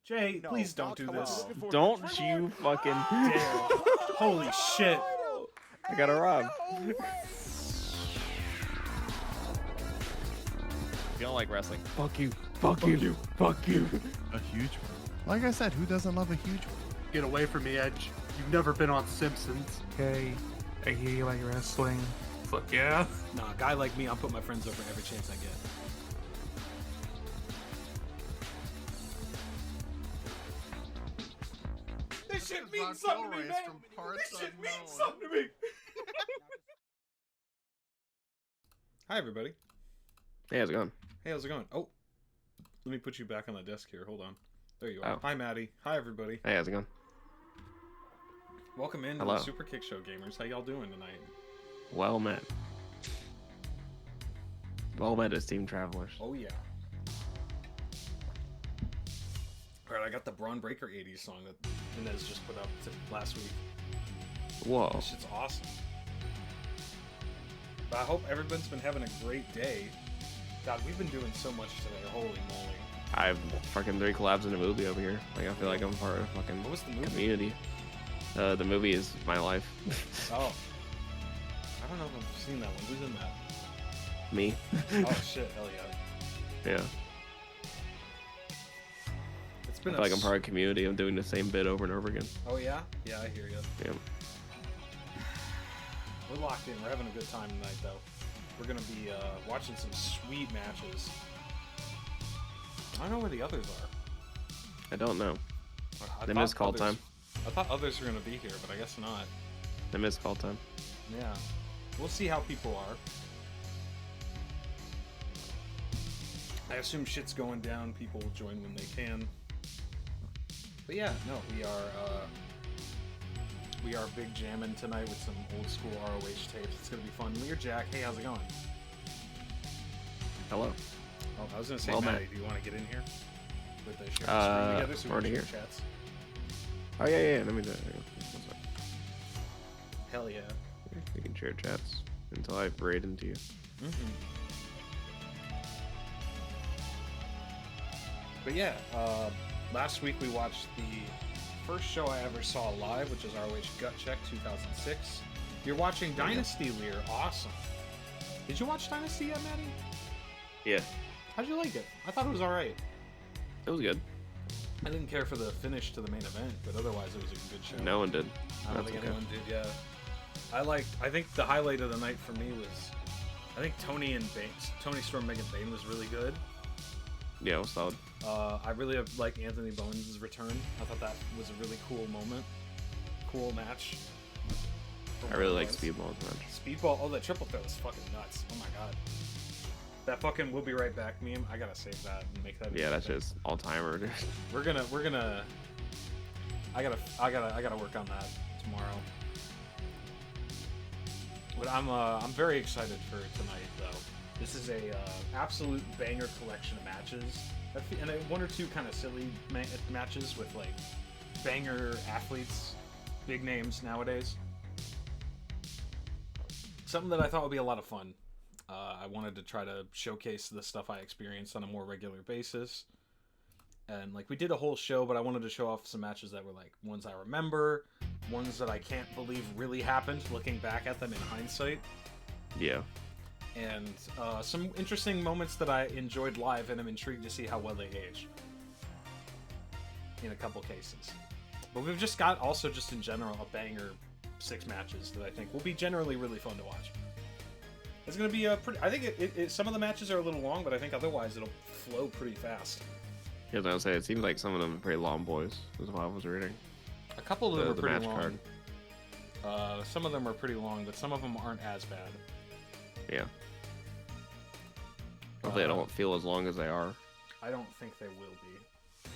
Jay, please don't do this. Don't you fucking... Damn. Holy shit. I got a rob. If you don't like wrestling, fuck you, fuck you, fuck you. A huge one. Like I said, who doesn't love a huge one? Get away from me, Edge. You've never been on Simpsons. Okay, I hear you like wrestling. Fuck yeah. Nah, a guy like me, I'll put my friends over every chance I get. This shit means something to me, man. This shit means something to me. Hi, everybody. Hey, how's it going? Hey, how's it going? Oh, let me put you back on the desk here. Hold on. There you are. Oh. Hi, Maddie. Hi, everybody. Hey, how's it going? Welcome in to Hello. the Superkick Show, gamers. How y'all doing tonight? Well met. Well met as Team Travelers. Oh, yeah. Alright, I got the Braun Breaker 80s song that Inez just put up last week. Whoa. This shit's awesome. But I hope everyone's been having a great day. God, we've been doing so much today. Holy moly. I have fucking 3 collabs in a movie over here. Like, I feel like I'm part of fucking What was the movie? community. The movie is my life. Oh. I don't know if I've seen that one. Who's in that? Me. Oh shit, hell yeah. Yeah. It's I been feel like I'm part of community. I'm doing the same bit over and over again. Oh yeah? Yeah, I hear you. Yeah. We're locked in. We're having a good time tonight, though. We're gonna be watching some sweet matches. I don't know where the others are. I don't know. I They thought missed call others- time. I thought others were gonna be here, but I guess not. They missed call time. Yeah. We'll see how people are. I assume shit's going down. People will join when they can. But yeah, no, we are big jamming tonight with some old school ROH tapes. It's gonna be fun. Lear Jack, hey, how's it going? Hello. Oh, I was gonna say, Well Maddie, met. do you want to get in here with the share the screen together so we already can here. share chats? Oh, yeah. Let me do it. Hell yeah. We can share chats until I braid into you. But yeah, last week we watched the first show I ever saw live, which is ROH Gut Check 2006. You're watching Dynasty, Lear. Awesome. Did you watch Dynasty yet, Maddie? Yeah. How'd you like it? I thought it was alright. It was good. I didn't care for the finish to the main event, but otherwise it was a good show. No one did. I don't That's think okay. anyone did, yeah. I think the highlight of the night for me was, I think Tony Storm, Megan Bayne was really good. Yeah, it was solid. I really like Anthony Bowens' return. I thought that was a really cool moment. Cool match. I really like Speedball's match. Speedball, oh, that triple threat was fucking nuts. Oh my god. That fucking "we'll be right back" meme, I gotta save that and make that. Yeah, that's just all-timer. We're gonna. I gotta work on that tomorrow. But I'm very excited for tonight, though. This is a absolute banger collection of matches, and one or two kind of silly matches with like banger athletes, big names nowadays. Something that I thought would be a lot of fun. I wanted to try to showcase the stuff I experienced on a more regular basis. And like we did a whole show, but I wanted to show off some matches that were like ones I remember, ones that I can't believe really happened looking back at them in hindsight. Yeah. And some interesting moments that I enjoyed live, and I'm intrigued to see how well they age in a couple cases. But we've just got also just in general a banger 6 matches that I think will be generally really fun to watch. It's going to be a pretty... I think some of the matches are a little long, but I think otherwise it'll flow pretty fast. Yeah, I was gonna say, it seems like some of them are pretty long boys, is what I was reading. A couple of them are The pretty match long. card. Some of them are pretty long, but some of them aren't as bad. Yeah. Hopefully they don't feel as long as they are. I don't think they will be.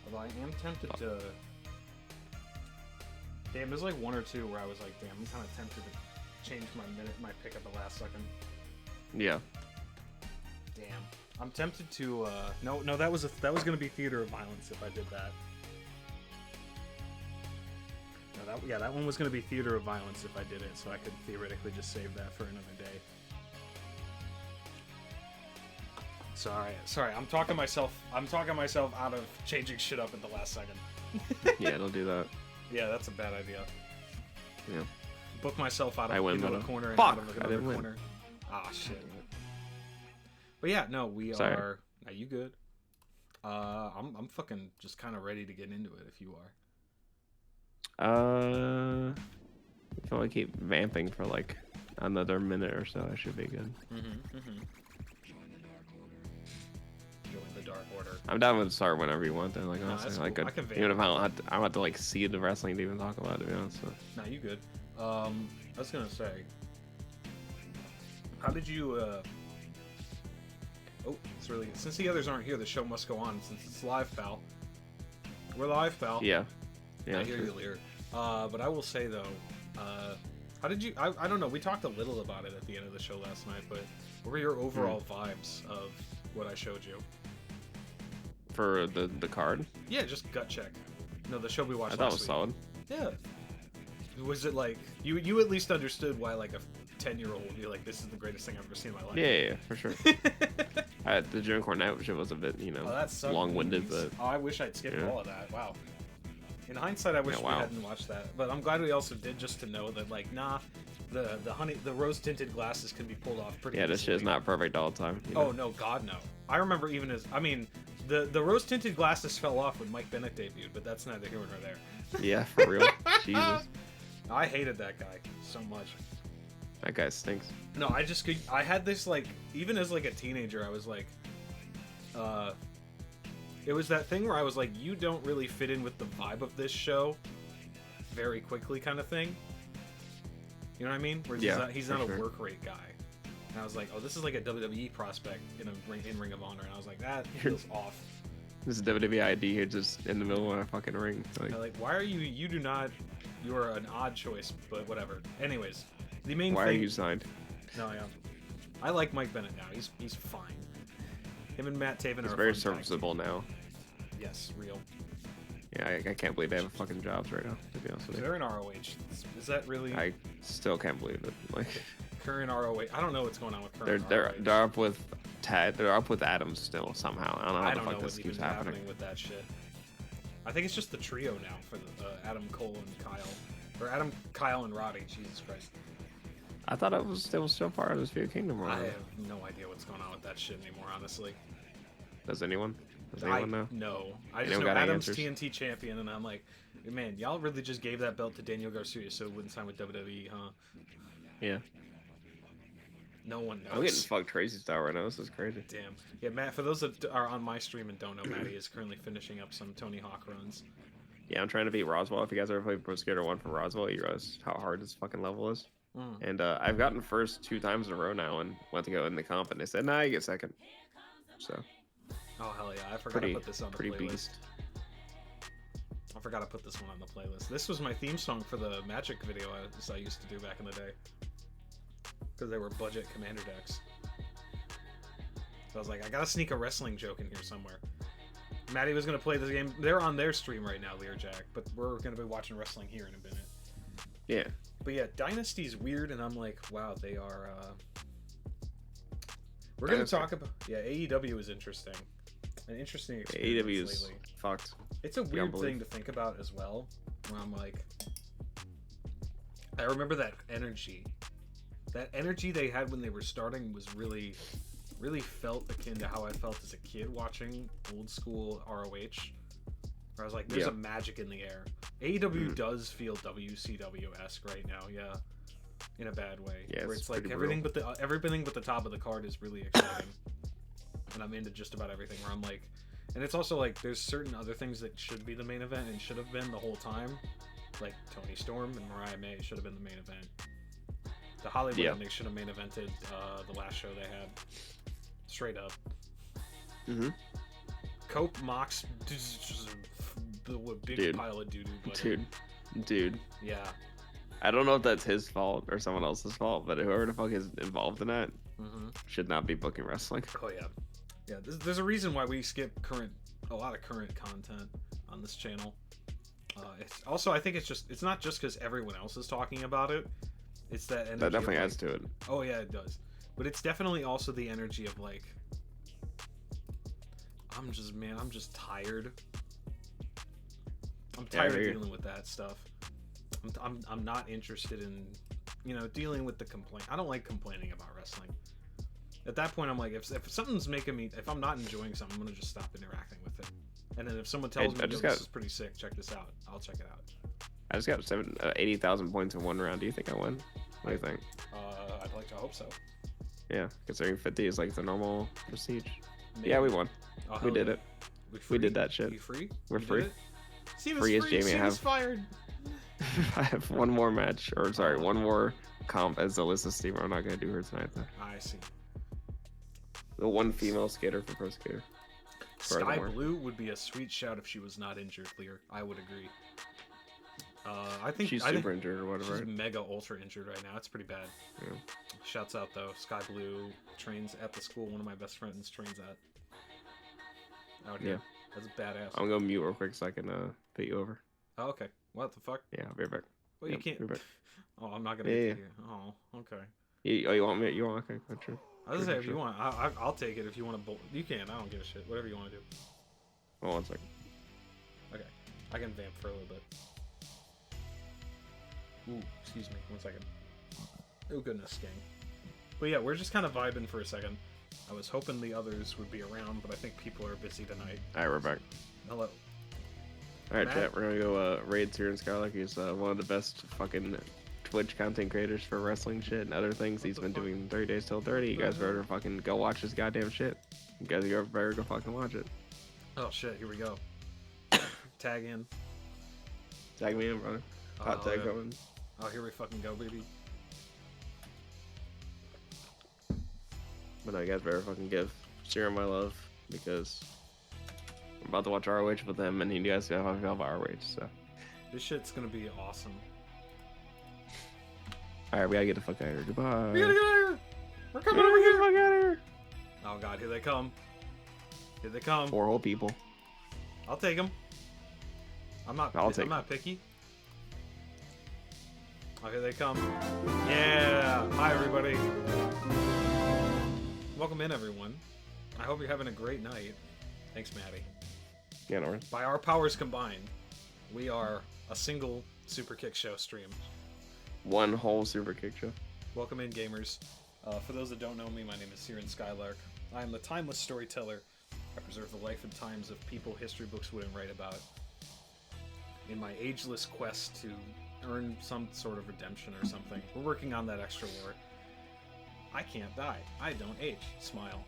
Although I am tempted to... Damn, there's like one or two where I was like, damn, I'm kind of tempted to change my pick at the last second. Yeah. Damn. I'm tempted to, no, that was gonna be Theater of Violence if I did that. No, that one was gonna be Theater of Violence if I did it, so I could theoretically just save that for another day. Sorry. I'm talking myself out of changing shit up at the last second. Yeah, don't do that. Yeah, that's a bad idea. Yeah. Book myself out I of win, into a but, corner and fuck, out of I another didn't win. corner. Ah, shit. But yeah, no, we Sorry. are. Are you good? I'm fucking just kind of ready to get into it if you are. If I keep vamping for like another minute or so, I should be good. Join the Dark Order. I'm down with start whenever you want. Then, like, No, honestly, that's like, cool. good. I can vamp. Even if I don't have to, I don't have to like see the wrestling to even talk about it. To be honest. So. Nah, you good. I was gonna say, how did you? Oh, it's really good. Since the others aren't here, the show must go on. Since it's live, pal. We're live, pal. Yeah. Yeah. I hear you, Lear. But I will say though, how did you? I don't know. We talked a little about it at the end of the show last night, but what were your overall vibes of what I showed you? For the card, Yeah, just gut check. No, the show we watched I thought it last was week. solid. Yeah. Was it like you at least understood why like a 10-year-old would be like, this is the greatest thing I've ever seen in my life? Yeah, for sure. The June Cornette shit was a bit, Oh, that sucked. long-winded, but Oh, I wish I'd skipped yeah. all of that. Wow. In hindsight, I wish Yeah, wow. we hadn't watched that. But I'm glad we also did, just to know that like, nah, the rose tinted glasses can be pulled off pretty. yeah, this shit is easily. not perfect all the time. You Oh know? no, God no. I remember even as the rose tinted glasses fell off when Mike Bennett debuted, but that's neither here nor there. Yeah, for real. Jesus, I hated that guy so much. that guy stinks. No, I had this like, even as like a teenager, I was like, it was that thing where I was like, you don't really fit in with the vibe of this show very quickly kind of thing. You know what I mean? Where Yeah, he's for not sure. a work rate guy. And I was like, oh, this is like a WWE prospect in Ring of Honor. And I was like, that feels off. This is WWE ID here, just in the middle of a fucking ring. Like, Like, why are you are an odd choice, but whatever. Anyways, the main why thing. are you signed? No, yeah. I like Mike Bennett now. He's fine. Him and Matt Taven It's are very a fun tag team. serviceable now. Yes, real. Yeah, I can't believe they have fucking jobs right now. To be honest with you, They're in ROH. Is that really I still can't believe it. Like, current ROH? I don't know what's going on with they're current they're ROH. up with Ted. They're up with Adams still somehow. I don't know how I the don't know fuck what's this even keeps happening. happening with that shit. I think it's just the trio now for the Adam, Cole, and Kyle. Or Adam, Kyle, and Roddy. Jesus Christ. I thought it was still part of this Fear Kingdom. Or I have no idea what's going on with that shit anymore, honestly. Does anyone? Does anyone know? No. I just Anyone know got any Adam's answers? TNT champion, and I'm like, man, y'all really just gave that belt to Daniel Garcia so it wouldn't sign with WWE, huh? Yeah. No one knows. I'm getting fucked crazy style right now. This is crazy. Damn. Yeah, Matt, for those that are on my stream and don't know, Matty is currently finishing up some Tony Hawk runs. Yeah, I'm trying to beat Roswell. If you guys ever played Pro Skater 1 for Roswell, you realize how hard this fucking level is. And I've gotten first 2 times in a row now and went to go in the comp, and they said, nah, you get second. So, Oh, hell yeah. I forgot to put this on the pretty playlist. beast. I forgot to put this one on the playlist. This was my theme song for the Magic video I used to do back in the day. Because they were budget commander decks. So I was like, I gotta sneak a wrestling joke in here somewhere. Maddie was gonna play this game. They're on their stream right now, Learjack, but we're gonna be watching wrestling here in a minute. Yeah. But yeah, Dynasty's weird, and I'm like, wow, they are. We're gonna Dynasty. talk about AEW is interesting, an interesting experience AEW is lately. fucked. It's a weird believe. thing to think about as well. Where I'm like, I remember that energy. That energy they had when they were starting was really, really felt akin to how I felt as a kid watching old school ROH. Where I was like, there's Yeah. a magic in the air. AEW does feel WCW-esque right now, yeah. In a bad way. Yeah, where it's it's like pretty everything but the top of the card is really exciting. And I'm into just about everything where I'm like, and it's also like there's certain other things that should be the main event and should have been the whole time. Like Tony Storm and Mariah May should have been the main event. The Hollywood ending should have main evented the last show they had. Straight up. Mm-hmm. Cope Mox, the big Dude. pile of doo-doo butter. Dude. Yeah. I don't know if that's his fault or someone else's fault, but whoever the fuck is involved in that should not be booking wrestling. Oh yeah. Yeah, there's a reason why we skip a lot of current content on this channel. It's also, I think it's not just because everyone else is talking about it. It's that energy. That definitely of, adds to it. Oh yeah, it does. But it's definitely also the energy of like, I'm just tired. I'm tired of dealing with that stuff. I'm not interested in, dealing with the complaint. I don't like complaining about wrestling. At that point, I'm like, if something's making me, if I'm not enjoying something, I'm gonna just stop interacting with it. And then if someone tells me, this is pretty sick, check this out, I'll check it out. I just got 80,000 points in one round. Do you think I won? What do you think? I'd like to hope so. Yeah, considering 50 is like the normal prestige. Maybe. Yeah, we won. Oh, We did it. We did that Are shit. you free? We're You free. did it? Steven's Free as Jamie. Steven's fired. I have one more match, or sorry, one more comp as Alyssa Steamer. I'm not gonna do her tonight though. I see. The one female skater for Pro Skater. Sky Blue would be a sweet shout if she was not injured, Lear. I would agree. I think she's super injured or whatever. She's mega ultra injured right now. It's pretty bad. Yeah. Shouts out though. Sky Blue trains at the school one of my best friends trains at. Out here. Yeah. That's badass. I'm gonna mute real quick so I can put you over. Oh, okay. What the fuck? Yeah, I'll be right back. Well, you can't. Right back. Oh, I'm not gonna get to hear. Oh, okay. You want me? You want? Okay, sure. I was gonna say if you want, I'll take it. If you want to, you can. I don't give a shit. Whatever you want to do. Oh, 1 second. Okay, I can vamp for a little bit. Ooh, excuse me. 1 second. Oh goodness, gang. But yeah, we're just kind of vibing for a second. I was hoping the others would be around, but I think people are busy tonight. All right, we're back. Hello. All right, chat. We're gonna go raid Ciron Skylark. He's one of the best fucking Twitch content creators for wrestling shit and other things. He's been doing 30 days till 30. You guys better fucking go watch this goddamn shit. You guys better go fucking watch it. Oh shit, here we go. Tag in. Tag me in, brother. Hot tag coming. Oh, here we fucking go, baby. But no, you guys better fucking give Ciron my love because I'm about to watch ROH with him, and you guys gotta fucking have ROH. So this shit's gonna be awesome. All right, we gotta get the fuck out of here. Goodbye. We gotta get out of here. We're coming over here. Fuck out of here. Oh god, here they come. Here they come. 4 whole people. I'll take them. I'm not picky. Oh, here they come. Yeah. Hi, everybody. Welcome in, everyone. I hope you're having a great night. Thanks, Maddie. Yeah, no worries. By our powers combined, we are a single Superkick show stream. One whole Superkick show. Welcome in, gamers. For those that don't know me, my name is Ciron Skylark. I am the timeless storyteller. I preserve the life and times of people history books wouldn't write about. In my ageless quest to earn some sort of redemption or something. We're working on that extra lore. I can't die. I don't age. Smile.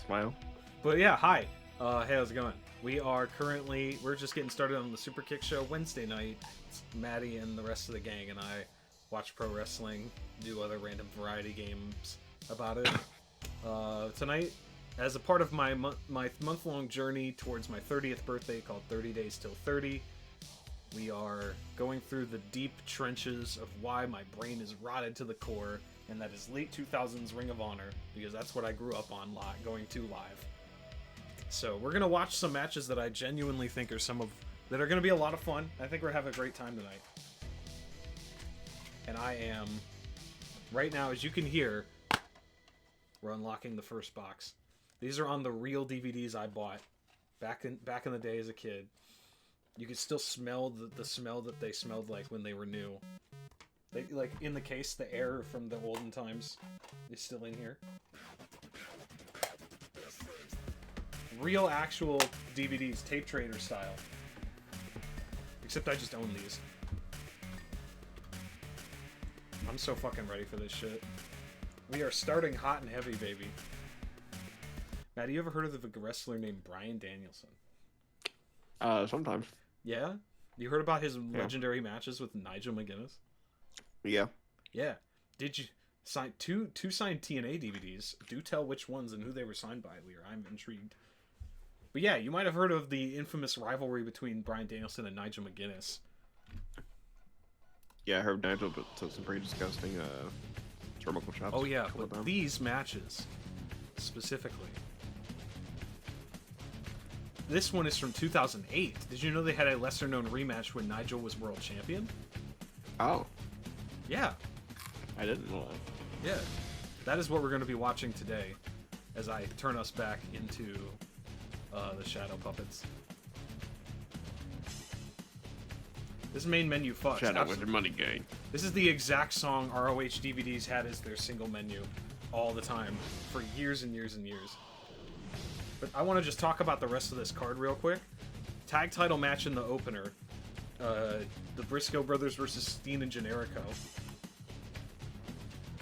Smile. But yeah, hi. Hey, how's it going? We're just getting started on the Superkick show Wednesday night. It's Maddie and the rest of the gang and I watch pro wrestling, do other random variety games about it. Tonight, as a part of my month-long journey towards my 30th birthday called 30 Days Till 30, we are going through the deep trenches of why my brain is rotted to the core, and that is late 2000s Ring of Honor, because that's what I grew up on going to live. So we're going to watch some matches that I genuinely think are that are going to be a lot of fun. I think we're having a great time tonight. And I am, right now, as you can hear, we're unlocking the first box. These are on the real DVDs I bought back in the day as a kid. You could still smell the smell that they smelled like when they were new. They, like, in the case, the air from the olden times is still in here. Real, actual DVDs, tape trader style. Except I just own these. I'm so fucking ready for this shit. We are starting hot and heavy, baby. Matt, you ever heard of a wrestler named Bryan Danielson? Sometimes. Yeah? You heard about his legendary matches with Nigel McGuinness? Yeah. Yeah. Did you sign two signed TNA DVDs? Do tell which ones and who they were signed by, Lear. I'm intrigued. But yeah, you might have heard of the infamous rivalry between Bryan Danielson and Nigel McGuinness. Yeah, I heard Nigel took some pretty disgusting turnbuckle chops. Oh yeah, but these matches specifically. This one is from 2008. Did you know they had a lesser-known rematch when Nigel was world champion? Oh. Yeah. I didn't know that. Yeah. That is what we're going to be watching today as I turn us back into the shadow puppets. This main menu fucks. Shadow with your money gang. This is the exact song ROH DVDs had as their single menu all the time for years and years and years. But I want to just talk about the rest of this card real quick. Tag title match in the opener. The Briscoe brothers versus Steen and Generico.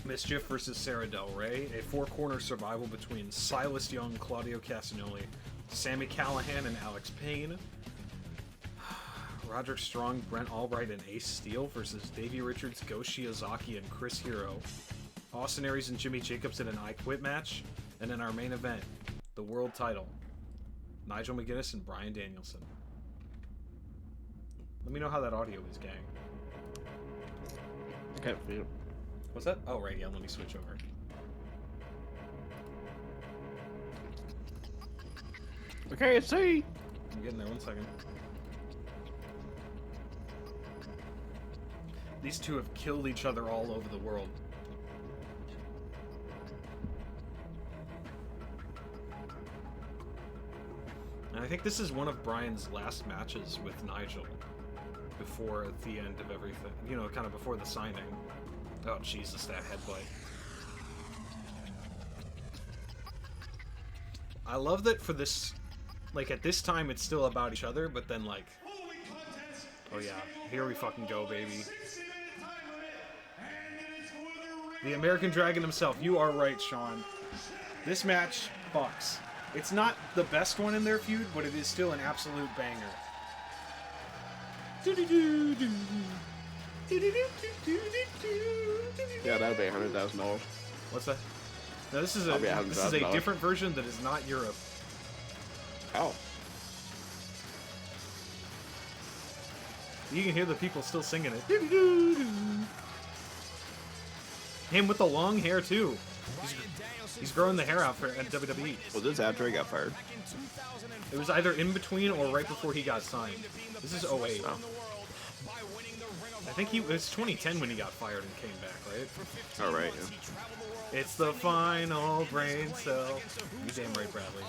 Mischief versus Sarah Del Rey. A four-corner survival between Silas Young, Claudio Castagnoli, Sami Callihan, and Alex Payne. Roderick Strong, Brent Albright, and Ace Steel versus Davey Richards, Go Shiozaki, and Chris Hero. Austin Aries and Jimmy Jacobs in an I Quit match. And in our main event, the world title, Nigel McGuinness and Bryan Danielson. Let me know how that audio is, gang. I can't feel. What's that? Oh, right, yeah, let me switch over. Okay, I see. I'm getting there, 1 second. These two have killed each other all over the world. And I think this is one of Bryan's last matches with Nigel before the end of everything. You know, kind of before the signing. Oh, Jesus, that headbutt. I love that for this, like, at this time it's still about each other, but then, like, oh yeah, here we fucking go, baby. The American Dragon himself. You are right, Sean. This match fucks. It's not the best one in their feud, but it is still an absolute banger. Yeah, that'd be $100,000. What's that? No, this is a $100,000. different version that is not Europe. Oh. You can hear the people still singing it. Him with the long hair too. He's growing the hair out for at WWE. Was this after he got fired? It was either in between or right before he got signed. This is 08. Oh. I think it was 2010 when he got fired and came back, right? All right. Yeah. It's the final brain cell. You damn right, Bradley.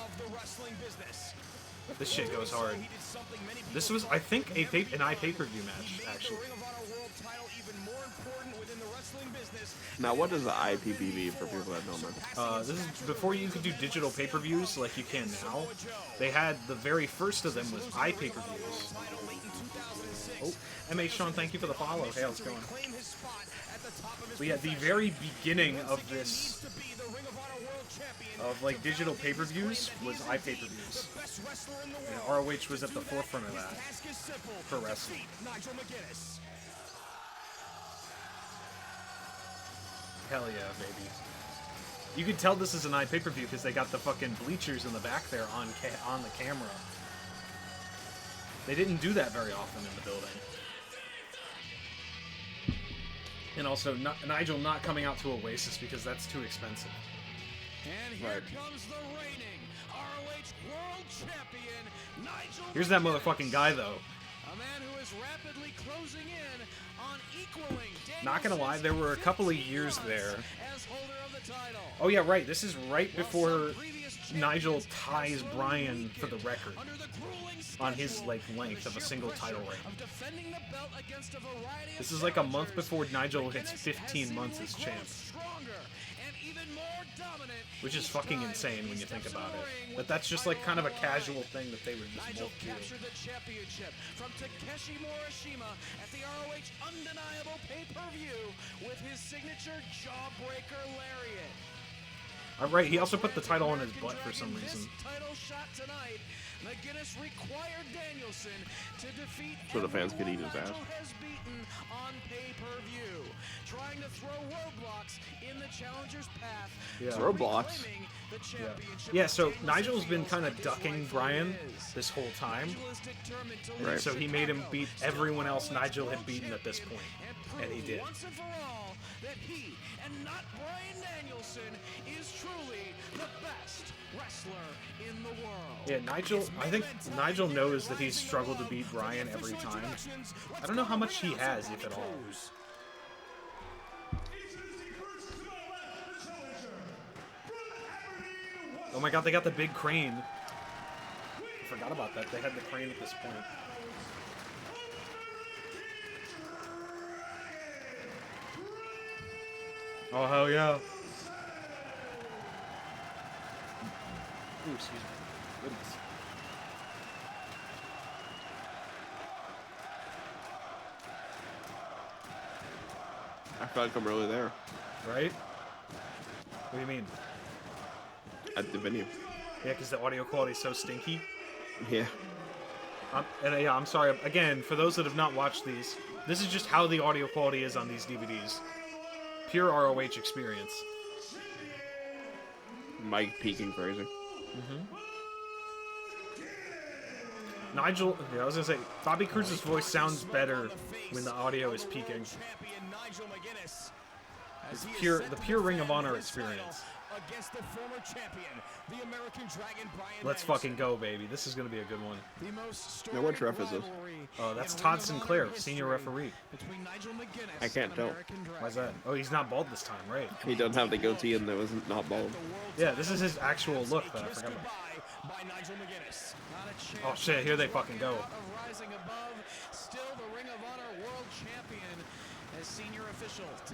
This shit goes hard. This was, I think, an pay-per-view match, actually. Now, what is the IPPV for people that don't know? This is before you could do digital pay-per-views like you can now. They had the very first of them was iPay-per-views. Oh, M.A. Sean, thank you for the follow. Hey, how's it going? But yeah, the very beginning of this, of like digital pay-per-views, was iPay-per-views. And ROH was at the forefront of that for wrestling. Hell yeah, baby. You can tell this is an iPay-per-view because they got the fucking bleachers in the back there on the camera. They didn't do that very often in the building. And also, Nigel not coming out to Oasis because that's too expensive. And here comes the reigning ROH World Champion, Nigel Here's that motherfucking guy, though. A man who is rapidly closing in on equaling Not gonna lie, there were a couple of years there. as holder of the title. Oh yeah, right. This is right before Nigel ties Bryan for the record Under the grueling on his like length of a single title reign. of defending the belt against a variety of This is like a month challengers, before Nigel hits McGuinness 15 has months as seemingly champ. grown stronger and even more dominant Which is each fucking time insane when he you think steps in about the it. ring But with that's the just like title kind of a on the line. casual thing that they would just Nigel both do. captured the championship from Takeshi Morishima at the ROH Undeniable pay-per-view with his signature jawbreaker lariat. Right, he also put the title on his butt for some reason. This title shot tonight, McGuinness required Danielson to defeat So the fans could eat his everyone ass. Nigel has beaten on pay-per-view, trying to throw roadblocks in the challenger's path. Yeah. to Roadblocks? reclaiming the championship. Yeah, so Danielson Nigel's been feels kind of like his ducking rightful Bryan is. this whole time. Nigel is determined to Right. lead So he made him Chicago, beat still everyone else ROH Nigel had World beaten at this Champion, point. And he prove did. once and for all that he and not Bryan Danielson is truly the best wrestler in the world. Yeah, Nigel, I think Nigel knows that he's struggled to beat Bryan every time. I don't know how much he has, if at all. Oh my god, they got the big crane. forgot about that. They had the crane at this point. Oh, hell yeah. Ooh, excuse me. Goodness. I feel like I'm really there Right? What do you mean? at the venue. Yeah, because the audio quality is so stinky. Yeah. Yeah, I'm sorry. Again, for those that have not watched these, this is just how the audio quality is on these DVDs. Pure ROH experience. Mike peeking crazy. Nigel, yeah, I was gonna say, Bobby Cruz's voice sounds better when the audio is peaking. It's the pure Ring of Honor experience. Against the former champion, the American Dragon Bryan Let's fucking go, baby. This is gonna be a good one. Now, which ref is this? Oh, that's Todd Sinclair, senior referee. I can't tell. Why's that? Oh, he's not bald this time, right? He doesn't have the goatee and that was not bald. Yeah, this is his actual look that I forgot about. Oh shit, here they fucking go.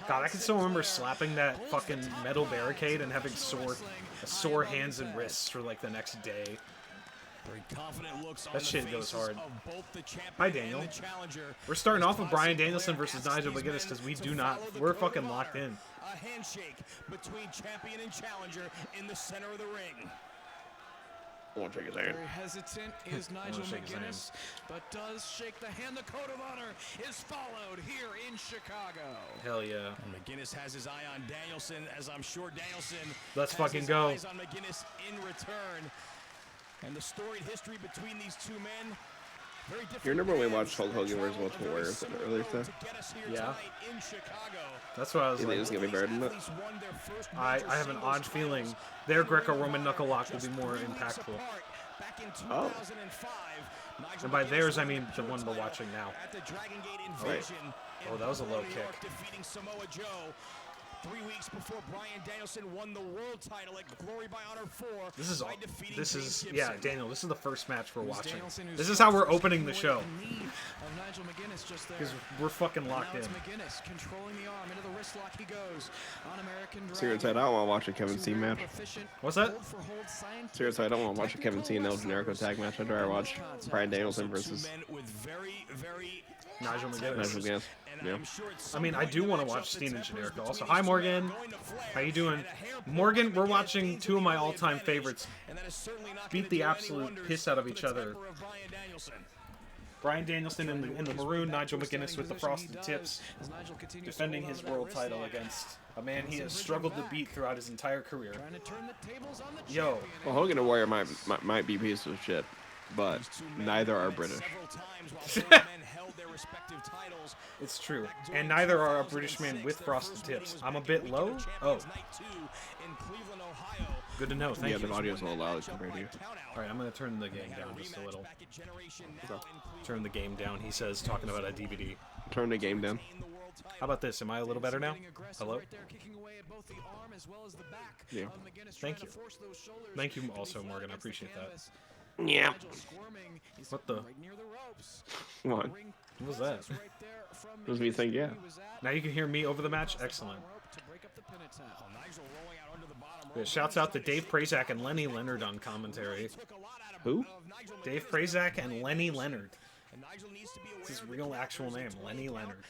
God, I can still remember slapping that fucking metal barricade and having sore hands and wrists for like the next day. That shit goes hard. Hi, Daniel. We're starting off with Bryan Danielson versus Nigel McGuinness because we're fucking locked in. A handshake between champion and challenger in the center of the ring. I won't shake his hand. Very hesitant is Nigel McGuinness, but does shake the hand. The code of honor is followed here in Chicago. Hell yeah. And McGuinness has his eye on Danielson, as I'm sure Danielson Let's has fucking his go. eyes on McGuinness in return. And the storied history between these two men. Very different. You remember when we watched Hulk Hogan versus Ultimate Warrior earlier today? Yeah. That's what I was You think like. it's gonna be better than that? I have an odd feeling their Greco-Roman knuckle lock will be more impactful. Oh. And by theirs, I mean the one we're watching now. Right. Oh, that was a low kick. 3 weeks before Bryan Danielson won the world title at Glory by Honor 4. This is yeah, Daniel, this is the first match we're watching. This is how we're opening the show. Because we're fucking locked in. Seriously, I don't want to watch a Kevin C match. What's that? Seriously, I don't want to watch a Kevin C and El Generico tag match. I'd rather watch Bryan Danielson versus Nigel McGuinness. Nigel McGuinness. Yeah. I mean, I do want to watch Steen and Generico also. Hi, Morgan. How you doing? Morgan, we're watching two of my all-time favorites beat the absolute piss out of each other. Bryan Danielson in the maroon, Nigel McGuinness with the frosted tips, defending his world title against a man he has struggled to beat throughout his entire career. Yo. Well, Hogan and Warrior might be pieces of shit, but neither are British. It's true. And neither are a British man with frosted tips. I'm a bit low? Oh. Good to know. Thank you. Yeah, the audio's a little loud compared to you. Alright, I'm going to turn the game down just a little. Turn the game down, he says, talking about a DVD. Turn the game down. How about this? Am I a little better now? Hello? Yeah. Thank you. Thank you also, Morgan. I appreciate that. Yeah. What the? What? What was that? Was me saying yeah. Now you can hear me over the match? Excellent. Yeah, shouts out to Dave Prazak and Lenny Leonard on commentary. Who? Dave Prazak and Lenny Leonard. It's his real actual name, Lenny Leonard.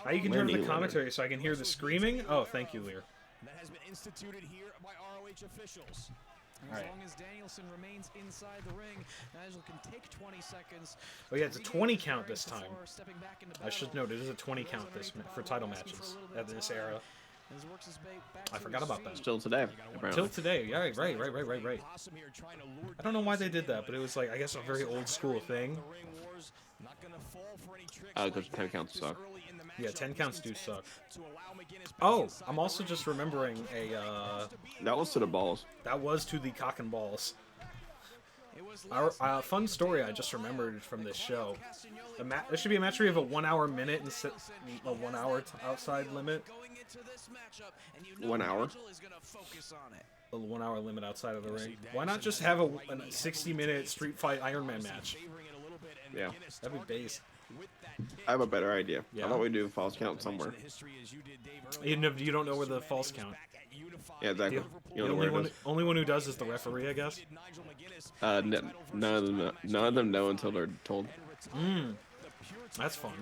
Now you can hear the commentary so I can hear the screaming? Oh, thank you, Lear. That has been instituted here by ROH officials. As long as Danielson remains inside the ring, Nigel can take 20 seconds. Oh yeah, it's a 20 count this time. I should note it is a 20 count for title matches at this era. I forgot about that. Still today, apparently. Till today, yeah, right. I don't know why they did that, but it was like, I guess, a very old school thing. Because 10 counts suck. Yeah, 10 counts do suck. Oh, I'm also just remembering that was to the balls. That was to the cock and balls. A fun story I just remembered from this show. There should be a match where you have a 1 hour minute and a 1 hour outside limit. 1 hour? a 1 hour limit outside of the ring. Why not just have a 60-minute Street Fight Iron Man match? Yeah. That'd be base. I have a better idea. Yeah. How about we do false count somewhere? You don't know where the false count. Yeah, exactly. The only one who does is the referee, I guess. None of them know until they're told. That's fun.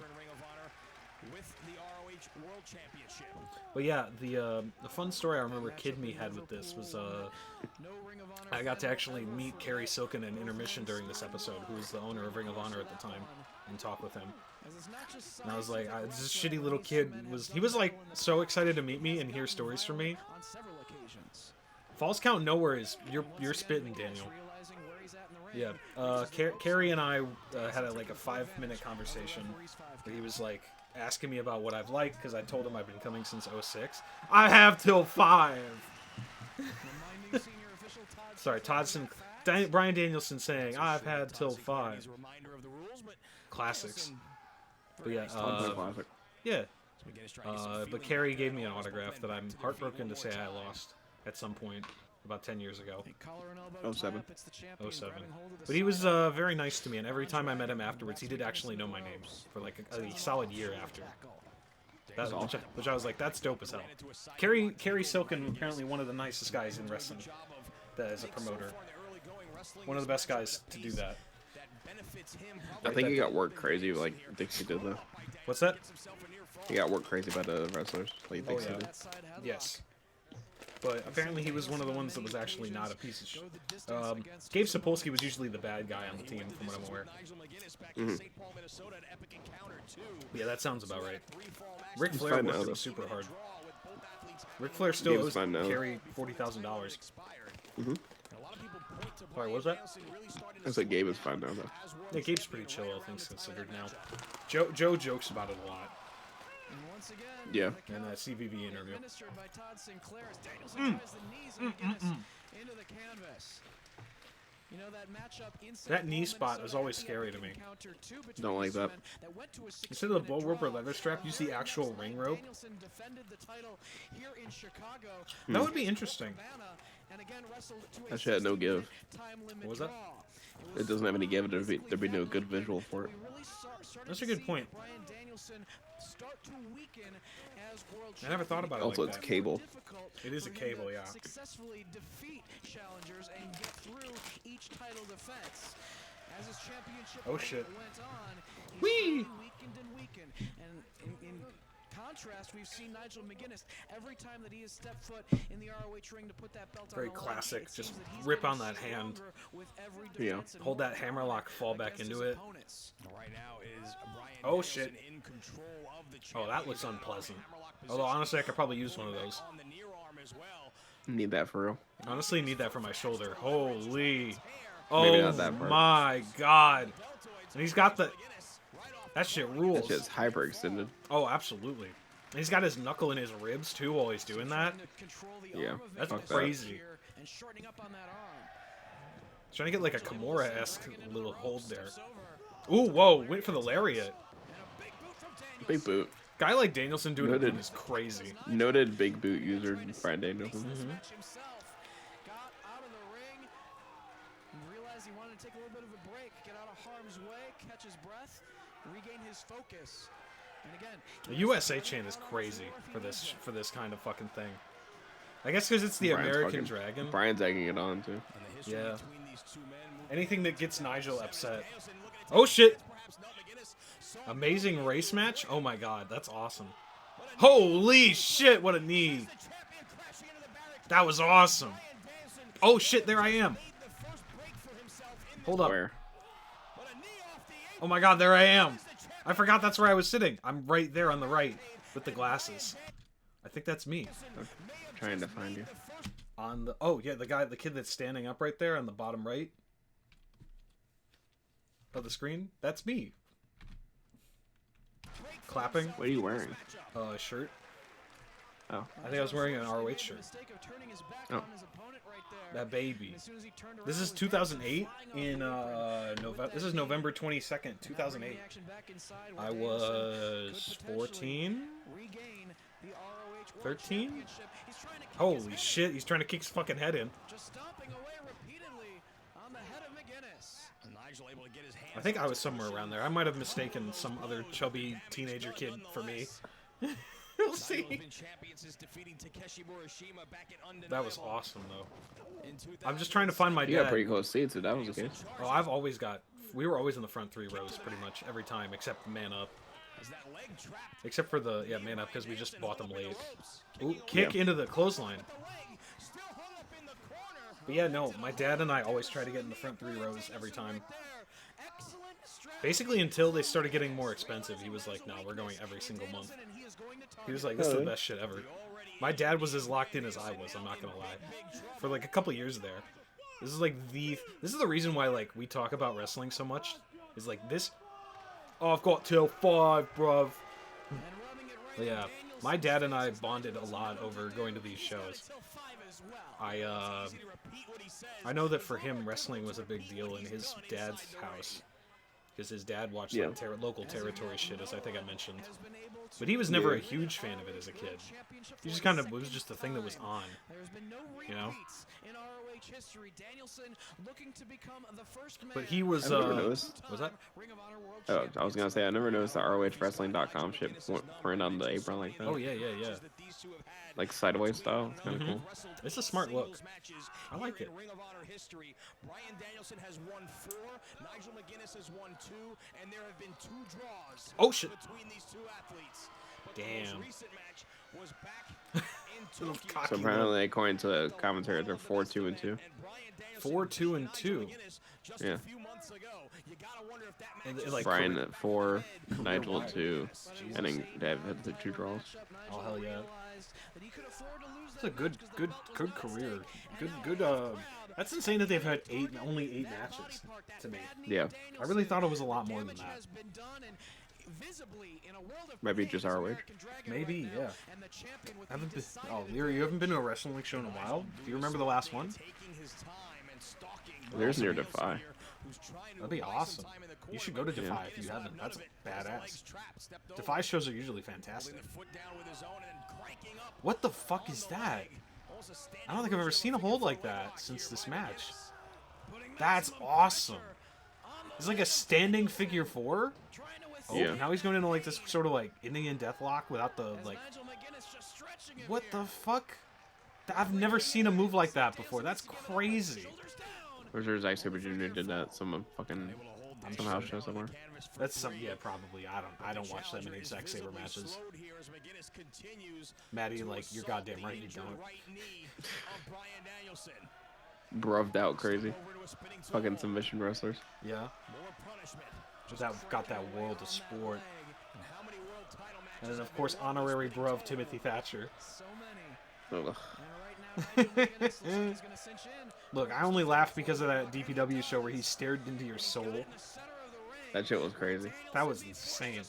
But yeah, the fun story I remember Kid Me had with this was I got to actually meet Kerry Silken in intermission during this episode, who was the owner of Ring of Honor at the time, and talk with him. And I was like, this shitty little kid he was like so excited to meet me and hear stories from me. False count nowhere is you're spitting, Daniel. Yeah, Kerry and I had a 5-minute conversation where he was like asking me about what I've liked because I told him I've been coming since 06. I have till 5. Sorry, Brian Danielson saying I've had till 5. Classics. But yeah, yeah. But Kerry gave me an autograph that I'm heartbroken to say I lost at some point about 10 years ago. 07. 07. But he was very nice to me, and every time I met him afterwards, he did actually know my name for like a solid year after. Which I was like, that's dope as hell. Kerry Silken, apparently one of the nicest guys in wrestling as a promoter. One of the best guys to do that. I think he got worked crazy like Dixie did though. What's that? He got worked crazy by the wrestlers like Dixie did. Yes. But apparently he was one of the ones that was actually not a piece of shit. Gabe Sapolsky was usually the bad guy on the team, from what I'm aware. Yeah, that sounds about right. Ric Flair worked him super hard. Ric Flair still owes Kerry $40,000. Sorry, what was that? I said Gabe is fine now, though. Yeah, Gabe's pretty chill, all things considered now. Joe jokes about it a lot. Yeah. In that CVV interview. That knee spot is always scary to me. Don't like that. Instead of the bull rope or leather strap, use the actual ring rope. That would be interesting. That shit had no give. What was that? It doesn't have any give. There'd be no good visual for it. That's a good point. I never thought about it. Also, like it's that. cable. It is a cable, yeah. Oh shit. Whee! Contrast, we've seen Nigel McGuinness every time that he has stepped foot in the ROH ring to put that belt Very on the classic. line, just rip on that hand. Yeah. Hold that hammerlock, fall back into it. Oh shit. Oh, that looks unpleasant. Although honestly, I could probably use one of those. Need that for real. Honestly, need that for my shoulder. Holy. Maybe Oh not that part. my god. And he's got the... That shit rules. That shit's hyper extended. Oh, absolutely. And he's got his knuckle in his ribs, too, while he's doing that. Yeah. That's fuck crazy. Trying to get like a Kimura-esque little hold there. Ooh, whoa, went for the lariat. Big boot. Guy like Danielson doing Noted. it is crazy. Noted big boot user, Brian Danielson. The USA chain is crazy for this kind of fucking thing. I guess because it's the Brian's American fucking- Dragon. Brian's egging it on, too. Yeah. Anything that gets Nigel upset. Oh shit! Amazing race match? Oh my god, that's awesome. Holy shit, what a knee! That was awesome. Oh shit, there I am. Hold up. Where? Oh my god, there I am. I forgot that's where I was sitting. I'm right there on the right with the glasses. I think that's me. I'm trying to find you. On the yeah, the kid that's standing up right there on the bottom right of the screen. That's me. Clapping. What are you wearing? A shirt. Oh. I think I was wearing an ROH shirt. Oh. That baby. This is 2008 in November. This is November 22nd, 2008. I was 14. the ROH 13? Holy shit, he's trying to kick his fucking head in. Just stomping away repeatedly on the head of McGinnis. Nigel able to get his hands I think I was somewhere around there. I might have mistaken some other chubby teenager kid for me. We'll see. That was awesome, though. I'm just trying to find my You dad. got pretty close seats, so that was okay. Oh, I've always got... We were always in the front 3 rows pretty much every time, except Man Up. Except for the... Yeah, Man Up, because we just bought them late. Ooh, kick into the clothesline. But yeah, no, my dad and I always try to get in the front 3 rows every time. Basically, until they started getting more expensive, he was like, no, we're going every single month. He was like, this is the best shit ever. My dad was as locked in as I was, I'm not gonna lie. For like a couple years there. This is like this is the reason why like we talk about wrestling so much. Is like this, oh, I've got till 5, bruv. But yeah, my dad and I bonded a lot over going to these shows. I know that for him, wrestling was a big deal in his dad's house. Because his dad watched like, local territory shit, as I think I mentioned. But he was never a huge fan of it as a kid. He just kind of, it was just the thing that was on. You know? But he was, I never noticed. was that? Oh, I was gonna say, I never noticed the ROHWrestling.com shit print on the apron like that. Oh, yeah, yeah, yeah. Like sideways style. It's kind of cool. It's a smart look. I like it. Bryan Danielson has won 4, Nigel McGinnis has won 2, and there have been 2 draws between these 2 athletes. But the most recent match was back in Tokyo. So apparently, according to the commentary, they're 4-2-2. 4-2-2. Yeah. And, like, Bryan at 4, Nigel at 2, and then Dave had the 2 draws. Oh hell yeah! It's a good career. Good. That's insane that they've had only 8 matches. To me, Yeah. I really thought it was a lot more than that. Maybe just ROH. Maybe, yeah. You haven't been to a wrestling show in a while? Do you remember the last one? There's near Defy. That'd be awesome. You should go to Defy if you haven't. That's badass. Defy shows are usually fantastic. What the fuck is that? I don't think I've ever seen a hold like that since this match. That's awesome. It's like a standing figure 4. Oh, Yeah. now he's going into like this sort of like Indian deathlock without the like. What the fuck? I've never seen a move like that before. That's crazy. I'm sure Zack Sabre Jr. did that some house show somewhere. That's some, yeah, probably. I don't watch that many Zack Sabre matches. Maddie, like, you're goddamn right, you don't. Broved out crazy. Fucking submission wrestlers. Yeah. That got that world of sport. And then of course honorary bruv Timothy Thatcher. Ugh. Look, I only laughed because of that DPW show where he stared into your soul. That shit was crazy. That was insane.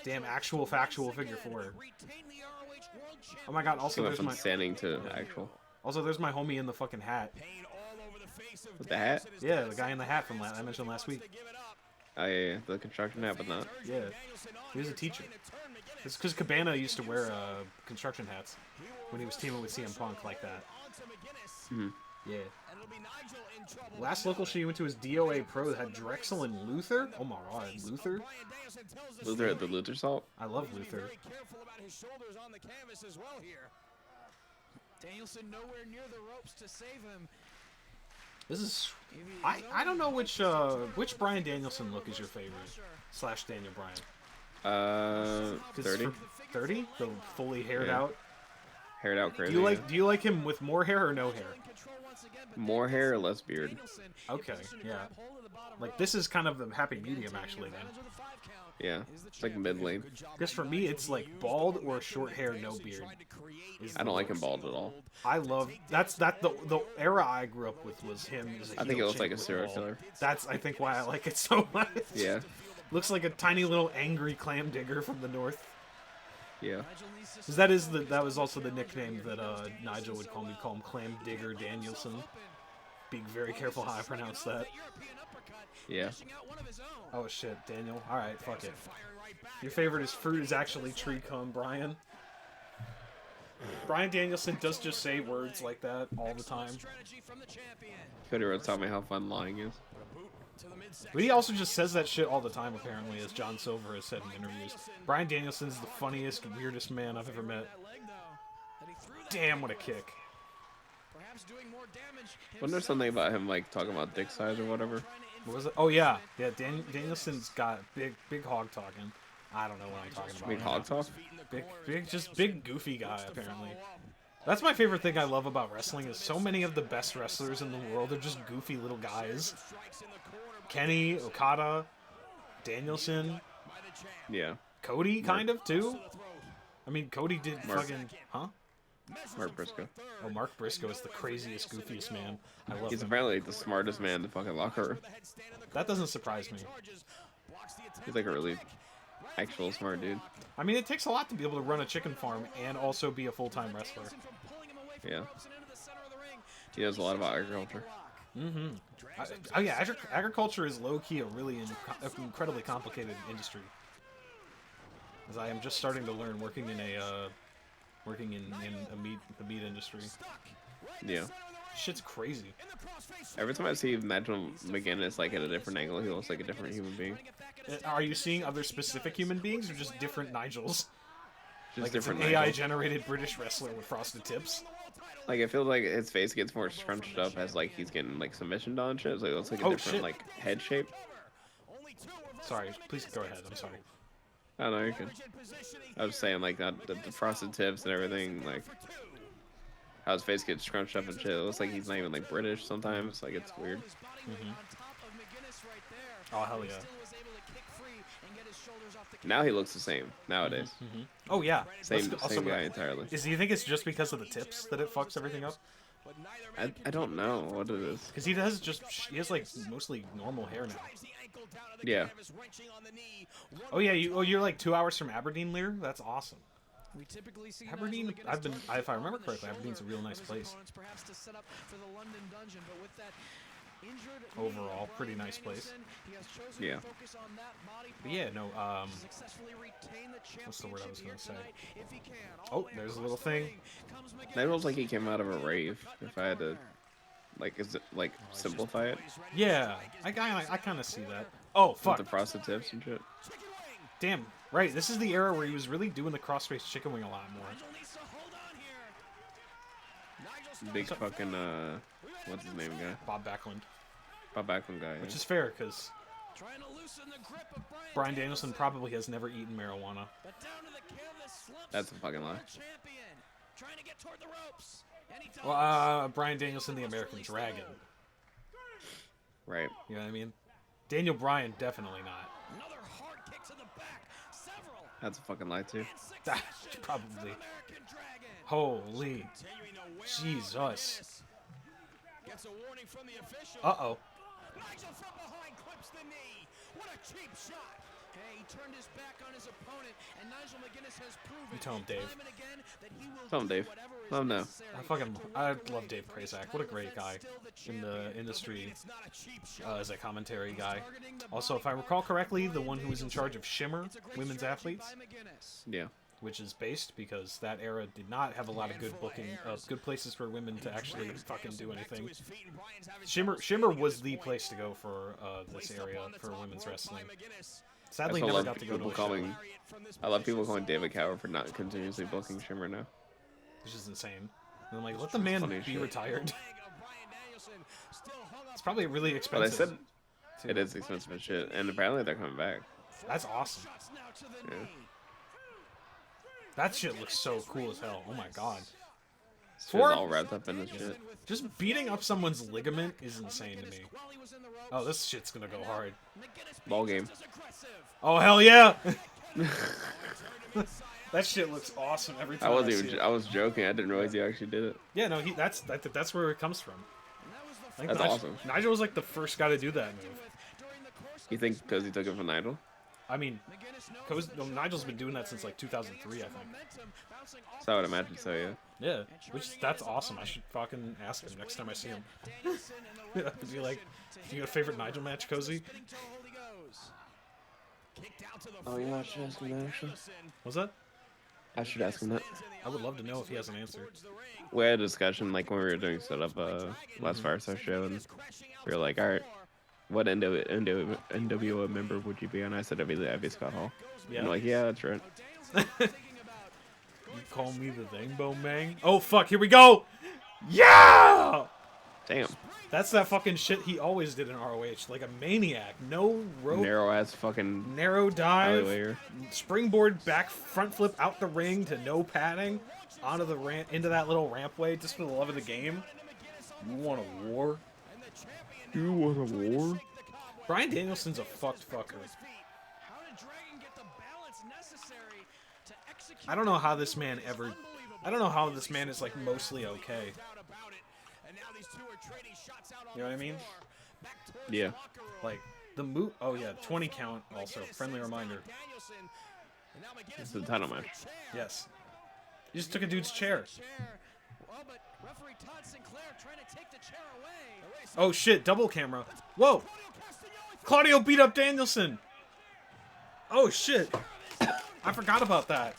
Damn, actual factual figure 4. Oh my god, also So there's from my standing to actual. also there's my homie in the fucking hat. With the hat? Yeah, the guy in the hat from I mentioned last week. Oh yeah, the construction hat, but not. Yeah, he was a teacher. It's because Cabana used to wear construction hats when he was teaming with CM Punk like that. Mhm. Yeah. Last local show you went to was DOA Pro that had Drexel and Luther. Oh my god, Luther. Luther at the Luther Salt. I love Luther. Danielson nowhere near the ropes to save him. This is I don't know which Bryan Danielson look is your favorite / Daniel Bryan. 30. 30? The fully haired Yeah. out. Haired out crazy. Do you like him with more hair or no hair? More hair or less beard? Okay, yeah. Like this is kind of the happy medium actually then. Yeah, it's like mid lane. Because for me it's like bald or short hair, no beard. I don't like him bald at all. I love the era I grew up with was him as a I think it heel looks like a champ with serial bald. killer. That's I think why I like it so much. Yeah, Looks like a tiny little angry clam digger from the north. yeah. Because that was also the nickname that Nigel would call me. Call him Clam Digger Danielson. Being very careful how I pronounce that. Yeah. Oh shit, Daniel. All right, fuck it. Your favorite is fruit is actually tree cum, Brian. Brian Danielson does just say words like that all the time. Cody Rhodes taught me how fun lying is. But he also just says that shit all the time, apparently, as John Silver has said in interviews. Brian Danielson's the funniest, weirdest man I've ever met. Damn, what a kick. Wasn't there something about him like talking about dick size or whatever? What was it? Oh yeah, yeah. Danielson's got big hog talking. I don't know what I'm talking about. Big hog talk? Big goofy guy apparently. That's my favorite thing I love about wrestling is so many of the best wrestlers in the world are just goofy little guys. Kenny, Okada, Danielson. Yeah. Cody, kind of too. I mean, Cody did fucking Mark Briscoe. Oh, Mark Briscoe is the craziest, goofiest man. I love He's him. apparently the smartest man in the fucking locker room. That doesn't surprise me. He's like a really actual smart dude. I mean, it takes a lot to be able to run a chicken farm and also be a full-time wrestler. Yeah. He knows a lot about agriculture. Mm-hmm. Oh yeah, agriculture is low-key a really incredibly complicated industry. As I am just starting to learn working in the meat industry. Yeah. Shit's crazy. Every time I see Nigel McGuinness like at a different angle, he looks like a different human being. Are you seeing other specific human beings or just different Nigels? Just like different it's an Nigels. AI-generated British wrestler with frosted tips. Like I feel like his face gets more scrunched up as like he's getting like submission on shit. So it looks like a different like head shape. Sorry, please go ahead. I'm sorry. I don't know, you can. I was saying like that the frosted tips and everything, like how his face gets scrunched up and shit. It looks like he's not even like British sometimes. Like it's weird. Mm-hmm. Oh hell yeah. Now he looks the same nowadays. Mm-hmm. Oh yeah. Same guy entirely. Do you think it's just because of the tips that it fucks everything up? I don't know what it is. Because he has like mostly normal hair now. Yeah. Oh yeah, you're like 2 hours from Aberdeen, Lear? That's awesome. Aberdeen, if I remember correctly, Aberdeen's a real nice place. Overall, pretty nice place. Yeah. But yeah, no, what's the word I was gonna say? Oh, there's a little thing. That looks like he came out of a rave, if I had to, like, is it, like, simplify it? Yeah, I kind of see that. Oh, fuck. With the frosted tips and shit. Damn, right, this is the era where he was really doing the cross-face chicken wing a lot more. Big fucking, what's his name guy? Bob Backlund. Bob Backlund guy, Which is fair, because Bryan Danielson probably has never eaten marijuana. That's a fucking lie. Well, Bryan Danielson, the American Dragon. Right. You know what I mean? Daniel Bryan, definitely not. That's a fucking lie, too. Probably. Holy Jesus. Uh-oh. Nigel from behind clips the knee. What a cheap shot. Hey, he turned his back on his opponent, and Nigel McGuinness has proven You tell him, Dave. time and again that he will Tell him, Dave. Let him know. I love Dave Prazak. What a great guy in the industry as a commentary guy. Also, if I recall correctly, the one who was in charge of Shimmer, women's athletes. Yeah. Which is based because that era did not have a lot of good booking, good places for women to actually fucking do anything. Shimmer was the place to go for this area for women's wrestling. Sadly, never got to go to a show. I love people calling David Cower for not continuously booking Shimmer now. Which is insane. And I'm like, let the man be retired. It's probably really expensive. But I said it is expensive as shit, and apparently they're coming back. That's awesome. Yeah. That shit looks so cool as hell. Oh my god. It's all wrapped up in this shit. Just beating up someone's ligament is insane to me. Oh, this shit's gonna go hard. Ball game. Oh hell yeah! That shit looks awesome every time. I was joking. I didn't realize he actually did it. Yeah, no, that's where it comes from. That's awesome. Nigel was like the first guy to do that move. You think because he took it from Nigel? I mean, Nigel's been doing that since like 2003, I think. So I would imagine so, yeah. Yeah, that's awesome. I should fucking ask him next time I see him. I'd be like, You got a favorite Nigel match, Cozy? Oh yeah, I should ask him that actually. What's that? I should ask him that. I would love to know if he has an answer. We had a discussion like when we were doing setup last Firestar show, and we were like, all right, what NWO member would you be on? I said I'd be Scott Hall. Yeah. And like, yeah, that's right. You call me the Rainbow Man? Oh fuck, here we go! Yeah! Damn. That's that fucking shit he always did in ROH, like a maniac. No rope, Narrow ass fucking narrow dive, alleyway. springboard back front flip out the ring to no padding, onto the ramp, into that little rampway, just for the love of the game. You want a war? You want a war? Bryan Danielson's a fucked fucker. I don't know how this man ever. I don't know how this man is like mostly okay. You know what I mean? Yeah. Like the move. Oh yeah, 20 count. Also, friendly reminder. It's the title match. Yes. You just took a dude's chair. Oh shit! Double camera. Whoa! Claudio beat up Danielson. Oh shit! I forgot about that.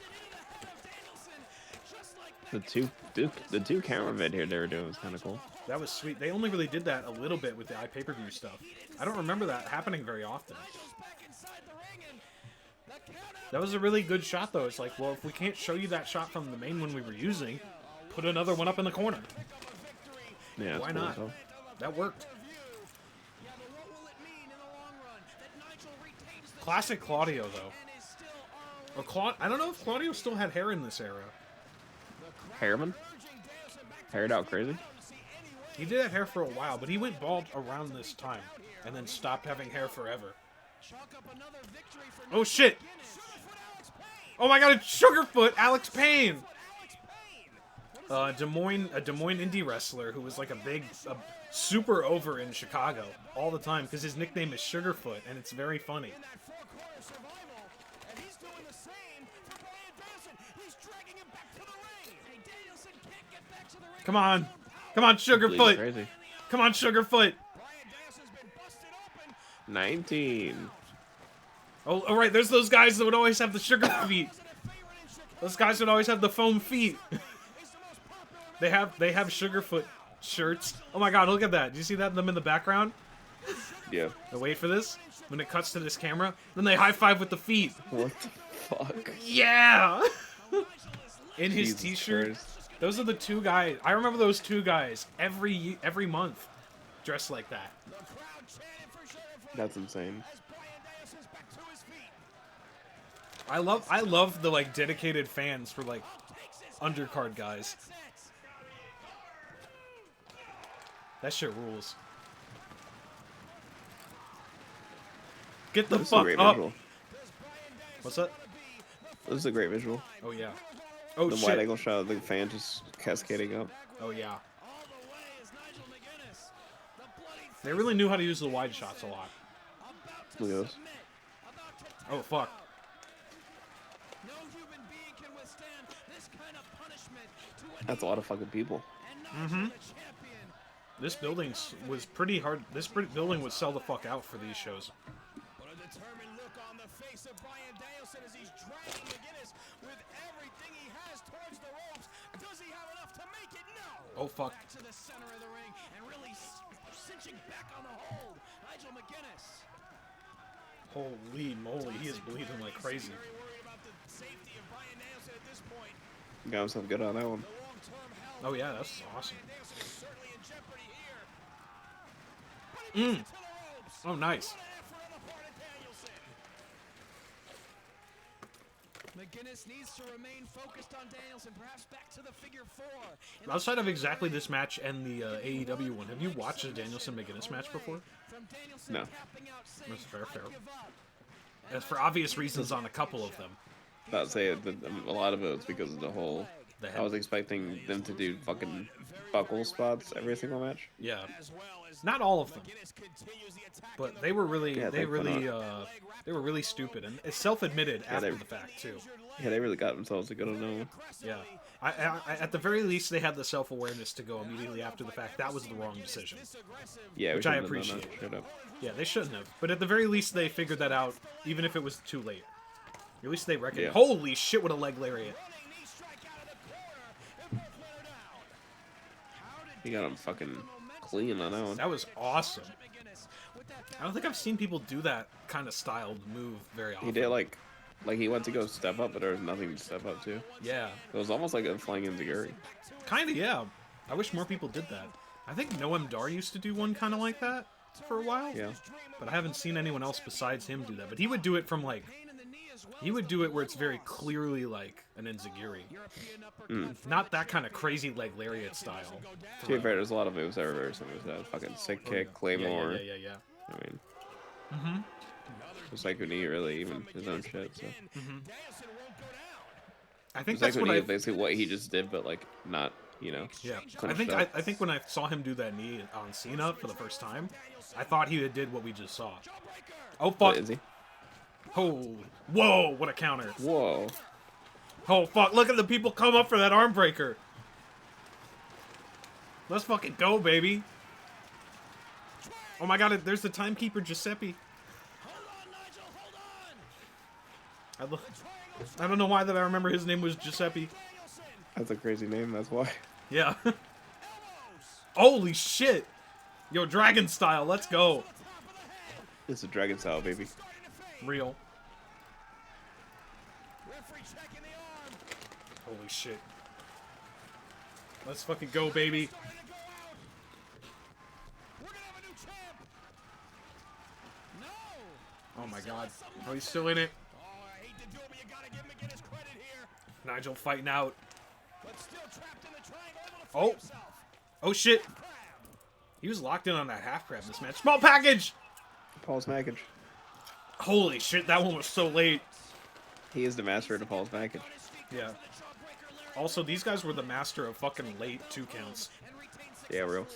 The two camera vid here they were doing was kind of cool. That was sweet. They only really did that a little bit with the iPay-per-view stuff. I don't remember that happening very often. That was a really good shot, though. It's like, well, if we can't show you that shot from the main one we were using, put another one up in the corner. Yeah, why cool not? as hell. That worked. Classic Claudio, though. Or I don't know if Claudio still had hair in this era. Hairman? Haired out crazy? He did have hair for a while, but he went bald around this time, and then stopped having hair forever. Oh shit! Oh my god, it's Sugarfoot, Alex Payne! A Des Moines indie wrestler who was like super over in Chicago all the time because his nickname is Sugarfoot, and it's very funny. Come on! Come on, Sugarfoot! Crazy. Come on, Sugarfoot! 19. Oh, all right. There's those guys that would always have the sugar feet. Those guys would always have the foam feet. They have Sugarfoot shirts. Oh my god, look at that. Do you see that them in the background? Yeah. Now wait for this. When it cuts to this camera, then they high five with the feet. What the fuck? Yeah. In his Jesus t-shirt. Christ. Those are the two guys. I remember those two guys every month, dressed like that. That's insane. I love the like dedicated fans for like undercard guys. That shit rules. Get the This is a fuck great up. visual. What's that? This is a great visual. Oh yeah. Oh The shit. wide angle shot of the fan just cascading up. Oh yeah. They really knew how to use the wide shots a lot. Look at this. Oh fuck. That's a lot of fucking people. Mm-hmm. This building was pretty hard. This building would sell the fuck out for these shows. But a determined look on the face of Bryan Danielson as he's dragging McGinnis with everything he has towards the ropes. Does he have enough to make it? No. Oh fuck. Back to the center of the ring and really cinching back on the hold. Nigel McGinnis. Holy moly, he is bleeding like crazy. Very worried about the safety of Bryan Danielson at this point. Got himself good on that one. Oh yeah, that's awesome. Mm. Oh nice. McGinnis needs to remain focused on Danielson, perhaps back to the figure four. Outside of exactly this match and the AEW one, have you watched a Danielson McGinnis match before? No. That's fair. As for obvious reasons on a couple of them. I'd say that a lot of it was because of the whole The I was expecting them to do fucking buckle spots every single match. Yeah, not all of them, but they were really, Yeah, they were really stupid, and it's self-admitted after the fact too. Yeah, they really got themselves a good one. Yeah, at the very least, they had the self-awareness to go immediately after the fact. That was the wrong decision. Yeah, which I appreciate. Yeah, they shouldn't have, but at the very least, they figured that out, even if it was too late. At least they reckoned. Yeah. Holy shit! What a leg lariat! He got him fucking clean on that one. That was awesome. I don't think I've seen people do that kind of styled move very often. He did like he went to go step up, but there was nothing to step up to. Yeah. It was almost like a flying enziguri. Kind of, yeah. I wish more people did that. I think Noam Dar used to do one kind of like that for a while. Yeah. But I haven't seen anyone else besides him do that. But he would do it from like... He would do it where it's very clearly like an enziguri. Not that kind of crazy leg lariat style. To be fair, there's a lot of moves that are very similar to that. Fucking sick kick, claymore. Yeah. I mean, just like Uni really even his own shit. So I think it's that's like what Uni basically what he just did, but like not, you know. Yeah, punched I up. think when I saw him do that knee on Cena for the first time, I thought he did what we just saw. Oh fuck! What is he? Oh, whoa! What a counter! Whoa! Oh fuck! Look at the people come up for that arm breaker. Let's fucking go, baby! Oh my god! There's the timekeeper Giuseppe. I don't know why that I remember his name was Giuseppe. That's a crazy name. That's why. Yeah. Holy shit! Yo, Dragon style. Let's go. It's a dragon style, baby. Real. Holy shit. Let's fucking go, baby. Oh my god. Oh, he's still in it. Nigel fighting out. Oh. Oh shit. He was locked in on that half grab this match. Small package! Paul's package. Holy shit, that one was so late. He is the master of the Paul's package. Yeah. Also, these guys were the master of fucking late 2 counts. Yeah, real.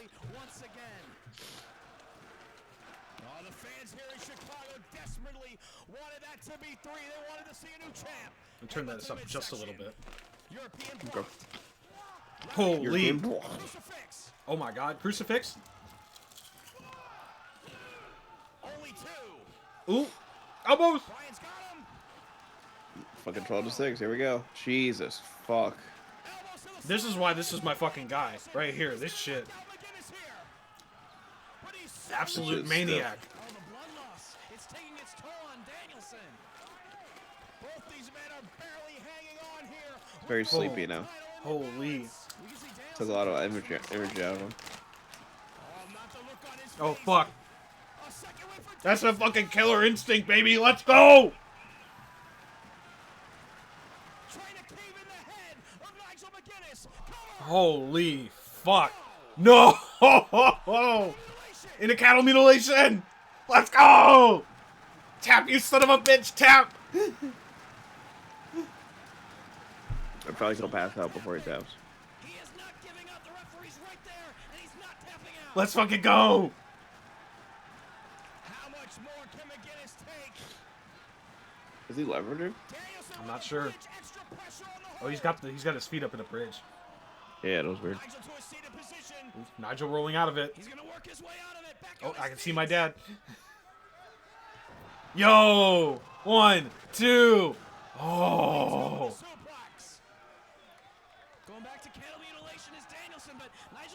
I'll turn this up just a little bit. Okay. Holy. Oh my god, crucifix? Ooh. Elbows! Fucking 12-6. Here we go. Jesus fuck. This is why this is my fucking guy. Right here. This shit. Absolute maniac. Very sleepy now. Holy. Took a lot of energy out of him. Oh, fuck. That's a fucking killer instinct, baby. Let's go! Holy fuck. No! In a cattle mutilation! Let's go! Tap, you son of a bitch, tap! I probably could have passed out before he taps. Let's fucking go! Is he leveraging? I'm not sure. Oh, he's got his feet up in a bridge. Yeah, that was weird. Ooh, Nigel rolling out of it. Oh, I can see my dad. Yo! 1, 2. Oh.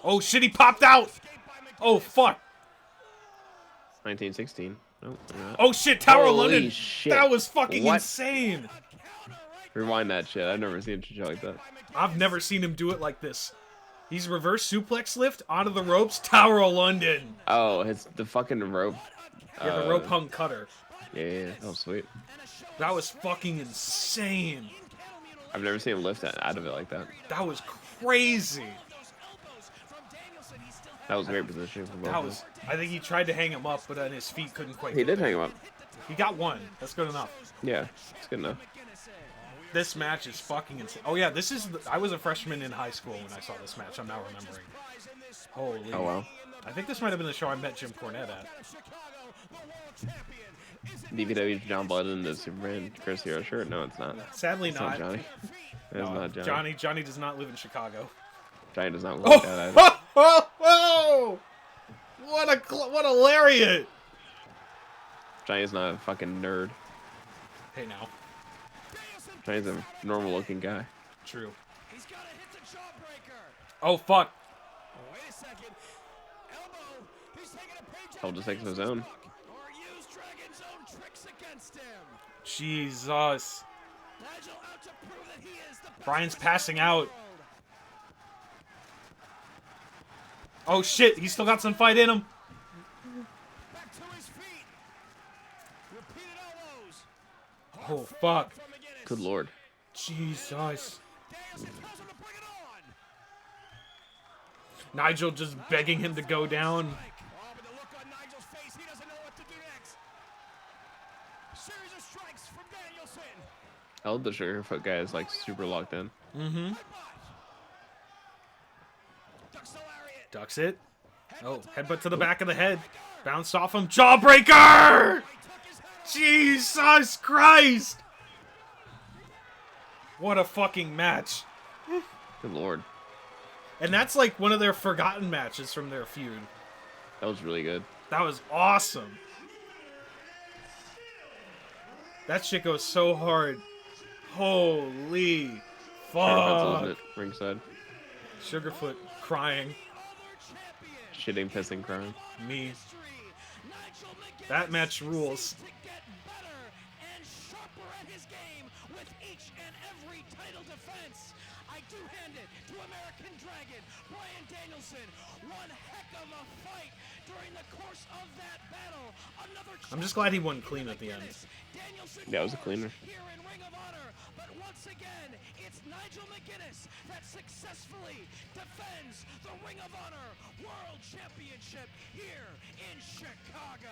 Oh shit, he popped out! Oh fuck! 1916. Oh, Oh shit, Tower of Holy London! shit. That was fucking What? insane! Rewind that shit. I've never seen shit like that. I've never seen him do it like this. He's reverse suplex lift onto the ropes, Tower of London! Oh, it's the fucking rope. Yeah, the rope hung cutter. Yeah. Oh, sweet. That was fucking insane. I've never seen him lift out of it like that. That was crazy. That was great positioning from both That of was. them. I think he tried to hang him up, but then his feet couldn't quite. He did hang him up. He got one. That's good enough. Yeah, it's good enough. This match is fucking insane. Oh yeah, this is. I was a freshman in high school when I saw this match. I'm now remembering. Holy. Oh wow. I think this might have been the show I met Jim Cornette at. DVW's John Blood in the Superman Chris Hero shirt? No, it's not. Sadly It's not. not Johnny. It's No, not Johnny. Johnny does not live in Chicago. Johnny does not look like that either. Oh! What a lariat! Johnny's not a fucking nerd. Hey now. Johnny's a normal looking guy. True. He's got to hit the jawbreaker. Oh fuck. Wait a second. Elbow. He's taking a page I'll just take his own. or use Dragon's own tricks against him. Jesus. Nigel out to prove that he is the best Brian's wrestler passing in the out. world. Oh shit, he's still got some fight in him. Back to his feet. Repeated elbows. Oh fuck. From McGinnis. Good lord. Jesus. Danielson tells him to bring it on. Nigel just begging him to go down. Oh, but the look on Nigel's face, he doesn't know what to do next. Series of strikes from Danielson. I love the Sugarfoot guy is like super locked in. Mm-hmm. Ducks the lariat. Ducks it. Oh, headbutt to the back of the head. Bounced off him. Jawbreaker! Jesus Christ! What a fucking match. Good lord. And that's like one of their forgotten matches from their feud. That was really good. That was awesome. That shit goes so hard. Holy Sugarfoot's losing fuck. it ringside. Sugarfoot crying. Shitting, pissing, crying. Me. That match rules. To get better and sharper at his game with each and every title defense. I do hand it to American Dragon, Bryan Danielson. One heck of a fight during the course of that battle. Another I'm just glad he won clean at the end. Danielson Yeah, it was a cleaner. here in Ring of Honor, but once again, it's Nigel McGuinness that successfully defends the Ring of Honor World Championship here in Chicago.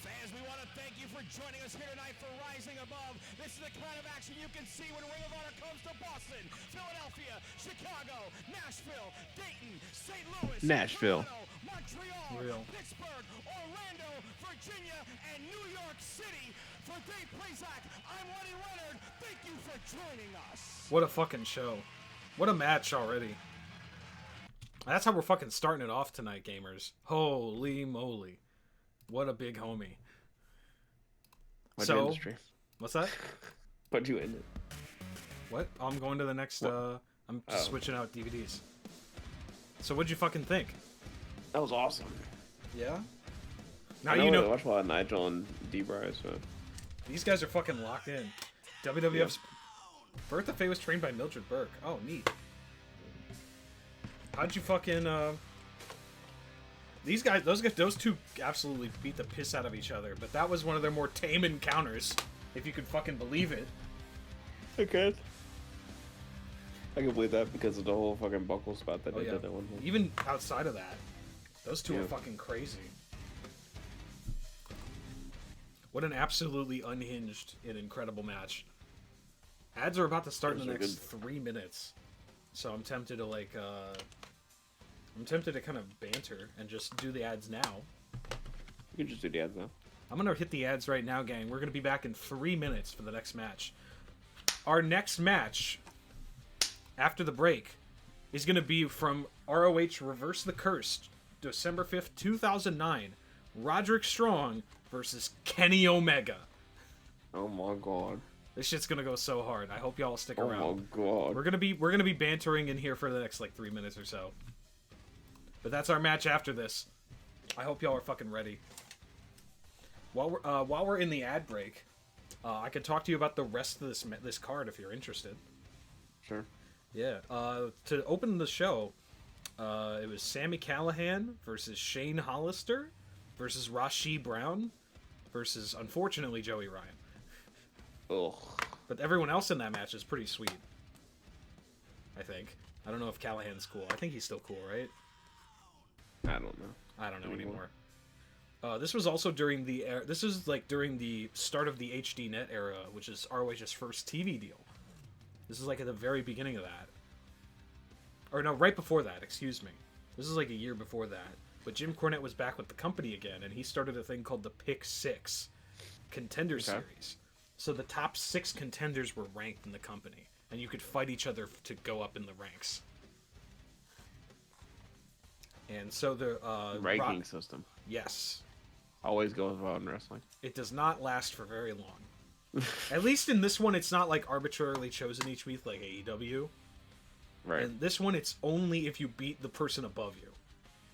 Fans, we want to thank you for joining us here tonight for Rising Above. This is the kind of action you can see when Ring of Honor comes to Boston, Philadelphia, Chicago, Nashville, Dayton, St. Louis, Nashville. Toronto, Montreal, Real. Pittsburgh, Orlando, Virginia, and New York City. For Dave Plazak, I'm Lenny Leonard. Thank you for joining us. What a fucking show. What a match already. That's how we're fucking starting it off tonight, gamers. Holy moly. What a big homie. What'd you end So, the stream? what's that? What'd you end it? What? Oh, I'm going to the next, I'm just Oh. switching out DVDs. So what'd you fucking think? That was awesome. Yeah? Now I you know. I know, watched a lot of Nigel and D-Bry, so. these guys are fucking locked in. WWF's Bertha Faye was trained by Mildred Burke. Oh, neat. How'd you fucking, these guys, those two absolutely beat the piss out of each other, but that was one of their more tame encounters, if you could fucking believe it. Okay. I can believe that because of the whole fucking buckle spot that Oh, they yeah. did at one point. Even outside of that, those two are Yeah. fucking crazy. What an absolutely unhinged and incredible match. Ads are about to start in the Those are next good. 3 minutes. So I'm tempted to like, I'm tempted to kind of banter and just do the ads now. You can just do the ads now. I'm going to hit the ads right now, gang. We're going to be back in 3 minutes for the next match. Our next match, after the break, is going to be from ROH Reverse the Curse, December 5th, 2009. Roderick Strong versus Kenny Omega. Oh my god. This shit's going to go so hard. I hope y'all stick Oh around. my god. We're gonna be bantering in here for the next like 3 minutes or so. But that's our match after this. I hope y'all are fucking ready. While we're in the ad break, I could talk to you about the rest of this card if you're interested. Sure. Yeah. To open the show, it was Sami Callihan versus Shane Hollister versus Rashi Brown versus unfortunately Joey Ryan. Ugh. But everyone else in that match is pretty sweet. I think. I don't know if Callahan's cool. I think he's still cool, right? I don't know. I don't know anymore. This was also during the start of the HD Net era, which is ROH's first TV deal. This is like at the very beginning of that. Or no, right before that, excuse me. This is like a year before that. But Jim Cornette was back with the company again, and he started a thing called the Pick 6 Contender Series. So the top 6 contenders were ranked in the company, and you could fight each other to go up in the ranks. And so the ranking system. Yes. Always goes well in wrestling. It does not last for very long. At least in this one, it's not like arbitrarily chosen each week like AEW. Right. And this one, it's only if you beat the person above you.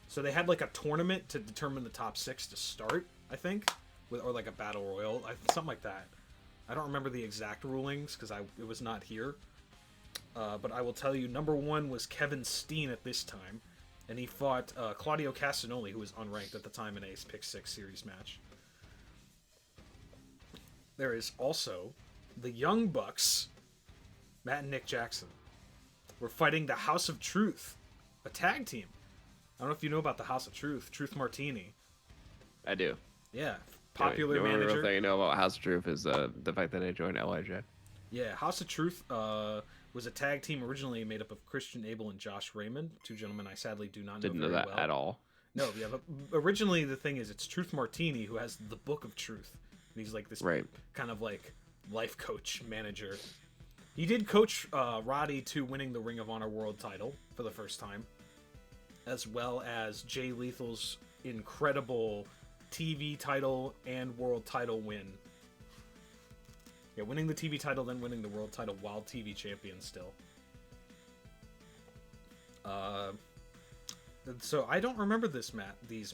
So they had like a tournament to determine the top 6 to start, I think, or like a battle royal, something like that. I don't remember the exact rulings because it was not here. But I will tell you, number 1 was Kevin Steen at this time, and he fought Claudio Castagnoli, who was unranked at the time in a Pick 6 series match. There is also the Young Bucks, Matt and Nick Jackson. We're fighting the House of Truth, a tag team. I don't know if you know about the House of Truth, Truth Martini. I do. Yeah, popular the only manager. real thing I know about House of Truth is the fact that I joined LIJ. Yeah, House of Truth was a tag team originally made up of Christian Abel and Josh Raymond, 2 gentlemen I sadly do not know Didn't know very that well. at all. No, yeah, but originally the thing is it's Truth Martini who has the Book of Truth. And he's like this kind of like life coach manager. He did coach Roddy to winning the Ring of Honor World title for the first time, as well as Jay Lethal's incredible TV title and world title win. Yeah, winning the TV title, then winning the world title while TV champion still. So I don't remember these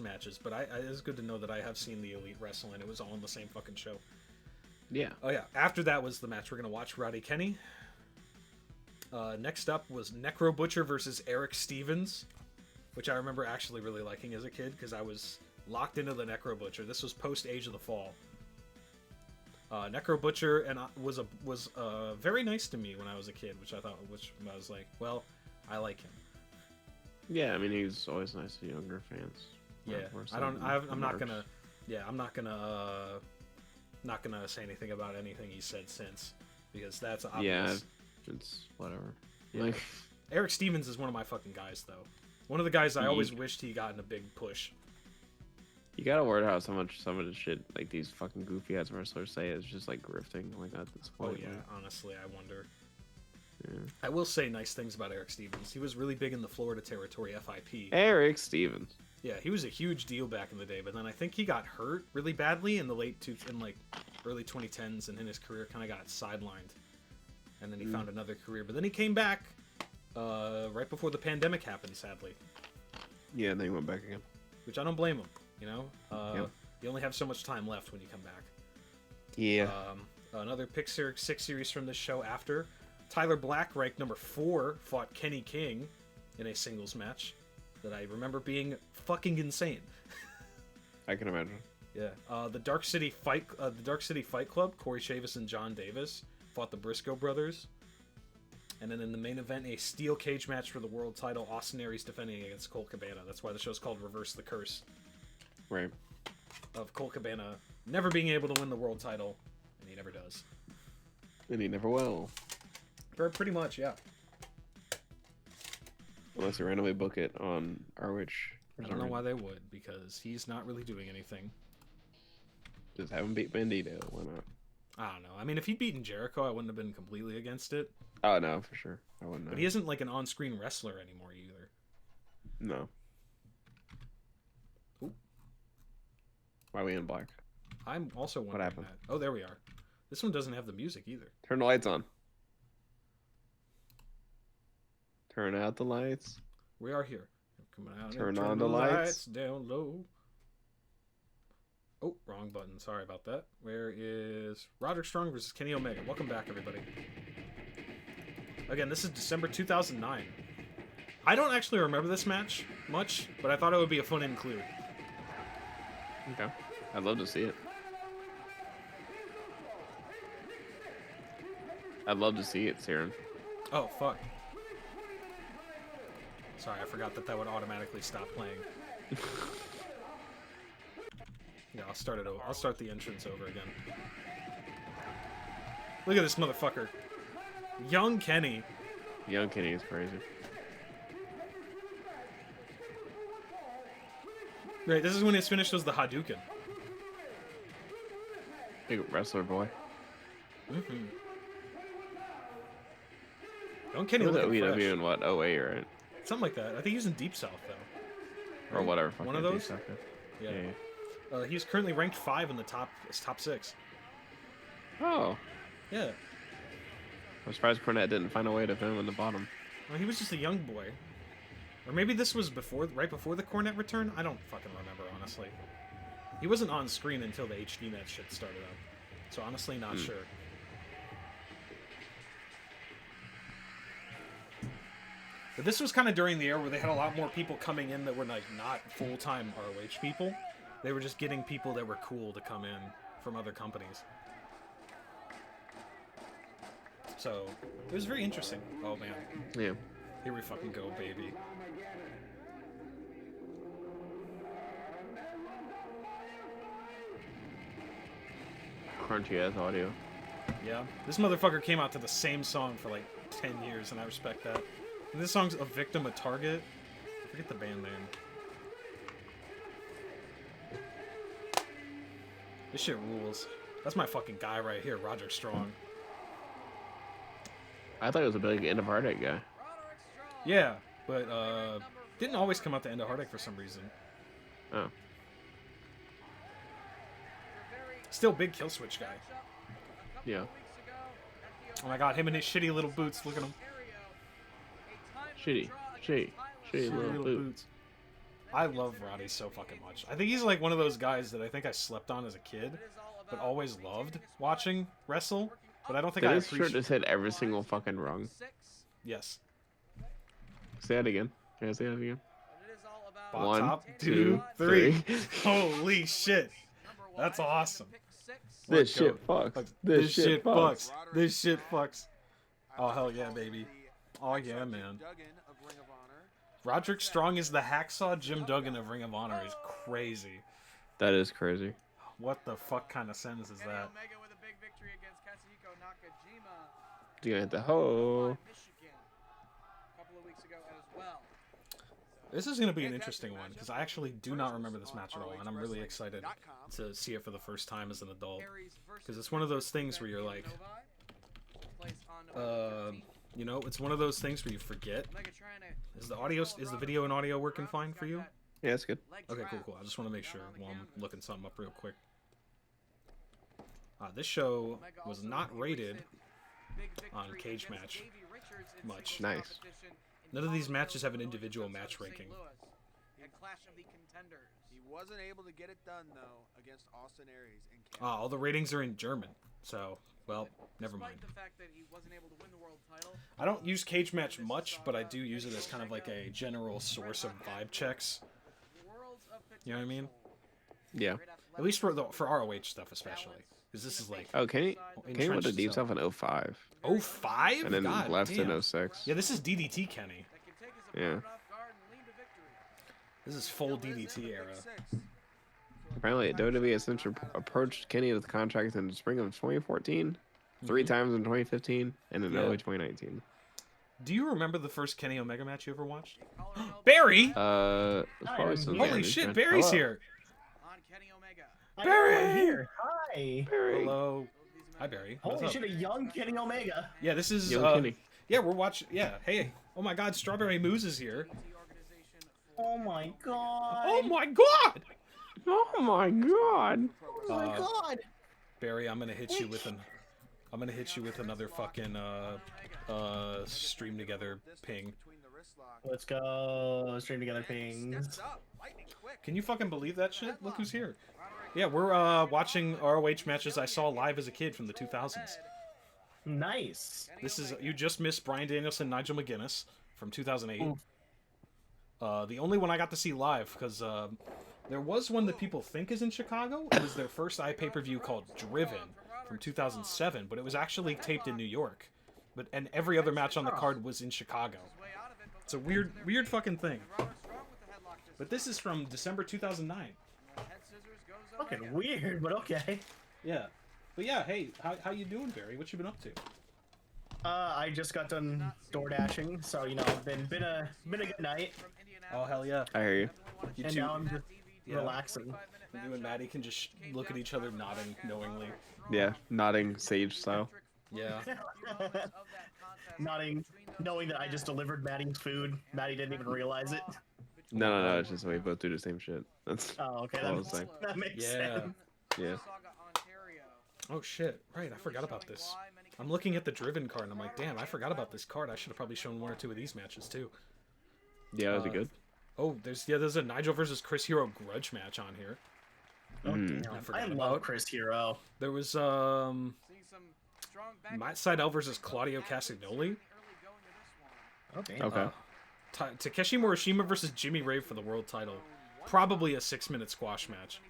matches, but it's good to know that I have seen the Elite wrestle, and it was all in the same fucking show. Yeah. Oh yeah. After that was the match we're gonna watch. Roddy Kenny. Next up was Necro Butcher versus Eric Stevens, which I remember actually really liking as a kid because I was locked into the Necro Butcher. This was post Age of the Fall. Necro Butcher was very nice to me when I was a kid, which I was like, well, I like him. Yeah, I mean he's always nice to younger fans. Yeah, I'm not gonna say anything about anything he said since, because that's obvious. Yeah, it's whatever. Yeah. Like, Eric Stevens is one of my fucking guys, though. One of the guys I always wished he got in a big push. You gotta word out some of the shit like these fucking goofy ass wrestlers say is just like grifting like at this point. Oh yeah, honestly, I wonder. Yeah. I will say nice things about Eric Stevens. He was really big in the Florida territory, FIP. Eric Stevens. Yeah, he was a huge deal back in the day, but then I think he got hurt really badly in the early 2010s, and then his career kind of got sidelined. And then he found another career, but then he came back right before the pandemic happened, sadly. Yeah, and then he went back again. Which I don't blame him, you know? You only have so much time left when you come back. Yeah. Another Pick 6 series from this show after. Tyler Black, ranked number 4, fought Kenny King in a singles match that I remember being fucking insane. I can imagine. Yeah. The Dark City Fight Club, Corey Chavis and John Davis fought the Briscoe brothers. And then in the main event, a steel cage match for the world title, Austin Aries defending against Colt Cabana. That's why the show's called Reverse the Curse. Right. Of Colt Cabana never being able to win the world title, and he never does. And he never will. Pretty much, yeah. Unless you randomly book it on ROH. I don't know why they would, because he's not really doing anything. Just have him beat Bandito. Why not? I don't know. I mean, if he'd beaten Jericho, I wouldn't have been completely against it. Oh, no, for sure. I wouldn't know. But he isn't like an on-screen wrestler anymore, either. No. Ooh. Why are we in black? I'm also wondering What happened? that. Oh, there we are. This one doesn't have the music, either. Turn the lights on. Turn out the lights. We are here. Coming out. Turn on the lights. Down low. Oh, wrong button. Sorry about that. Where is Roderick Strong versus Kenny Omega? Welcome back, everybody. Again, this is December 2009. I don't actually remember this match much, but I thought it would be a fun include. Okay. I'd love to see it. I'd love to see it, Ciron. Oh, fuck. Sorry, I forgot that would automatically stop playing. Yeah, I'll start it over. I'll start the entrance over again. Look at this motherfucker. Young Kenny. Young Kenny is crazy. Right, this is when his finish was the Hadouken. Big wrestler boy. Mm-hmm. Young Kenny He was at looking fresh. OVW in what, 08, right? Something like that. I think he was in Deep South, though. Or whatever. One of fucking those? South is. Yeah. Yeah. He's currently ranked 5 in the top 6. Oh. Yeah. I'm surprised Cornette didn't find a way to put him in the bottom. Well, he was just a young boy. Or maybe this was right before the Cornette return? I don't fucking remember, honestly. He wasn't on screen until the HDNet shit started up. So honestly, not sure. But this was kind of during the era where they had a lot more people coming in that were like not full-time ROH people. They were just getting people that were cool to come in from other companies. So, it was very interesting. Oh, man. Yeah. Here we fucking go, baby. Crunchy ass audio. Yeah. This motherfucker came out to the same song for like 10 years, and I respect that. And this song's A Victim, A Target. I forget the band name. This shit rules. That's my fucking guy right here, Roderick Strong. I thought he was a big End of Heartache guy. Yeah, but didn't always come out to End of Heartache for some reason. Oh. Still big Killswitch guy. Yeah. Oh my god, him and his shitty little boots. Look at him. Shitty little boots. I love Roddy so fucking much. I think he's like one of those guys that I think I slept on as a kid, but always loved watching wrestle. But I don't think Did I his shirt appreciate. just hit every single fucking rung? Yes. Say that again. Yeah, say that again. Bot top, 2, 2, 3. 3. Holy shit. That's awesome. This Let's shit go. fucks. This shit fucks. This shit fucks. Oh, hell yeah, baby. Oh, yeah, man. Roderick Strong is the hacksaw Jim Duggan of Ring of Honor is crazy. That is crazy. What the fuck kind of sentence is that? You gonna hit the hoe? This is going to be an interesting one, because I actually do not remember this match at all, and I'm really excited to see it for the first time as an adult. Because it's one of those things where you're like, you know, it's one of those things where you forget. Is the video and audio working fine for you? Yeah, that's good. Okay, cool. I just want to make sure while I'm looking something up real quick. This show was not rated on Cage Match much. Nice. None of these matches have an individual match ranking. He wasn't able to get it done though against Austin Aries in All the ratings are in German, so well, never mind. I don't use Cage Match much, but I do use it as kind of like a general source of vibe checks. You know what I mean? Yeah. At least for ROH stuff, especially, because this is like Oh, Kenny went to entrenched Deep stuff. South in 05. 05? And then God left damn. in 06. Yeah, this is DDT Kenny. Yeah. This is full DDT era. Apparently, WWE has since approached Kenny with contracts in the spring of 2014, 3 times in 2015, and in early 2019. Do you remember the first Kenny Omega match you ever watched? Barry! It's probably some Holy Spanish, shit, man. Barry's Hello. here! Barry! Barry! Here. Hi. Barry. Hello. Hi, Barry. What's Holy up? shit, a young Kenny Omega. Yeah, this is Young Kenny. yeah, we're watching. Yeah, hey, oh my God, Strawberry Moose is here. Oh my god. Oh my God, Oh my god. Oh my god. Barry, I'm gonna hit you with another fucking stream together ping. Let's go. Stream together pings. Can you fucking believe that shit? Look who's here. Yeah, we're watching ROH matches I saw live as a kid from the 2000s. Nice. This is you just missed Bryan Danielson, Nigel McGuinness from 2008. The only one I got to see live because there was one that people think is in Chicago. It was their first pay-per-view called Driven from 2007, but it was actually taped in New York. And every other match on the card was in Chicago. It's a weird fucking thing. But this is from December 2009. Fucking weird, but okay. Yeah. But yeah, hey, how you doing, Barry? What you been up to? I just got done door dashing, so you know, been a good night, Oh hell yeah! I hear you. You and two, now I'm just yeah. relaxing. You and Maddie can just look at each other nodding knowingly. Yeah, nodding sage style. Yeah. Nodding, knowing that I just delivered Maddie's food. Maddie didn't even realize it. No, it's just we both do the same shit. That's Oh, okay, all I was saying. that makes Yeah. sense. Yeah. Oh shit! Right, I forgot about this. I'm looking at the Driven card and I'm like, damn, I forgot about this card. I should have probably shown 1 or 2 of these matches too. Yeah, that'd be good. Oh, there's a Nigel versus Chris Hero grudge match on here. Oh, Mm. damn. I forgot I love about- Chris Hero. There was Matt Sydal versus Claudio Castagnoli. Okay. Okay. Takeshi Morishima versus Jimmy Rave for the world title. Probably a 6-minute squash match.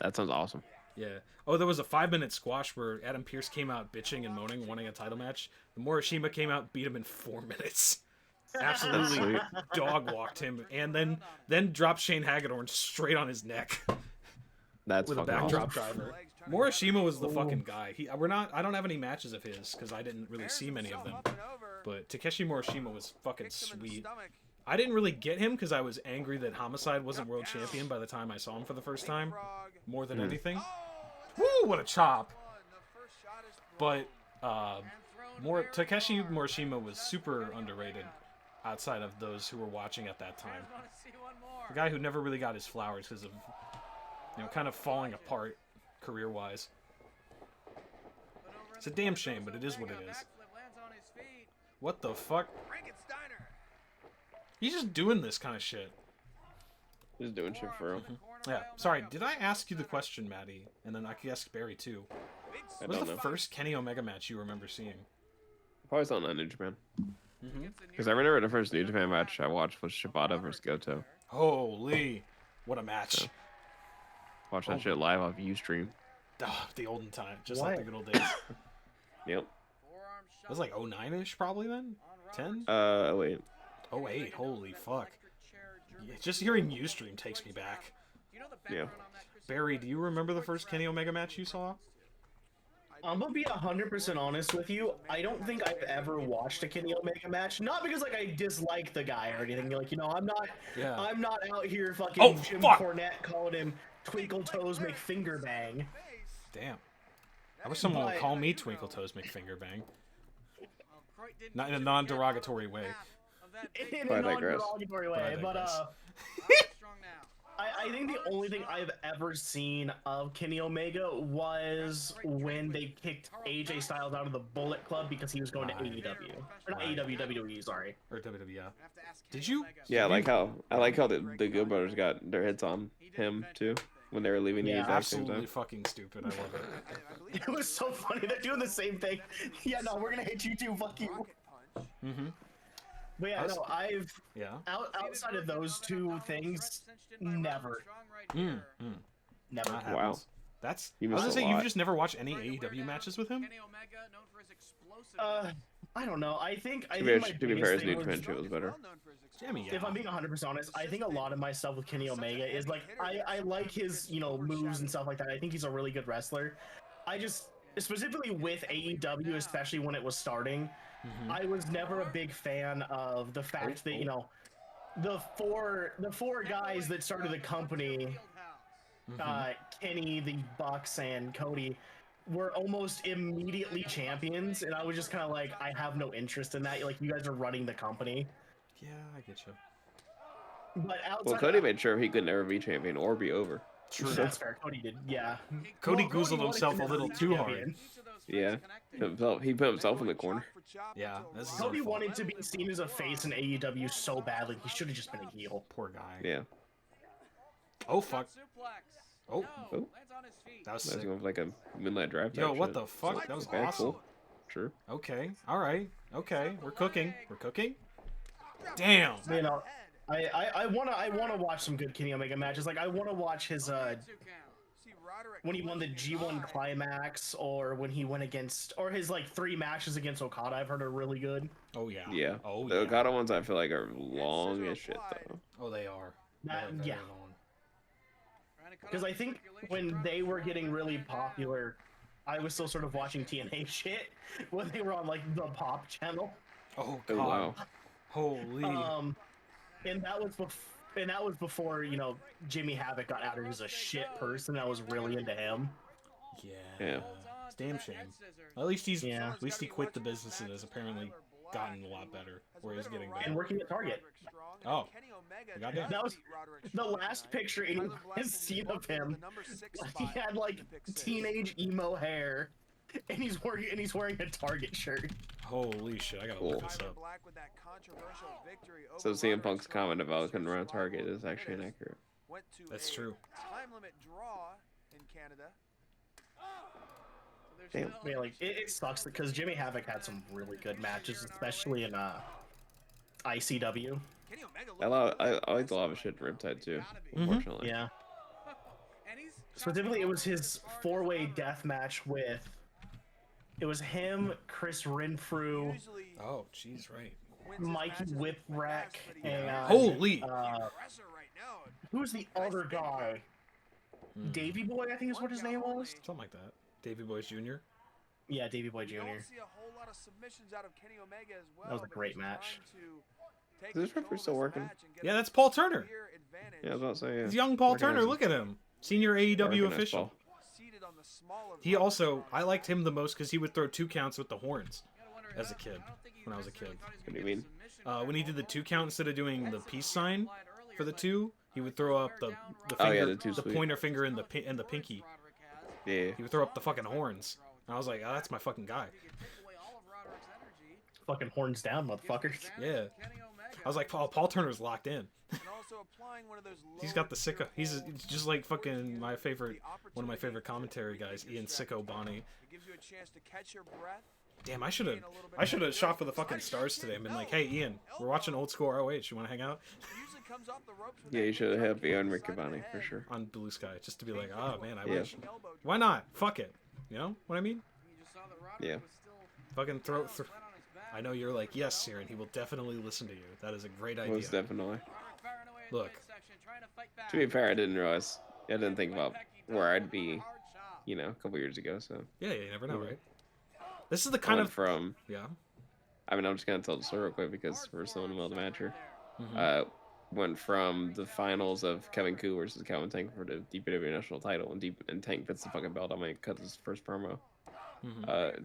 That sounds awesome. Yeah. Oh, there was a 5-minute squash where Adam Pearce came out bitching and moaning, wanting a title match. The Morishima came out, beat him in 4 minutes. Absolutely sweet. dog walked him, and then dropped Shane Hagedorn straight on his neck That's with a fucking backdrop awesome. driver. Morishima was the fucking guy. I don't have any matches of his because I didn't really see many of them. But Takeshi Morishima was fucking sweet. I didn't really get him because I was angry that Homicide wasn't world champion by the time I saw him for the first time, more than anything. Woo! What a chop! But Takeshi Morishima was super underrated outside of those who were watching at that time. The guy who never really got his flowers because of, kind of falling apart career-wise. It's a damn shame, but it is what it is. What the fuck? He's just doing this kind of shit. Just doing shit for real. Yeah. Sorry, did I ask you the question, Maddie? And then I could ask Barry too. I What was don't the know. first Kenny Omega match you remember seeing? Probably something on New Japan. Mm-hmm. Because I remember the first New Japan match I watched was Shibata versus Goto. Holy, what a match! Yeah. Watched that shit live off Ustream. The olden time, just like the good old days. Yep. It was like 09-ish probably then? 10? Wait. 08, holy fuck. Yeah, just hearing Ustream takes me back. Yeah. Barry, do you remember the first Kenny Omega match you saw? I'm gonna be 100% honest with you. I don't think I've ever watched a Kenny Omega match. Not because like I dislike the guy or anything. Like, you know, I'm not out here fucking Jim fuck. Cornette calling him Twinkle Toes McFinger Bang. Damn. I wish someone would call me Twinkle Toes McFinger Bang. Not in a non-derogatory way. In I a digress. non-derogatory But I way, but digress. I think the only thing I've ever seen of Kenny Omega was when they kicked AJ Styles out of the Bullet Club because he was going to AEW. Or not AEW, WWE, sorry. Or WWE, yeah. Did you? Yeah, I like how the Good Brothers got their hits on him too when they were leaving the Yeah, exact same Absolutely time. fucking stupid. I love it. It was so funny. They're doing the same thing. Yeah, no, we're gonna hit you too. Fuck you. Mm-hmm. But yeah, no, I've Yeah. outside of those two things, never. Mm, Never. that Wow. happens. That's. You I was missed gonna a say you've lot. just never watched any AEW matches with him. I don't know. I think To my be fair, biggest his thing New was- Japan shit was better. Jamie, If I'm being 100% honest, I think a lot of my stuff with Kenny Omega is like I like his moves and stuff like that. I think he's a really good wrestler. I just specifically with AEW, especially when it was starting, I was never a big fan of the fact that the four guys that started the company, Kenny, the Bucks, and Cody, were almost immediately champions, and I was just kind of like, I have no interest in that. Like, you guys are running the company. Yeah, I get you. But outside Well, Cody made sure he could never be champion or be over. True. that's fair. Cody did, yeah. Cody Well, goozled wanted himself to a never little be too champion. Yeah. He put himself in the corner. Yeah, this is Cody our fault. wanted to be seen as a face in AEW so badly. He should have just been a heel. Poor guy. Yeah. Oh fuck. Oh, Oh, that was that's sick. going like a midnight drive. Yo, type what shit. the fuck? That was Okay, awesome. cool. Sure. Okay. All right. Okay. We're cooking. We're cooking. Damn. You know, I wanna watch some good Kenny Omega matches. Like, I wanna watch his when he won the G1 Climax, or when he went against, or his like 3 matches against Okada. I've heard are really good. Oh yeah. Yeah. Oh The yeah. Okada ones I feel like are long as shit though. Oh, they are. They That- are very yeah. long. Because I think when they were getting really popular, I was still sort of watching TNA shit when they were on like the Pop channel. Oh Oh, god. wow. Holy. And that was before, you know, Jimmy Havoc got out. He was a shit person. I was really into him. Yeah. It's a damn shame. At least he quit the business and has apparently gotten a lot better. Where he's getting better. And working at Target. Oh. Goddamn. That was the last picture anyone has seen of him. He had like teenage emo hair, and he's wearing a Target shirt. Holy shit! I gotta look this up. So CM Punk's comment about couldn't run Target is actually inaccurate. That's true. Time limit draw in Canada. Damn. I mean, like it sucks because Jimmy Havoc had some really good matches, especially in ICW. I like the lava shit in Riptide too. Unfortunately. Yeah. Specifically, it was his 4-way death match with. It was him, Chris Renfrew, Oh, jeez, right. Mikey Whipwreck, and Holy. who's the other guy? Davey Boy, I think is what his name was. Something like that. Davey Boy Jr. Yeah, Davey Boy Jr. That was a great match. Is this referee still working? Yeah, that's Paul Turner. Yeah, I was about to say. He's Yeah. young Paul Recognize Turner. him. Look at him. Senior AEW Recognize official. Paul. He also, I liked him the most because he would throw 2 counts with the horns as a kid, when I was a kid. What do you mean? When he did the 2 count instead of doing the peace sign for the 2, he would throw up the Oh, finger, yeah, the two the sweet. pointer finger and the pinky. Yeah. He would throw up the fucking horns. And I was like, oh, that's my fucking guy. Fucking horns down, motherfuckers. Yeah. I was like, Paul Turner's locked in. He's got the sicko. He's just like fucking one of my favorite commentary guys, Ian Sicko Bonnie. Damn, I should have shot for the fucking stars today and been like, hey Ian, we're watching old school ROH. You want to hang out? Yeah, you should have Ian Riccaboni for sure. On Blue Sky, just to be like, oh man, I Yeah. wish. Why not? Fuck it. You know what I mean? Yeah. Fucking throw. I know you're like, yes, Ciron, he will definitely listen to you. That is a great idea. Most definitely. Look. To be fair, I didn't realize. I didn't think about where I'd be, you know, a couple years ago. So. Yeah, you never know, right? This is the I kind went of from. yeah. I mean, I'm just gonna tell the story real quick because we're still in the middle of the match here. Mhm. Went from the finals of Kevin Koo versus Calvin Tank for the DPW national title, and Tank puts the fucking belt on me and cuts his first promo.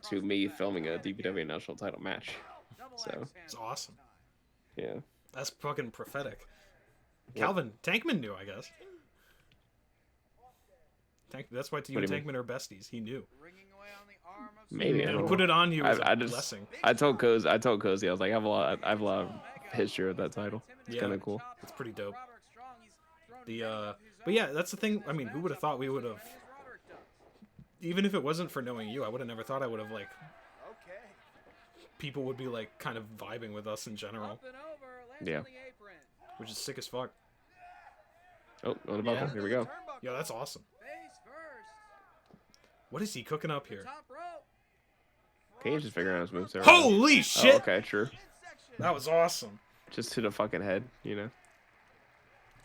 To me filming a DPW national title match. So It's awesome. yeah. That's fucking prophetic. Calvin Tankman knew, I guess. That's why you and do you Tankman are besties. He knew. Maybe I And don't put know. it on you as a I just blessing. I told Cozy I was like I have a lot of history with that title. It's Yeah. kind of cool. It's pretty dope. But yeah, that's the thing. I mean, who would have thought we would have? Even if it wasn't for knowing you, I would have never thought I would have like. People would be like kind of vibing with us in general, Yeah. which is sick as fuck. Oh, on the buckle. Yeah. Here we go. Yo, that's awesome. What is he cooking up here? Can you just figure out his moves there? Holy Oh, shit! okay, true. That was awesome. Just to the fucking head, you know.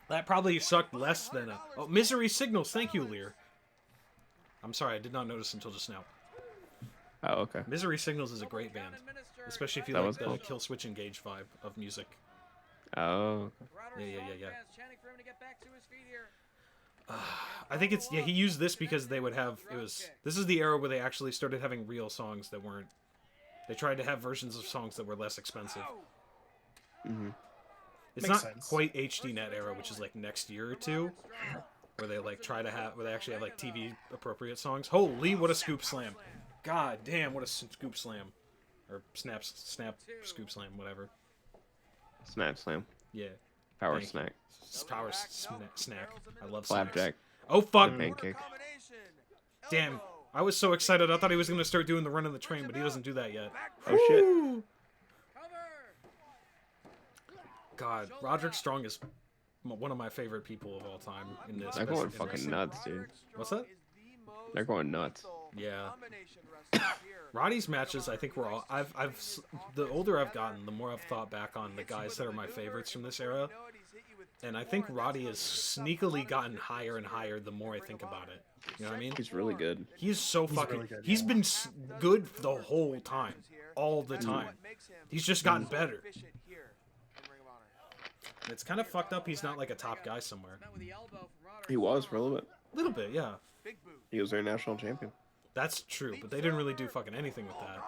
That probably sucked less than a... Oh, Misery Signals. Thank you, Lear. I'm sorry, I did not notice until just now. Oh, okay. Misery Signals is a great band. Especially if you That like was the cool. Kill Switch Engage vibe of music. Oh, Yeah. I think it's... Yeah, he used this because they would have... This is the era where they actually started having real songs that weren't... They tried to have versions of songs that were less expensive. Mm-hmm. It's Makes not sense. quite HDNet era, which is like next year or two, where they like try to have, where they actually have like TV appropriate songs. Holy, what a scoop slam! God damn, what a scoop slam, or snap scoop slam, whatever. Snap slam. Yeah, Power Thank snack. power snack. I love snacks. Flapjack. Oh fuck! Good pancake. Damn, I was so excited. I thought he was gonna start doing the run of the train, but he doesn't do that yet. Oh shit. Woo! God, Roderick Strong is one of my favorite people of all time in this. They're going fucking nuts, dude. What's that? They're going nuts. Yeah. Roddy's matches, I think were all. The older I've gotten, the more I've thought back on the guys that are my favorites from this era, And I think Roddy has sneakily gotten higher and higher the more I think about it. You know what I mean? He's really good. He's so fucking... really good, He's been good the whole time. All the time. He's just gotten better. It's kind of fucked up he's not like a top guy somewhere. He was for a little bit. A little bit, yeah. He was their national champion. That's true, but they didn't really do fucking anything with that.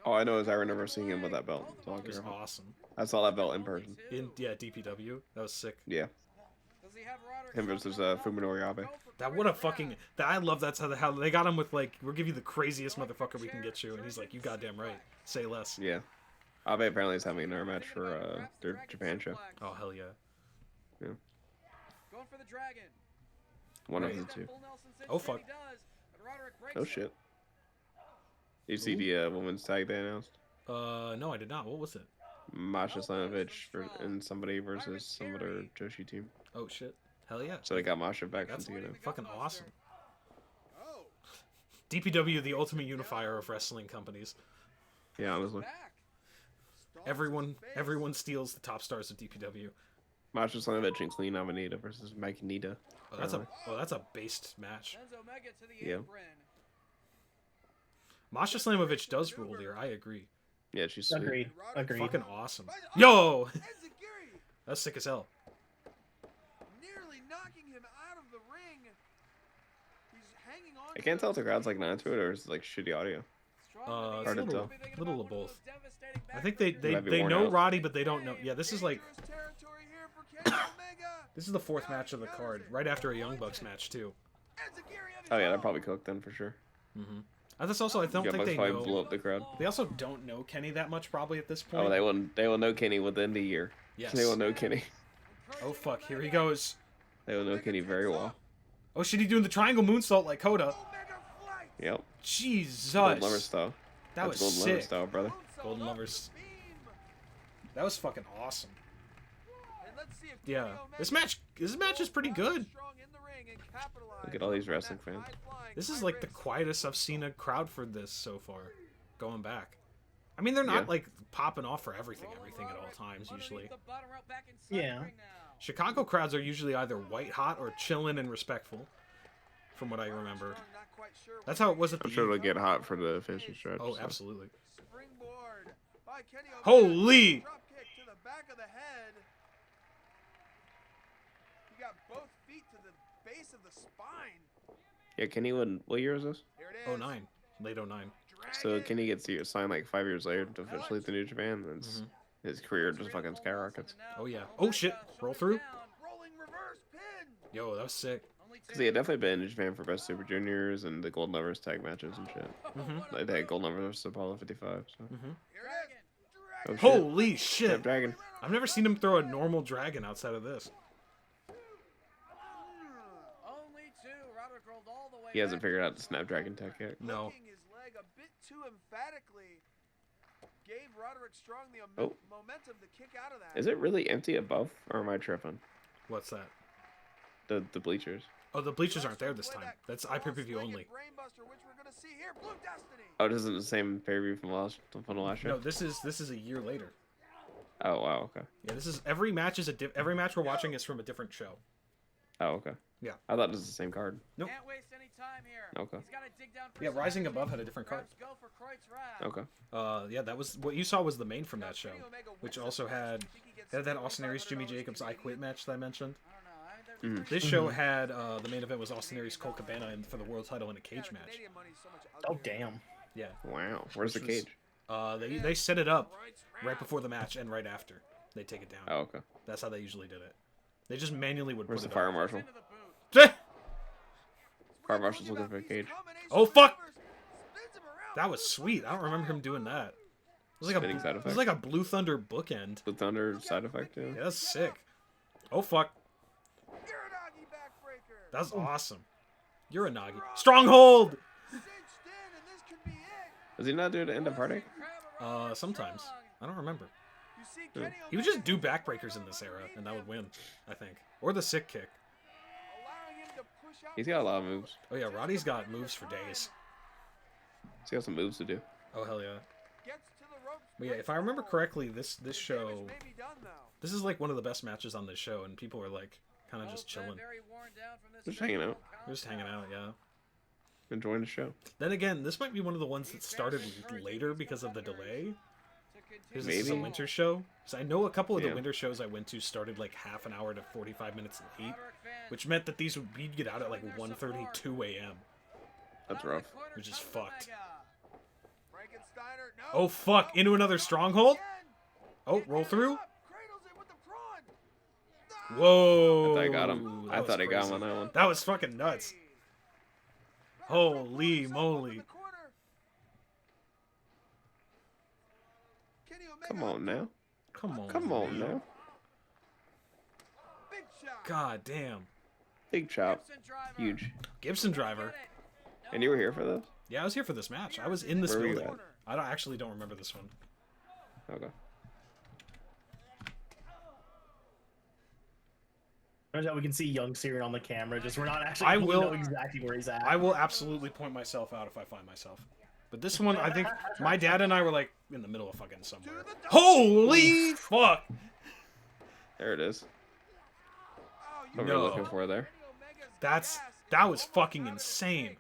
All I know is I remember seeing him with that belt. That's all I It was care about. awesome. I saw that belt in person. Yeah, DPW. That was sick. Yeah. Him versus Fuminori Abe. That what a fucking... I love that's how they got him with like, we'll give you the craziest motherfucker we can get you, and he's like, you goddamn right. Say less. Yeah. Abe apparently is having another match for their Japan show. Oh, hell yeah. Yeah. Going for the dragon. One Right. of the two. Oh, fuck. Oh shit. You see the women's tag they announced? No, I did not. What was it? Masha Slamovich and somebody versus some other Joshi team. Oh, shit. Hell yeah. So they got Masha back from That's together. fucking awesome. DPW, the ultimate unifier of wrestling companies. Yeah, honestly. Everyone steals the top stars of DPW. Masha Slamovich and Clean Amanita versus Mike Nita. Oh, that's a based match. Yeah. Masha Slamovich does rule here. I agree. Yeah, she's sweet. Agreed. Fucking awesome. Yo, that's sick as hell. Nearly knocking him out of the ring. He's hanging on. I can't tell if the crowd's like not into it or it's like shitty audio. It's Hard a to little, tell. little of both. I think they Might be worn know out. Roddy, but they don't know. Yeah, this is like this is the fourth match of the card, right after a Young Bucks match too. Oh yeah, they're probably cooked then for sure. Mm-hmm. That's also I don't Young think Bucks they probably know. blow up the crowd. They also don't know Kenny that much probably at this point. Oh, they will know Kenny within the year. Yes. They will know Kenny. Oh fuck, here he goes. They will know Kenny very well. Oh shit, he doing the triangle moonsault like Coda. Yep. Jesus. Golden Lover style. That That's was Golden Lover sick. style, brother. Golden Lovers. That was fucking awesome. Yeah, this match is pretty good. Look at all these wrestling fans. This is like the quietest I've seen a crowd for this so far. Going back. I mean, they're not like popping off for everything at all times usually. Yeah. Chicago crowds are usually either white hot or chillin' and respectful, from what I remember. That's how it was at the I'm sure it'll get hot for the finishing stretch. Oh, so. absolutely. Holy! Holy! He got both feet to the base of the spine. Yeah, Kenny would. What year is this? Here it is. 09. Late 09. So Kenny gets signed like 5 years later to officially to New Japan, and his career just fucking skyrockets. Oh yeah. Oh shit. Roll through. Rolling reverse pin. Yo, that was sick. Cause he had definitely been in New Japan for Best Super Juniors and the Golden Lovers tag matches and shit. Mm-hmm. Like they had Golden Lovers versus Apollo 55. So. Mm-hmm. Here it is. Oh, shit. Holy shit. Snapdragon. I've never seen him throw a normal dragon outside of this. He hasn't figured out the Snapdragon tech yet. No. Hooking his leg a bit too emphatically gave Roderick Strong the Oh. momentum to kick out of that. Is it really empty above, or am I tripping? What's that? The bleachers. Oh, the bleachers aren't there this time. That's iPay-per-view only. Brainbuster, which we're gonna see here. Blue Destiny. Oh, this isn't the same pay-per-view from the last show. No, this is a year later. Oh wow, okay. Yeah, this is every match is every match we're watching is from a different show. Oh okay. Yeah. I thought this was the same card. Nope. Can't waste any time here. Okay. He's gotta dig down Yeah, Rising Above had a different card. Go for Kreutz Rad. Okay. Yeah, that was what you saw was the main from that show, which also had that Austin Aries Jimmy Jacobs I Quit match that I mentioned. I don't know. This show had the main event was Austin Aries Colt Cabana for the world title in a cage match. Oh damn. Yeah. Wow. Where's the Which was- cage? They set it up right before the match and right after they take it down. Oh okay. That's how they usually did it. They just manually would Where's the put fire it marshal? up. Fire marshal's looking for a cage. Oh fuck! That was sweet. I don't remember him doing that. It was like Spinning side it was effect. like a Blue Thunder bookend. The thunder side effect too. Yeah, that's sick. Oh fuck! That's awesome. You're a Nagi. Stronghold. Does he not do it to end up heartache? Sometimes I don't remember. He would just do backbreakers in this era, and that would win, I think, or the sick kick. He's got a lot of moves. Oh yeah, Roddy's got moves for days. He's got some moves to do. Oh hell yeah. Gets to the ropes But yeah, if I remember correctly, this show, Damage may be done, though. this is like one of the best matches on this show, and people are like kind of just chilling. Just hanging out, They're just hanging out, yeah. enjoying the show. Then again, this might be one of the ones that started later because of the delay. Because this is a Maybe. winter show. So I know a couple of the Yeah. winter shows I went to started like half an hour to 45 minutes late, which meant that these would we'd get out at like 1:30, 2 a.m. That's rough. Which is fucked. Frankensteiner, no, Oh fuck! Into another stronghold. Oh, roll through. Cradles it with the prawn. Whoa! I thought I got him. That I was thought I got crazy. him on that one. That was fucking nuts. Holy moly! Come on now. Come on. Come on now. Big shot. God damn. Big chop. Huge. Gibson driver. And you were here for this? Yeah, I was here for this match. I was in this Where were you building. at? I actually don't remember this one. Okay. Turns out we can see young Ciron on the camera. Just we're not actually. I we will- know exactly where he's at. I will absolutely point myself out if I find myself. But this one, I think my dad and I were like in the middle of fucking somewhere. Holy fuck! There it is. Oh, What No. we're looking for there. That was fucking insane.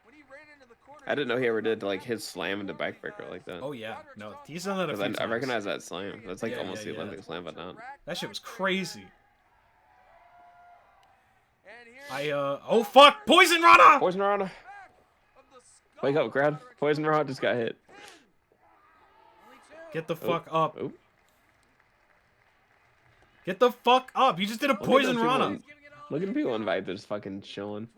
When he ran into the corner, I didn't know he ever did like his slam into backbreaker like that. Oh yeah, no, he's done that a 'Cause few I times. recognize that slam. That's like Yeah, almost yeah, the yeah. Olympic slam, but not. That shit was crazy. and here Oh fuck, poison Rana! Poison Rana. of the skull Wake up, Grad. Poison Rana just got hit. Get the fuck up. Oh. Get the fuck up. You just did a Look at poison those people Rana. in- Look at people invite just fucking chilling.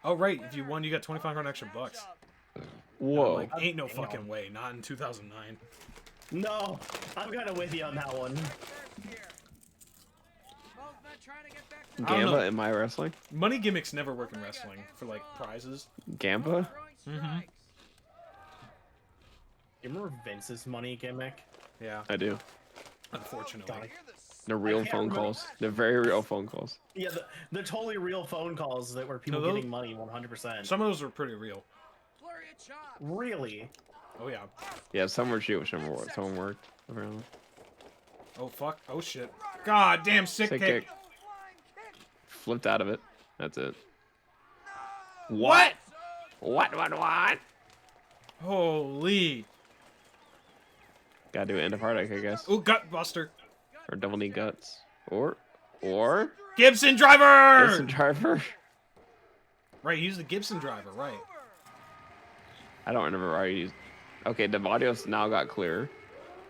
Oh right, if you won, you got 2,500 extra bucks. Whoa. Like, ain't no fucking way. Not in 2009. No, I'm kind of with you on that one. I don't know. Gamba in my wrestling? Money gimmicks never work in wrestling for like prizes. Gamba? Mm-hmm. You remember Vince's money gimmick? Yeah, I do. unfortunately. God. They're real can't phone remember. calls. They're very real phone calls. Yeah, they're totally real phone calls that were people No, those- getting money 100%. Some of those were pretty real. Really? Oh yeah. Yeah, some were cheap, some worked. Apparently. Oh fuck. Oh shit. God damn sick Sick kick. kick. Flipped out of it. That's it. What? What? Holy. Gotta do end of heartache, I guess. Oh, gut buster. Or double knee guts. Or Gibson driver. Gibson driver. Right, use the Gibson driver. Right. I don't remember why I used. Okay, the audio's now got clearer.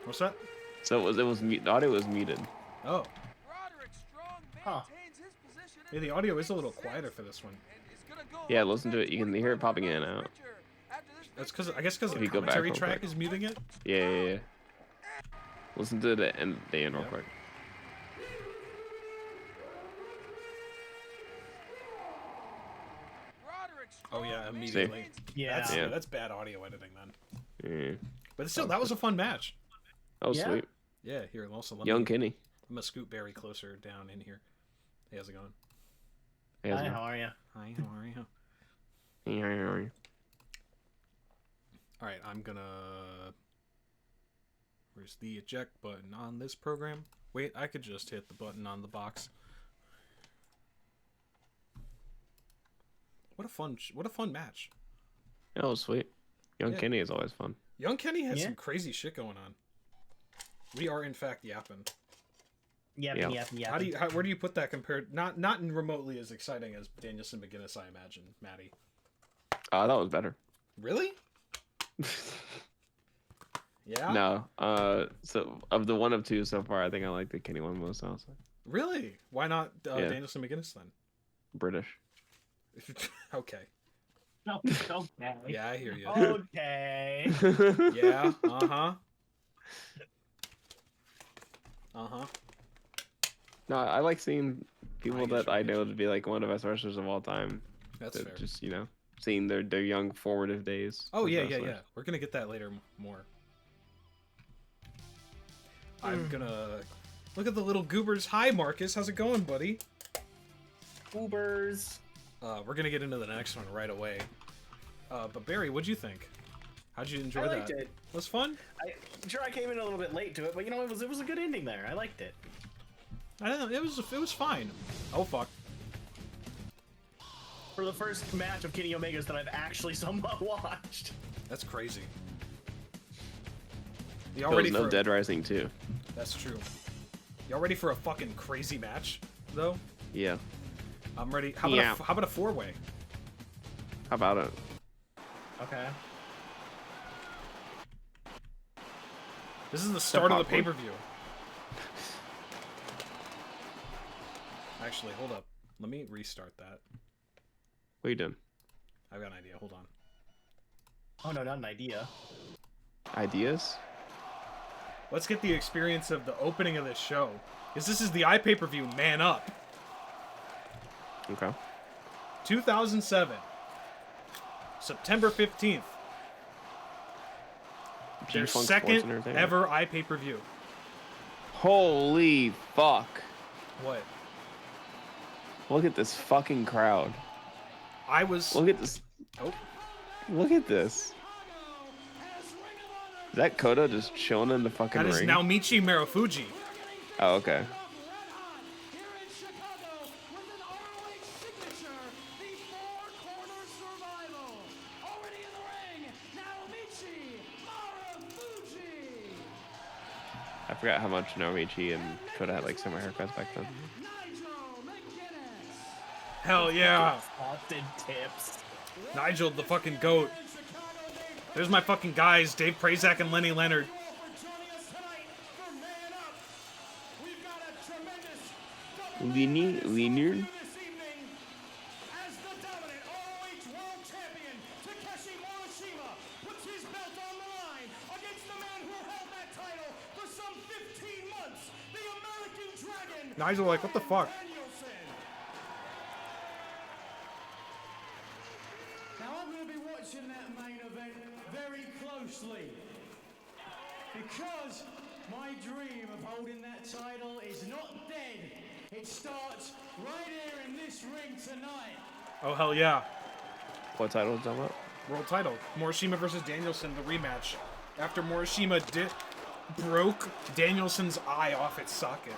What's that? So it was the audio was muted. Oh. Roderick Strong Huh. maintains his position Yeah, the audio is a little quieter for this one. and is gonna go Yeah, listen to it. You can hear it popping in and out. after this That's because I guess because If the you go back commentary real track quick. is muting it. Yeah. Listen to the end real Yeah. quick. Roderick Oh yeah, Strong immediately. Yeah. That's, Yeah. that's bad audio editing then. Yeah. But still, that was a fun match. That was Yeah. sweet. Yeah, here, also let Young me, Kenny. I'm gonna scoot Barry closer down in here. Hey, how's it going? Hey, Hi, how are you? Hi, how are you? how's All right, I'm gonna. Where's the eject button on this program? Wait, I could just hit the button on the box. What a fun match. That was sweet. Young Yeah. Kenny is always fun. Young Kenny has Yeah. some crazy shit going on. We are in fact yapping. Yeah. Where do you put that compared? Not in remotely as exciting as Danielson McGuinness, I imagine, Maddie. Oh, that was better. Really? Yeah. No. So of the one of two so far, I think I like the Kenny one most. Honestly, Really? Why not Yeah. Danielson McGuinness then? British. Okay. Okay. Yeah, I hear you. Okay. Yeah. Uh huh. Uh huh. No, I like seeing people get that you, I I get know you. to be like one of the best wrestlers of all time. That's That fair. just seeing their young formative days. Oh as yeah. wrestlers. We're gonna get that later more. I'm gonna look at the little goobers. Hi, Marcus. How's it going, buddy? Ubers. We're gonna get into the next one right away. But Barry, what'd you think? How'd you enjoy I that? liked it. Was fun? Sure, I came in a little bit late to it, but you know, it was a good ending there. I liked it. I don't know. It was fine. Oh fuck. For the first match of Kenny Omega's that I've actually somewhat watched. That's crazy. There was no Dead Rising 2. That's true. Y'all ready for a fucking crazy match, though? Yeah. I'm ready. How about a 4-way? How about it? Okay. This is the start of the pay-per-view. Actually, hold up. Let me restart that. What are you doing? I've got an idea. Hold on. Oh no, not an idea. Ideas? Let's get the experience of the opening of this show. Because this is the pay-per-view Man Up. Okay. 2007. September 15th. Their G-Funk second Sports Entertainment. ever pay-per-view. Holy fuck. What? Look at this fucking crowd. Look at this. Oh. Look at this. Is that Kodo just chilling in the fucking ring? That is Naomichi Marufuji. Oh, okay. I forgot how much Naomichi and Koda had like similar haircuts back then. Hell yeah. Often tips. Nigel, the fucking GOAT. There's my fucking guys, Dave Prazak and Lenny Leonard. Leonard? Nigel, like, what the fuck? Now I'm going to be watching that main event very closely because my dream of holding that title is not dead. It starts right here in this ring tonight. Oh, hell yeah. What title is that about? World title. Morishima versus Danielson, the rematch. After Morishima broke Danielson's eye off its socket.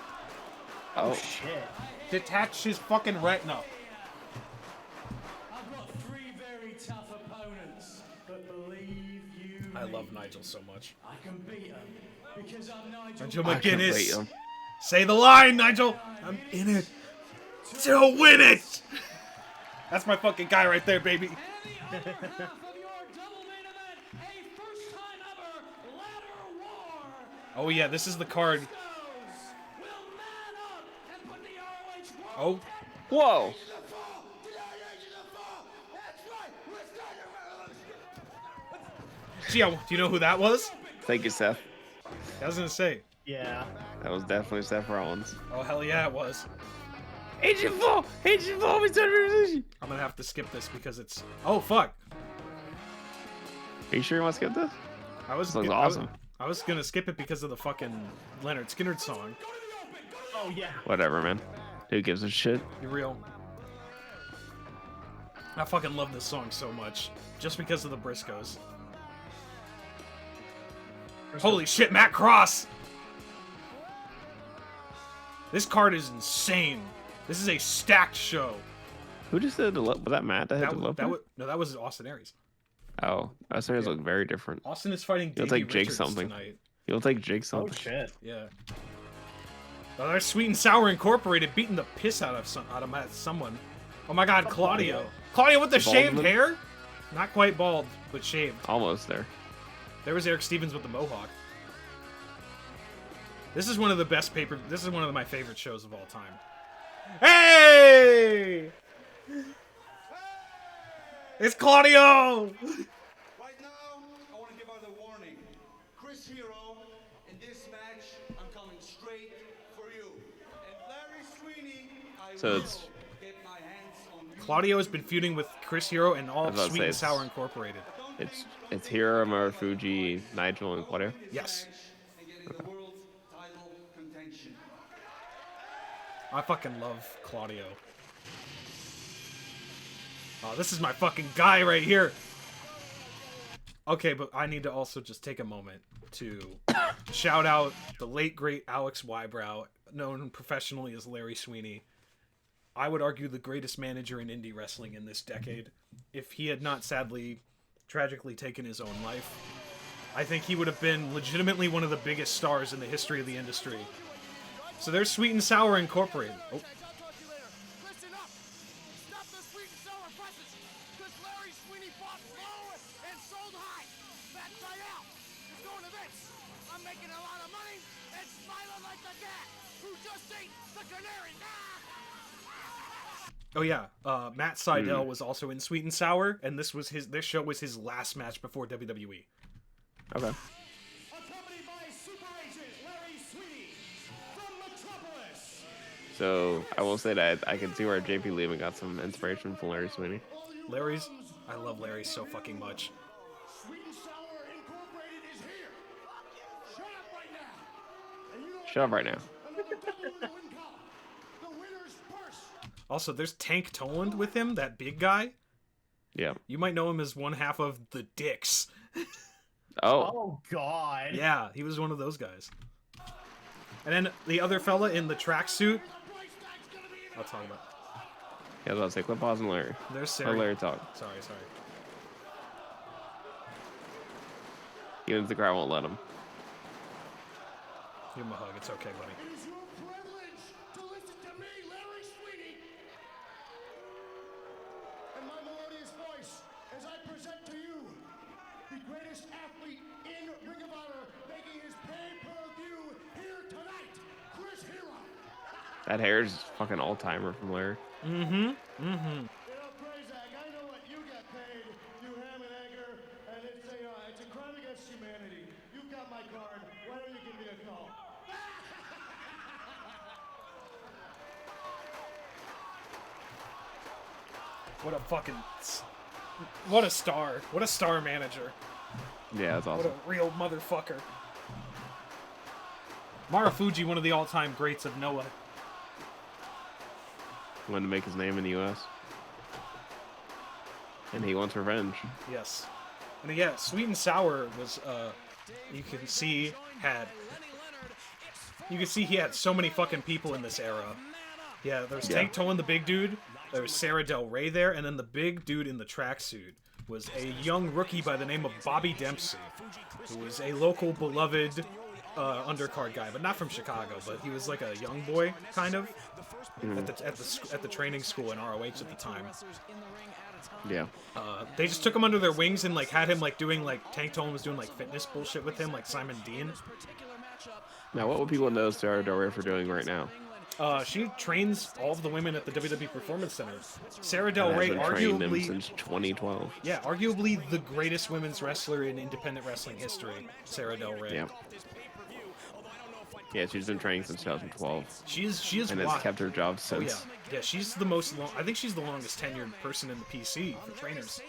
Oh shit. Detached his fucking retina. I've got 3 very tough opponents, but believe you me, I love Nigel so much. I can beat them because I'm Nigel I can beat McGuinness. him. Say the line, Nigel. I'm in it to win it. That's my fucking guy right there, baby. Oh yeah, this is the card. Oh. Whoa. Gee, do you know who that was? Thank you, Seth. I was gonna say. Yeah. That was definitely Seth Rollins. Oh hell yeah, it was. Agent 4! Agent 4 is under position! I'm gonna have to skip this because it's. Oh fuck. Are you sure you want to skip this? I was. This looks awesome. I was gonna skip it because of the fucking Leonard Skinner song. Oh yeah. Whatever, man. Who gives a shit? You're real. I fucking love this song so much. Just because of the Briscoes. Holy shit, Matt Cross! This card is insane. This is a stacked show. Who just did the was that Matt that had the low? No, that was Austin Aries. Oh, Austin Aries look very different. Austin is fighting He'll Davey take Jake Richards something. tonight. He'll take Jake something. Oh shit. Yeah. Oh, there's Sweet and Sour Incorporated beating the piss out of someone. Oh my god, Claudio. Claudio with the shaved hair? Not quite bald, but shaved. Almost there. There was Eric Stevens with the mohawk. This is one of the best This is one of my favorite shows of all time. Hey! It's Claudio! Right now, I want to give out a warning. Chris Hero, in this match, I'm coming straight for you. And Larry Sweeney, I So will it's- get my hands on you. Claudio has been feuding with Chris Hero and all I of was about to Sweet say and it's- Sour Incorporated. It's Hiro, Marufuji, Nigel, and Claudio. Yes. And getting the world title contention. I fucking love Claudio. Oh, this is my fucking guy right here. Okay, but I need to also just take a moment to shout out the late great Alex Wybrow, known professionally as Larry Sweeney. I would argue the greatest manager in indie wrestling in this decade. If he had not sadly, tragically taken his own life, I think he would have been legitimately one of the biggest stars in the history of the industry. So there's Sweet and Sour Incorporated. Oh. Listen up! Stop the sweet and sour presses! Because Larry Sweeney bought low and sold high! That tryout is going to Vince! I'm making a lot of money and smiling like the cat who just ate the canary! Oh yeah, Matt Sydal was also in Sweet and Sour, and this show was his last match before WWE. Okay. Accompanied by Super Agent Larry Sweeney from Metropolis. So I will say that I can see where JP Lehman got some inspiration from Larry Sweeney. I love Larry so fucking much. Sweet and Sour Incorporated is here. Shut up right now. And you know Shut up right now. I'm gonna double the win column. The winners first. Also, there's Tank Toland with him, that big guy. Yeah. You might know him as one half of the Dicks. Oh. Oh God. Yeah, he was one of those guys. And then the other fella in the tracksuit. I'll talk about. Yeah, I was about to say, quit pausing Larry. There's Let Sarah. Larry talk. Sorry. Even if the crowd won't let him. Give him a hug. It's okay, buddy. It is your privilege to listen to me, Larry Sweeney, and my melodious voice as I present to you the greatest athlete in Ring of Honor, making his pay-per-view here tonight, Chris Hero. That hair is fucking all-timer from Larry. You know, Prazak, I know what you got paid, you ham and egger, and it's a crime against humanity. You've got my card. Why don't you give me a call? What a star. What a star manager. Yeah, that's What awesome. a real motherfucker. Marufuji, one of the all-time greats of Noah. Wanted to make his name in the U.S. And he wants revenge. Yes. And yeah, Sweet and Sour was, you can see he had so many fucking people in this era. Yeah, there's Tank Toland, the big dude. There was Sarah Del Rey there, and then the big dude in the tracksuit was a young rookie by the name of Bobby Dempsey, who was a local beloved undercard guy, but not from Chicago. But he was like a young boy, kind of, at the training school in ROH at the time. Yeah. They just took him under their wings and like had him like doing like Tank Toland was doing like fitness bullshit with him, like Simon Dean. Now, what would people know Sarah Del Rey for doing right now? She trains all of the women at the WWE Performance Center. Sarah Del And Rey, hasn't trained them arguably, since 2012. yeah, arguably the greatest women's wrestler in independent wrestling history. Sarah Del Rey. Yeah. Yeah, she's been training since 2012. She is And has wild. kept her job Oh yeah, since. yeah. She's the most long. I think she's the longest tenured person in the PC for trainers.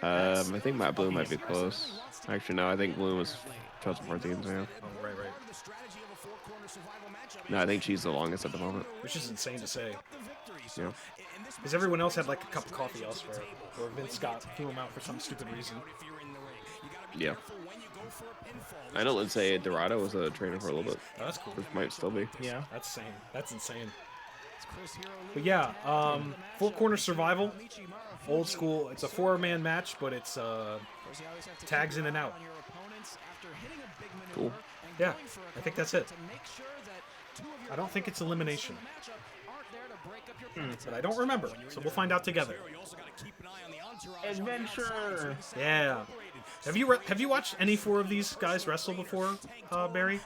I think Matt Bloom might be close. Actually, no, I think Bloom was 2014, so yeah. Oh right. No, I think she's the longest at the moment. Which is insane to say, Yeah. because everyone else had like a cup of coffee elsewhere, or Vince Scott threw them out for some stupid reason. Yeah. I know Lindsay Dorado was a trainer for a little bit. Oh, that's cool. Which might still be. Yeah. That's insane. That's insane. But yeah, Four Corner Survival, old school. It's a 4-man match, but it's tags in and out. Cool. Yeah, I think that's it. I don't think it's elimination. But I don't remember, so we'll find out together. Adventure. Yeah. Have you watched any 4 of these guys wrestle before, Barry?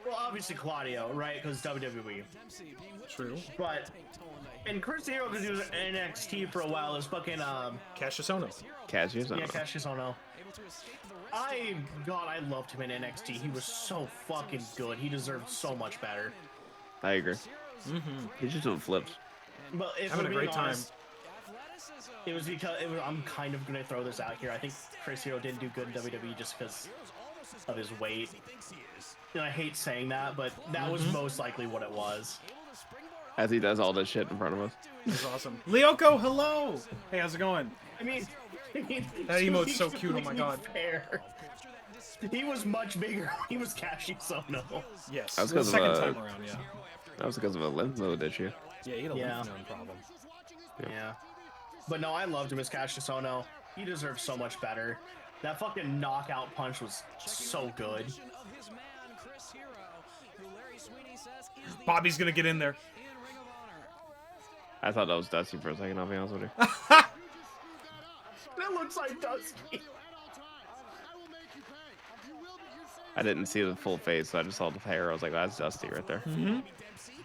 Well, obviously Claudio, right? Because WWE. True. And Chris Hero could do NXT for a while. Is fucking Cassius Ohno. Cassius, I yeah, don't know. Cassius Ohno. I loved him in NXT. He was so fucking good. He deserved so much better. I agree. He's just doing flips. But if Having we're a being great time. honest, it was because I'm kind of gonna throw this out here. I think Chris Hero didn't do good in WWE just because of his weight. And I hate saying that, but that was most likely what it was. As he does all this shit in front of us. This is awesome. Lyoko, hello! Hey, how's it going? I mean That emote's so cute, oh my god. Fair. He was much bigger. He was Kashi Sono. Yes, That was the 'cause of, second time around, yeah. That was because of a lymph node issue. Yeah, he had a Yeah. lymph node problem. Yeah. But no, I loved him as Kashi Sono. He deserves so much better. That fucking knockout punch was so good. Bobby's gonna get in there. I thought that was Dusty for a second, I'll be honest with you. That looks like Dusty. I didn't see the full face, so I just saw the hair. I was like, that's Dusty right there. Mm-hmm.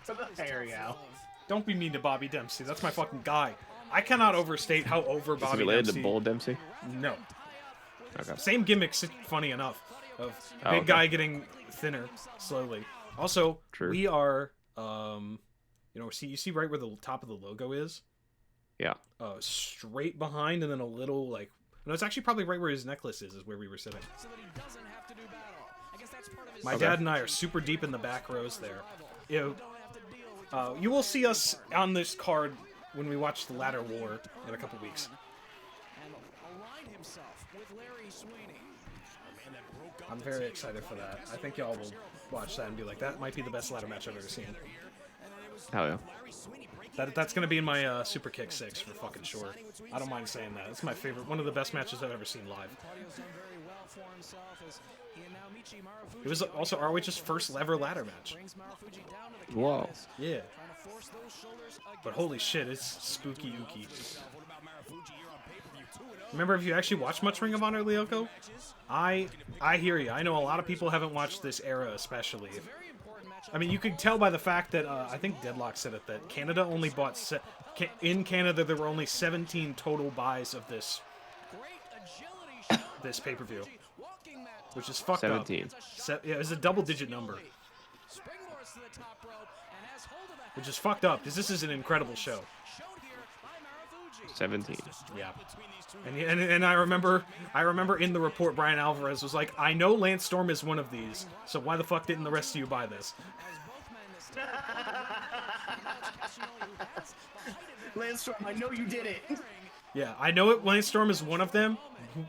For the hair, yeah. Don't be mean to Bobby Dempsey. That's my fucking guy. I cannot overstate how over Is he Bobby related Dempsey. to Bull Dempsey? No. Okay. Same gimmicks, funny enough, of Oh, big okay. guy getting thinner slowly. Also, True. we are, you know, you see right where the top of the logo is? Yeah. Straight behind and then a little, like, no, it's actually probably right where his necklace is where we were sitting. My Okay. dad and I are super deep in the back rows there. You will see us on this card when we watch the Ladder War in a couple weeks. I'm very excited for that. I think y'all will watch that and be like, that might be the best ladder match I've ever seen. Hell yeah. That's gonna be in my Superkick 6 for fucking sure. I don't mind saying that. It's my favorite, one of the best matches I've ever seen live. It was also ROH's first ever ladder match. Whoa. Yeah. But holy shit, it's spooky ooky. Remember, if you actually watch much Ring of Honor, Lyoko? I hear you. I know a lot of people haven't watched this era, especially. I mean, you could tell by the fact that I think Deadlock said it that Canada only bought in Canada there were only 17 total buys of this pay-per-view, which is fucked 17. up. Yeah, it was a double-digit number, which is fucked up because this is an incredible show. 17. Yeah. And I remember in the report Brian Alvarez was like, I know Lance Storm is one of these, so why the fuck didn't the rest of you buy this? Lance Storm, I know you did it. Yeah, I know it. Lance Storm is one of them.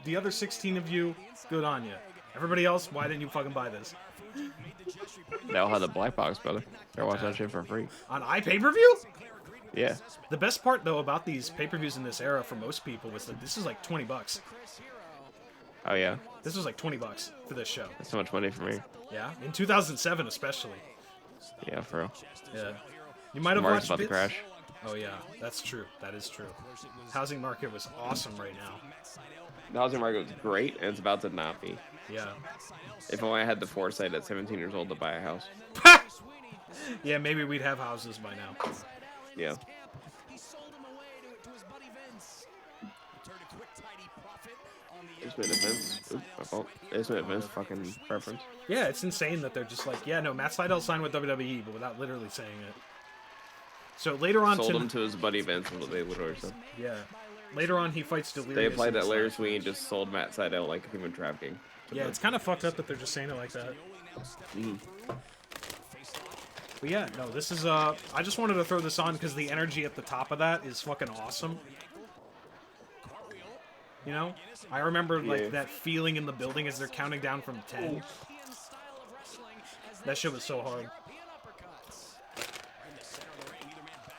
The other 16 of you, good on you. Everybody else, why didn't you fucking buy this? They all had the black box, brother. They're watching that shit for free. On iPay-per-view? Yeah. The best part, though, about these pay-per-views in this era for most people was that this is like $20. Oh, yeah. This was like $20 for this show. That's so much money for me. Yeah, in 2007 especially. Yeah, for real. Yeah. You might have Market's watched about to bits. crash. Oh yeah, that's true. That is true. Housing market was awesome right now. The housing market was great, and it's about to not be. Yeah. If only I had the foresight at 17 years old to buy a house. Yeah, maybe we'd have houses by now. Yeah. It's been events. Oops, my fault. It's been events fucking preference. Yeah, it's insane that they're just like, yeah, no, Matt Sydal signed with WWE, but without literally saying it. So later on, Sold him to his buddy Vince, is what they literally said. Yeah. Later on, he fights Delirious. They applied and that it's Larry like- Sweeney just sold Matt Sydal like human trafficking. Yeah, it's kind of fucked up that they're just saying it like that. Mhm. But yeah, no, this is, I just wanted to throw this on because the energy at the top of that is fucking awesome. You know? I remember, like, Yeah. that feeling in the building as they're counting down from 10. That shit was so hard.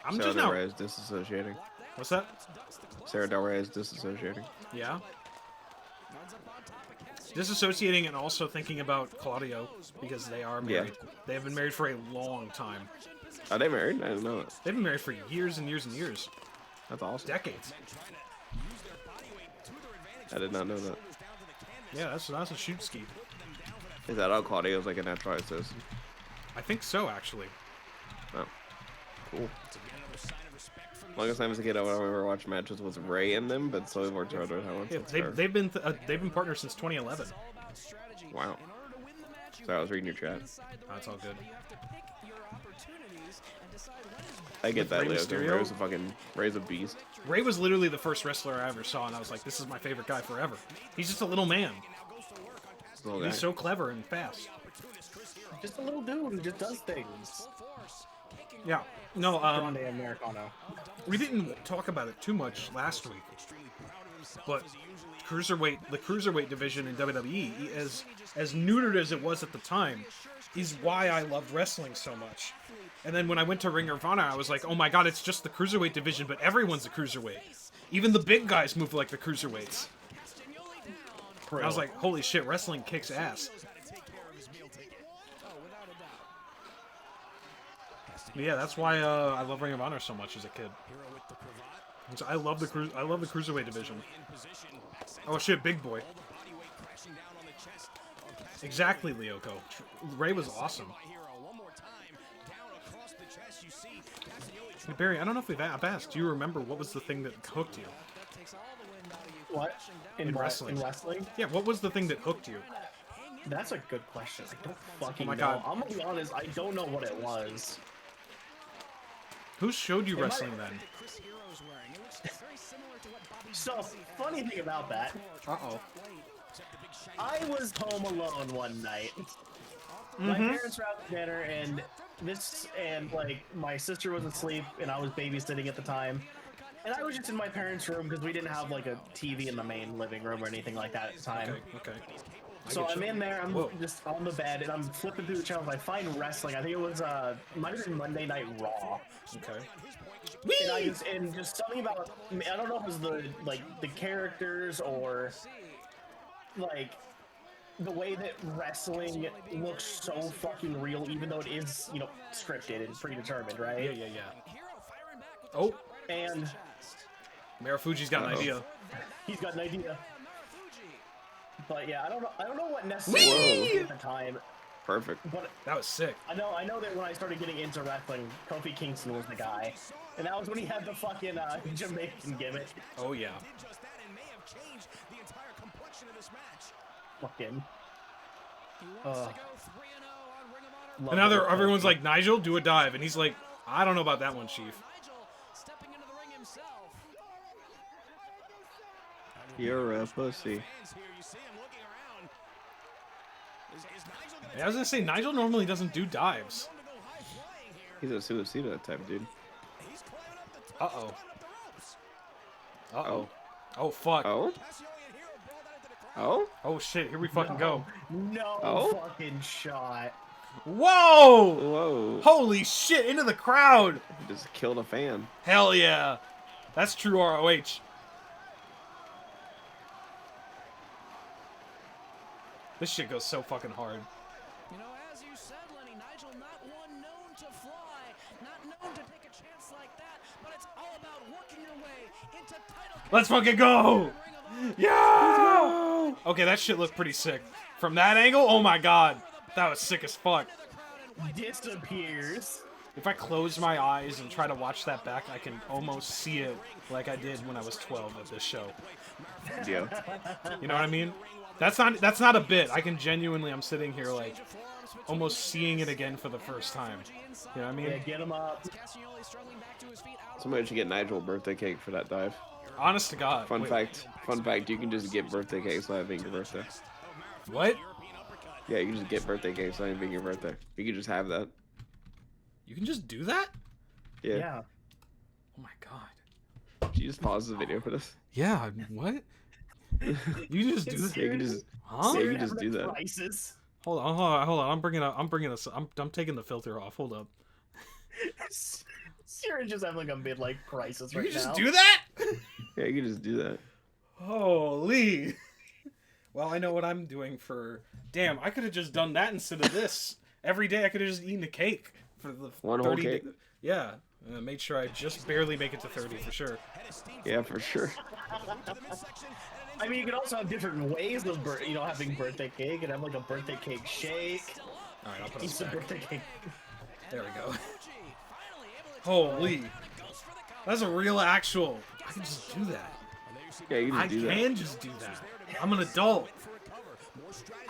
I'm Sarah just Del now... Rey is disassociating. What's that? Sarah Del Rey is disassociating. Yeah? Disassociating and also thinking about Claudio, because they are married. They have been married for a long time. Are they married? I didn't know that. They've been married for years and years and years. That's awesome. Decades. I did not know that. Yeah, that's a shoot ski. Is that how Claudio's like a natural assistant? I think so, actually. Oh. Cool. Longest time as a kid, I would remember watching matches with Ray in them, but slowly worked harder with how much. Yeah, they've been partners since 2011. Wow. Sorry, I was reading your chat. That's all good. I get that, Rey Leo. Mysterio? Ray's a beast. Ray was literally the first wrestler I ever saw, and I was like, this is my favorite guy forever. He's just a little man. Little guy. He's so clever and fast. Just a little dude who just does things. Yeah. No, Grande Americano. we didn't talk about it too much last week, but the cruiserweight division in WWE, as neutered as it was at the time, is why I loved wrestling so much. And then when I went to Ring of Honor, I was like, oh my god, it's just the cruiserweight division, but everyone's a cruiserweight. Even the big guys move like the cruiserweights. I was like, holy shit, wrestling kicks ass. But yeah, that's why I love Ring of Honor so much as a kid. I love the cruiserweight division. Oh shit, big boy. Exactly, Lyoko. Ray was awesome. Hey, Barry, I don't know if I've asked. Do you remember what was the thing that hooked you? What? In wrestling? In wrestling? Yeah, what was the thing that hooked you? That's a good question. I don't fucking know. God. I'm gonna be honest, I don't know what it was. Who showed you wrestling then? So, funny thing about that. Uh-oh. I was home alone one night. My parents were out to dinner, and like my sister was asleep, and I was babysitting at the time. And I was just in my parents' room because we didn't have like a TV in the main living room or anything like that at the time. Okay. So I'm in there, I'm just on the bed, and I'm flipping through the channels. I find wrestling. I think it was might have been Monday Night Raw. Okay. And just something about, I don't know if it was the characters or like the way that wrestling looks so fucking real, even though it is, you know, scripted and predetermined, right? Yeah. Oh. And Marufuji's got an idea. He's got an idea. But yeah, I don't know what necessarily at the time. Perfect. But that was sick. I know that when I started getting into wrestling, Kofi Kingston was the guy. And that was when he had the fucking Jamaican gimmick. Oh yeah. Fucking. And now everyone's like, Nigel, do a dive. And he's like, I don't know about that one, Chief. You're a pussy. Yeah, I was gonna say, Nigel normally doesn't do dives. He's a suicida type dude. Uh-oh. Oh, fuck. Oh? Oh, shit, here we fucking go. No fucking shot. Whoa! Holy shit, into the crowd! He just killed a fan. Hell yeah. That's true ROH. This shit goes so fucking hard. You know, as you said, Lenny, Nigel, not one known to fly, not known to take a chance like that, but it's all about working your way into title. Let's fucking go! Yeah! Okay, that shit looked pretty sick. From that angle, oh my god. That was sick as fuck. Disappears. If I close my eyes and try to watch that back, I can almost see it like I did when I was 12 at this show. Yeah. You know what I mean? That's not a bit. I can genuinely, I'm sitting here like almost seeing it again for the first time. You know what I mean? Yeah, get him up. Somebody should get Nigel a birthday cake for that dive. Honest to God. Fun fact, you can just get birthday cakes without being your birthday. What? Yeah, you can just get birthday cakes without being your birthday. You can just have that. You can just do that? Yeah. Oh my god. Did you just pause the video for this? Yeah, what? You just do that? Yeah, you can just, huh? Yeah, you can just do that. Hold on. I'm taking the filter off. Hold up. Ciron just having like a midlife crisis right now. You can just do that? Yeah, you can just do that. Holy. Well, I know what I'm doing for... Damn, I could have just done that instead of this. Every day I could have just eaten a cake for the one 30 whole cake. Yeah, and I made sure I just barely make it to 30 for sure. Yeah, for sure. I mean, you could also have different ways of having birthday cake and have like a birthday cake shake. All right, I'll put Eat some back. birthday cake. There we go. Holy, that's a real actual. I can just do that. Yeah, you can just do that. I can just do that. I'm an adult.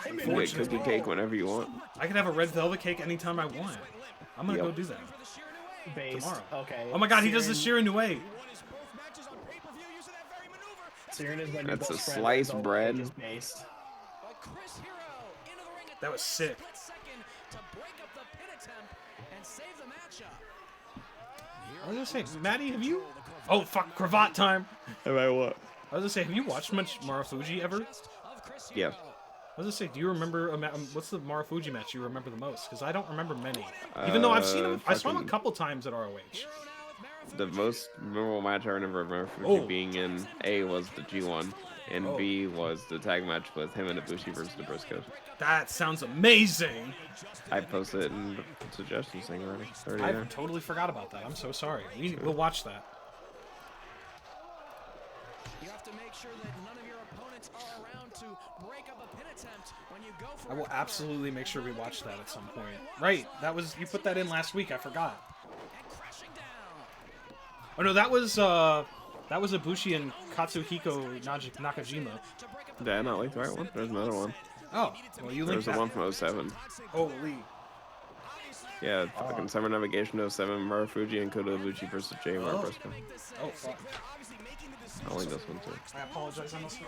You can get cookie cake whenever you want. I can have a red velvet cake anytime I want. I'm gonna go do that. Tomorrow. Okay. Oh my god, he does the Ciron Nue. Ciron is my new That's a best friend. sliced bread. That was sick. I was gonna say, Maddie, have you? Oh fuck, cravat time. Have I what? I was gonna say, have you watched much Marufuji ever? Yeah. I was gonna say, do you remember what's the Marufuji match you remember the most? Because I don't remember many. Even though I've seen him, I saw him a couple times at ROH. The most memorable match I remember of Marufuji being in A was the G1, and B was the tag match with him and Ibushi versus the Briscoes. That sounds amazing. I posted it in the suggestions thing already. I totally forgot about that. I'm so sorry. We'll watch that. You have to make sure that none of your opponents are around to break up a pin attempt when you go for I will absolutely make sure we watch that at some point. Right, you put that in last week. I forgot. Oh no, that was Ibushi and Katsuhiko Nakajima. Yeah, not like the right one. There's another one. Oh, well you linked There's the one from 07. Holy. Yeah, fucking Summer Navigation 07, Marufuji and Kota Ibushi versus J. Mar Briscoe. Oh fuck. I'll link this one too. I apologize. I must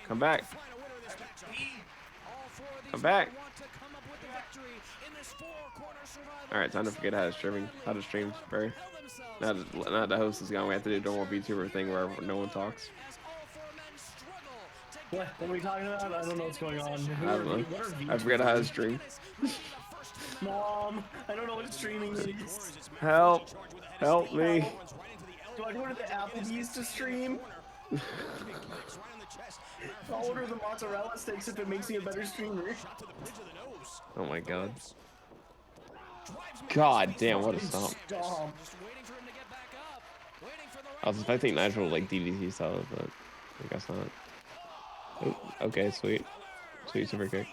Come back. Come back. Alright, time to forget how to stream, Barry. Now the host is gone, we have to do a normal VTuber thing where no one talks. What are we talking about? I don't know what's going on. I don't know. I forget how to stream. Mom, I don't know what streaming is. Help! Help me! Do I go to the Applebee's to stream? I'll order the mozzarella sticks if it makes me a better streamer. Oh my god. God damn, what a stomp. I was expecting Nigel like DDT style, but I guess not. Ooh, okay, sweet. Sweet super kick.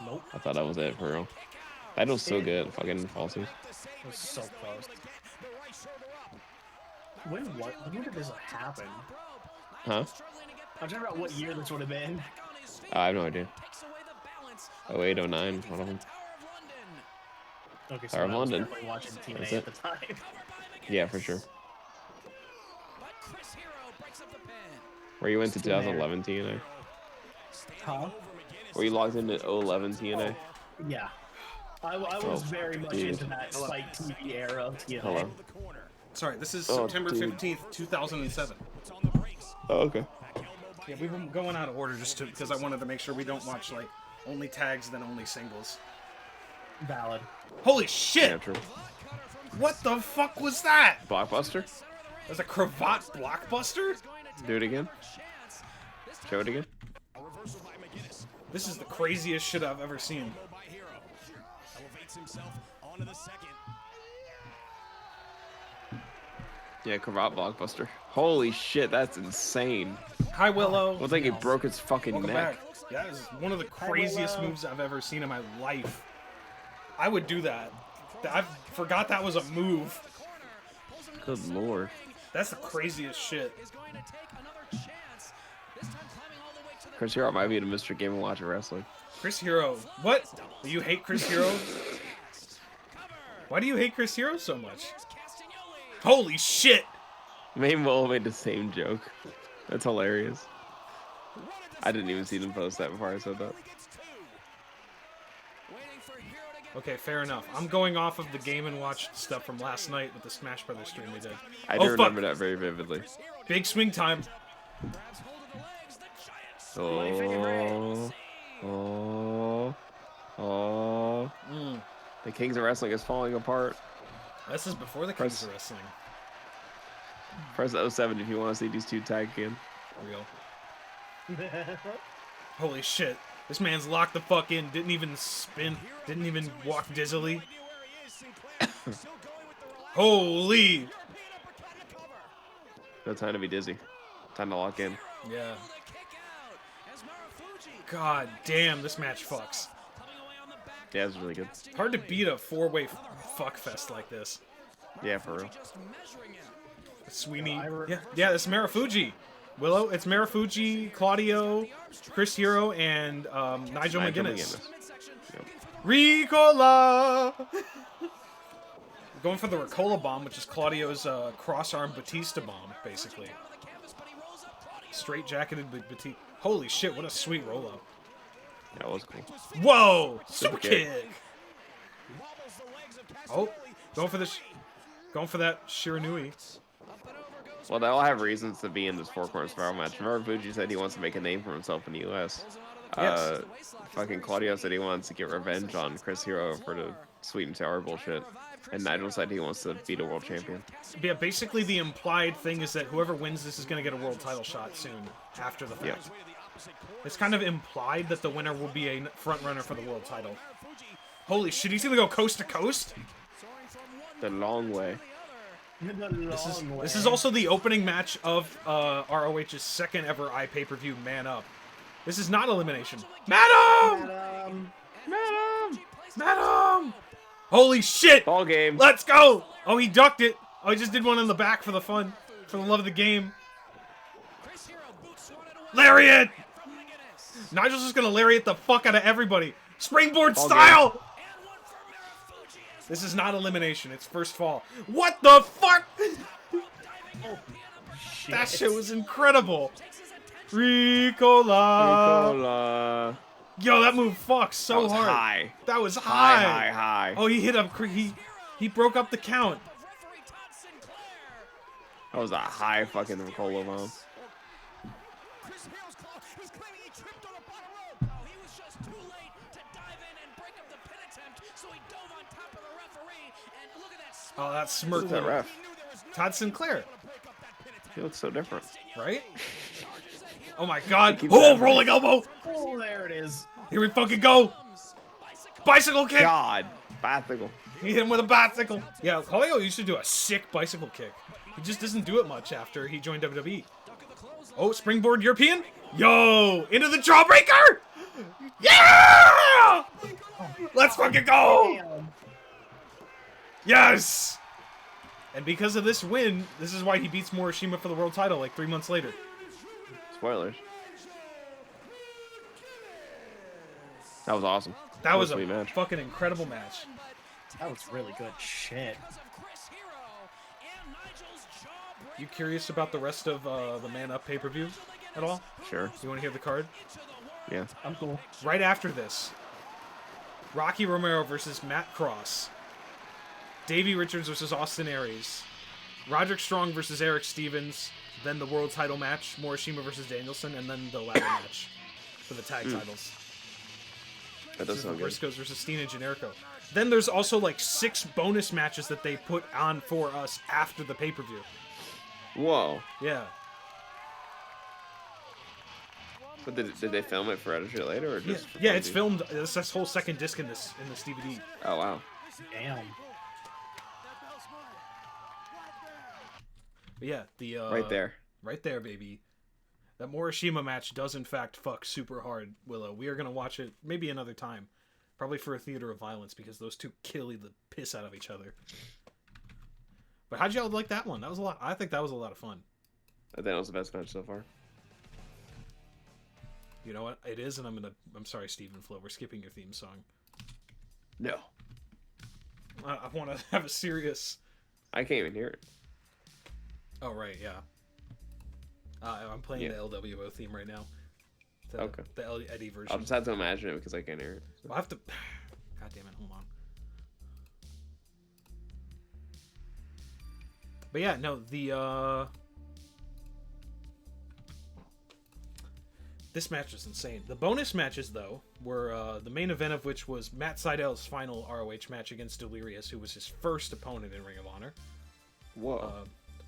Nope. I thought that was it for real. That was so good, fucking falsies. It was so close. When did this happen? Huh? I'm trying to figure out what year this would have been. I have no idea. 08, 09, one of them. Okay, Tower of London. Watching TNA at the time. Yeah, for sure. Where you went to 2011 TNA? Huh? Were you logged into 011 TNA? Yeah. I was very much into that Spike TV era of TNA. Hello. Sorry, this is September 15th, 2007. Oh, okay. Yeah, we've been going out of order just because I wanted to make sure we don't watch like only tags then only singles. Valid. Holy shit! Yeah, true. What the fuck was that? Blockbuster? That's a cravat blockbuster? Do it again. Show it again. This is the craziest shit I've ever seen. Yeah, cravat blockbuster. Holy shit, that's insane. Hi, Willow. Looks like he broke his fucking Welcome neck. back. That is one of the craziest moves I've ever seen in my life. I would do that. I forgot that was a move. Good lord. That's the craziest shit. Chris Hero might be the Mr. Game & Watch of Wrestling. Chris Hero. What? You hate Chris Hero? Why do you hate Chris Hero so much? Holy shit! Me and Will made the same joke. That's hilarious. I didn't even see them post that before I said that. Okay, fair enough. I'm going off of the Game & Watch stuff from last night with the Smash Brothers stream we did. I do remember that very vividly. Big swing time. Oh. Oh. Oh. The Kings of Wrestling is falling apart. This is before the Kings of Wrestling. Press 07 if you want to see these two tag again. Real. Holy shit. This man's locked the fuck in. Didn't even spin. Didn't even walk dizzily. Holy. No time to be dizzy. Time to lock in. Yeah. God damn, this match fucks. Yeah, it's really good. Hard to beat a four-way fuck fest like this. Yeah, for real. Sweeney. Yeah, it's Marufuji. Willow, it's Marufuji, Claudio, Chris Hero, and Nigel McGuinness. Yep. Ricola! Going for the Ricola bomb, which is Claudio's cross-arm Batista bomb, basically. Straight jacketed Batista. Holy shit, what a sweet roll-up. That was cool. Whoa! Super Superkick! Oh, going for that Shiranui. Well, they all have reasons to be in this four-corner spiral match. Remember, Fuji said he wants to make a name for himself in the U.S. Yes. Fucking Claudio said he wants to get revenge on Chris Hero for the sweet and sour bullshit. And Nigel said he wants to beat a world champion. Yeah, basically the implied thing is that whoever wins this is going to get a world title shot soon after the fact. Yep. It's kind of implied that the winner will be a front runner for the world title. Holy shit, he's going to go coast to coast? The long way. This is also the opening match of ROH's second ever iPay-per-view Man Up. This is not elimination. Madam! Madam! Holy shit! Ball game. Let's go! Oh, he ducked it. Oh, he just did one in the back for the fun. For the love of the game. Lariat! Nigel's just gonna lariat the fuck out of everybody. Springboard Ball style! game. This is not elimination, it's first fall. What the fuck? That shit was incredible. Ricola. Yo, that move fucks so hard. High. That was high. High. Oh, he hit up. He broke up the count. That was a high fucking Ricola bomb. Oh, that smirk. Who's that ref? Todd Sinclair. He looks so different. Right? Oh my god. Keep Oh, that rolling elbow. Oh, there it is. Here we fucking go. Bicycle kick. God. Bicycle. He hit him with a bicycle. Yeah, Julio used to do a sick bicycle kick. He just doesn't do it much after he joined WWE. Oh, springboard European. Yo, into the jawbreaker. Yeah! Let's fucking go. Yes! And because of this win, this is why he beats Morishima for the world title like 3 months later. Spoilers. That was awesome. That was a sweet match. fucking incredible match. That was really good shit. You curious about the rest of the Man Up pay-per-view at all? Sure. You want to hear the card? Yeah. I'm cool. Right after this, Rocky Romero versus Matt Cross. Davey Richards versus Austin Aries. Roderick Strong versus Eric Stevens. Then the world title match, Morishima versus Danielson, and then the ladder match for the tag titles. That does sound good. Briscoes versus Steen and Generico. Then there's also like 6 bonus matches that they put on for us after the pay-per-view. Whoa. Yeah. But did they film it for editor later or just? Yeah, it's filmed. It's this whole second disc in this DVD. Oh wow. Damn. But yeah, the Right there, baby. That Morishima match does in fact fuck super hard, Willow. We are gonna watch it maybe another time, probably for a theater of violence because those two kill the piss out of each other. But how'd y'all like that one? That was a lot. I think that was a lot of fun. I think that was the best match so far. You know what? It is, and I'm sorry, Stephen Flo. We're skipping your theme song. No. I want to have a serious. I can't even hear it. Oh right, yeah. I'm playing the LWO theme right now. Okay. The Eddie version. I'll just have to imagine it because I can't hear it. So. I'll have to. God damn it! Hold on. But yeah, no, the this match was insane. The bonus matches, though, were the main event of which was Matt Seidel's final ROH match against Delirious, who was his first opponent in Ring of Honor. Whoa.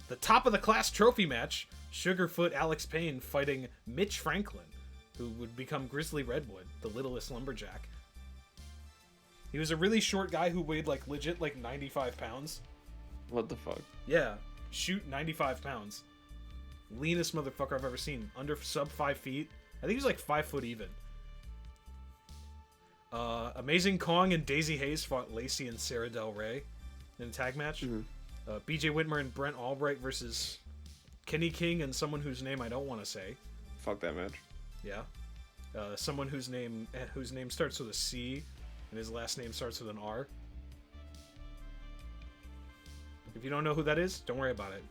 The top of the class trophy match, Sugarfoot Alex Payne fighting Mitch Franklin, who would become Grizzly Redwood, the littlest lumberjack. He was a really short guy who weighed like legit like 95 pounds. What the fuck? Yeah, shoot 95 pounds. Leanest motherfucker I've ever seen. Under sub 5 feet. I think he was like 5 foot even. Amazing Kong and Daisy Hayes fought Lacey and Sarah Del Rey in a tag match. Mm-hmm. BJ Whitmer and Brent Albright versus Kenny King and someone whose name I don't want to say. Fuck that match. Yeah. Someone whose name starts with a C and his last name starts with an R. If you don't know who that is, don't worry about it.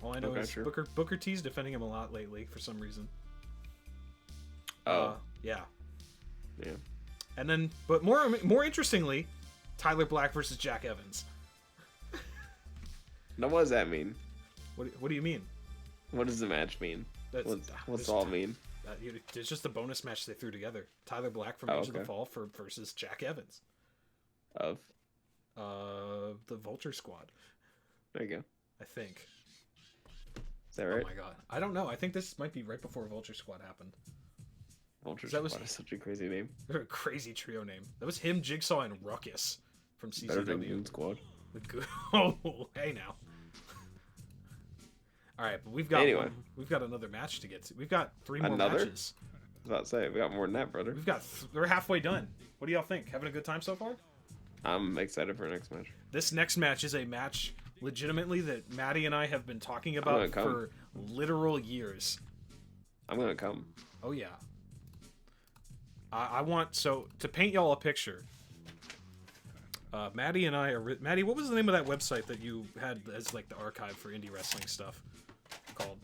All I know is sure. Booker T's defending him a lot lately for some reason. Oh. Yeah. Yeah. And then, but more interestingly, Tyler Black versus Jack Evans. Now, what does that mean? What do you mean? What does the match mean? What's all mean? It's just a bonus match they threw together. Tyler Black from Age of the Fall versus Jack Evans. Of? The Vulture Squad. There you go. I think. Is that right? Oh my god. I don't know. I think this might be right before Vulture Squad happened. Vulture Squad is such a crazy name. A crazy trio name. That was him, Jigsaw, and Ruckus from CCW. Better than Goon Squad. Oh, hey now. All right, but we've got another match to get to. We've got 3 more matches. I was about to say, we got more than that, brother. We're halfway done. What do y'all think? Having a good time so far? I'm excited for the next match. This next match is a match, legitimately, that Maddie and I have been talking about for literal years. I'm gonna come. Oh yeah. I want to paint y'all a picture. Maddie and I are... Maddie, what was the name of that website that you had as like the archive for indie wrestling stuff called?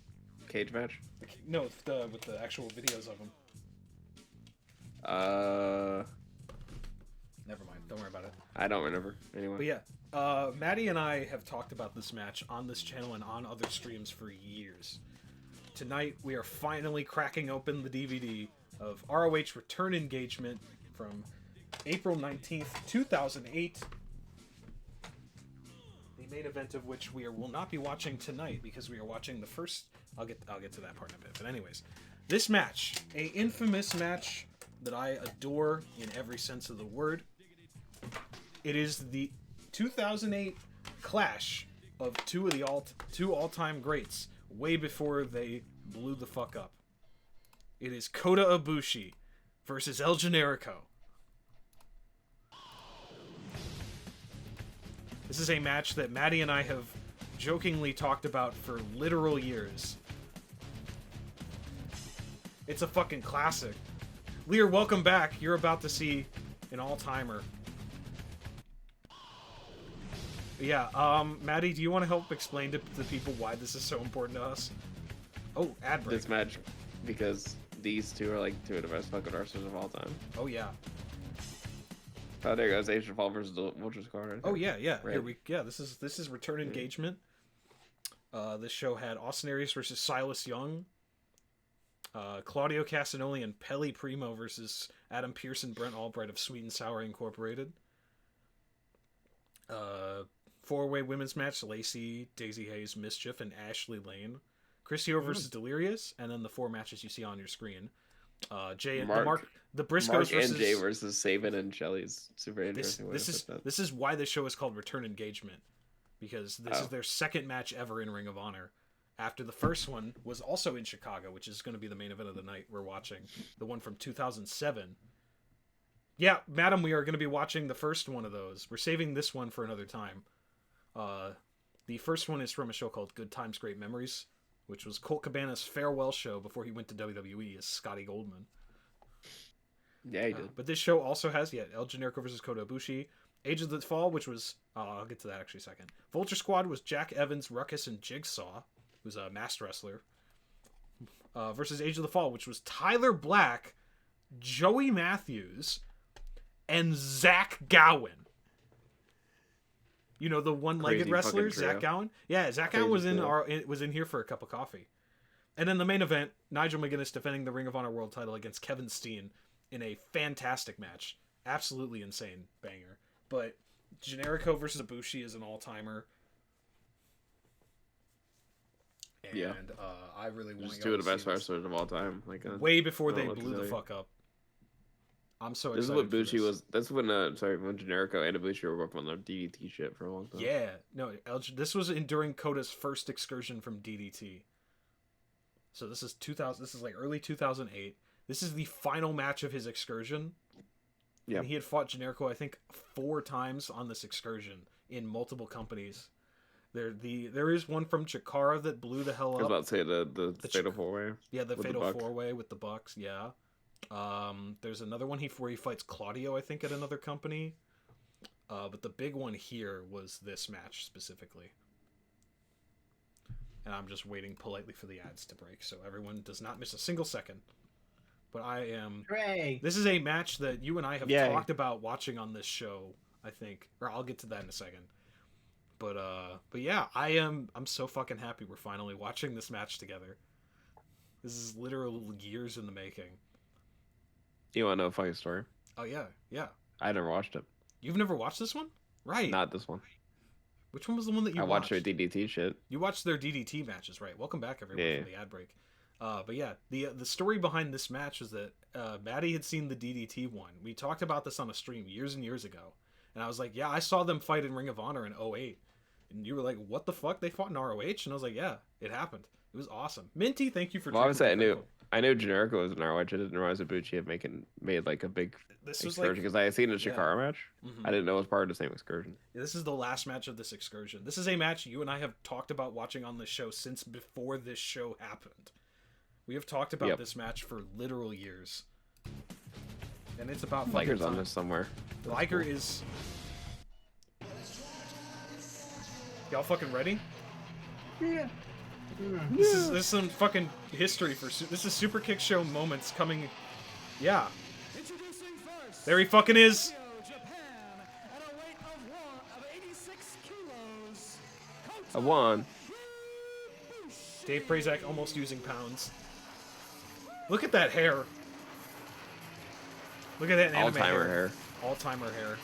Cage Match? No, with the actual videos of them. Never mind. Don't worry about it. I don't remember. Anyway. But yeah, Maddie and I have talked about this match on this channel and on other streams for years. Tonight, we are finally cracking open the DVD of ROH Return Engagement from April 19th, 2008. The main event of which will not be watching tonight because we are watching the first... I'll get to that part in a bit. But anyways, this match, a infamous match that I adore in every sense of the word. It is the 2008 clash of two all-time greats, way before they blew the fuck up. It is Kota Ibushi versus El Generico. This is a match that Maddie and I have jokingly talked about for literal years. It's a fucking classic. Lear, welcome back. You're about to see an all-timer. Yeah, Maddie, do you want to help explain to the people why this is so important to us? Oh, ad break. This match, because these two are like 2 of the best fucking wrestlers of all time. Oh, yeah. Oh, there goes Age of the Fall versus the Vulture Squad. Right? Oh, yeah, yeah. Right. This is Return Engagement. This show had Austin Aries versus Silas Young. Claudio Castagnoli and Pelle Primo versus Adam Pearce and Brent Albright of Sweet and Sour Incorporated. 4-way women's match: Lacey, Daisy Hayes, Mischief, and Ashley Lane. Chris Hero versus Delirious, and then the 4 matches you see on your screen. Jay and the Briscoes Mark versus and Jay versus Saban and Shelly's super interesting. This is why this show is called Return Engagement, because this is their second match ever in Ring of Honor. After the first one was also in Chicago, which is going to be the main event of the night we're watching. The one from 2007. Yeah, madam, we are going to be watching the first one of those. We're saving this one for another time. The first one is from a show called Good Times, Great Memories, which was Colt Cabana's farewell show before he went to WWE as Scotty Goldman. Yeah, he did. But this show also has, El Generico versus Kota Ibushi. Age of the Fall, which was... I'll get to that actually a second. Vulture Squad was Jack Evans, Ruckus, and Jigsaw, who's a masked wrestler. Versus Age of the Fall, which was Tyler Black, Joey Matthews, and Zach Gowen. You know, the one-legged wrestler, Zach Gowen? Yeah, Zach Gowen was in here for a cup of coffee. And then the main event, Nigel McGuinness defending the Ring of Honor World title against Kevin Steen in a fantastic match. Absolutely insane banger. But Generico versus Ibushi is an all-timer. And I really want to 2 of the best wrestlers of all time. Way before they blew the fuck up. I'm so excited. This is what Bushi was. That's when when Generico and Ibushi were working on their DDT shit for a long time. Yeah, no, this was during Kota's first excursion from DDT. So this is 2000. This is like early 2008. This is the final match of his excursion. Yeah, he had fought Generico, I think, 4 times on this excursion in multiple companies. There is one from Chikara that blew the hell up. I was about to say the Fatal 4-Way. Yeah, the Fatal 4-Way with the Bucks. Yeah. There's another one where he fights Claudio, I think, at another company. But the big one here was this match specifically. And I'm just waiting politely for the ads to break so everyone does not miss a single second. but I am. Hooray! This is a match that you and I have Yay. talked about watching on this show. I think, or I'll get to that in a second. But yeah, I'm so fucking happy we're finally watching this match together. This is literal years in the making. You want to know a funny story? Oh yeah. I never watched it. You've never watched this one? Right. Not this one. Which one was the one that you I watched? watched their DDT shit. You watched their DDT matches, right? Welcome back, everyone, Yeah. from the ad break. But yeah, the story behind this match was that Maddie had seen the DDT one. We talked about this on a stream years and years ago, and I was like, yeah, I saw them fight in Ring of Honor in 2008. And you were like, what the fuck? They fought in ROH? And I was like, yeah, it happened. It was awesome. Minty, thank you for. Well, I would say drinking I knew Generico was in ROH. I didn't realize Ibushi had made like a big This was excursion because I had seen the yeah. Chikara match. Mhm. I didn't know it was part of the same excursion. Yeah, this is the last match of this excursion. This is a match you and I have talked about watching on this show since before this show happened. We have talked about this match for literal years. And it's about fucking Liger's on time. this somewhere. Liger is... Y'all fucking ready? Yeah. This is some fucking history for... This is Superkick show moments coming... Yeah. Introducing first, There he fucking is! Japan, at a weight of 86 kilos. I won. Dave Prazak almost using pounds. Look at that hair. Look at that anime All-timer hair. All-timer hair.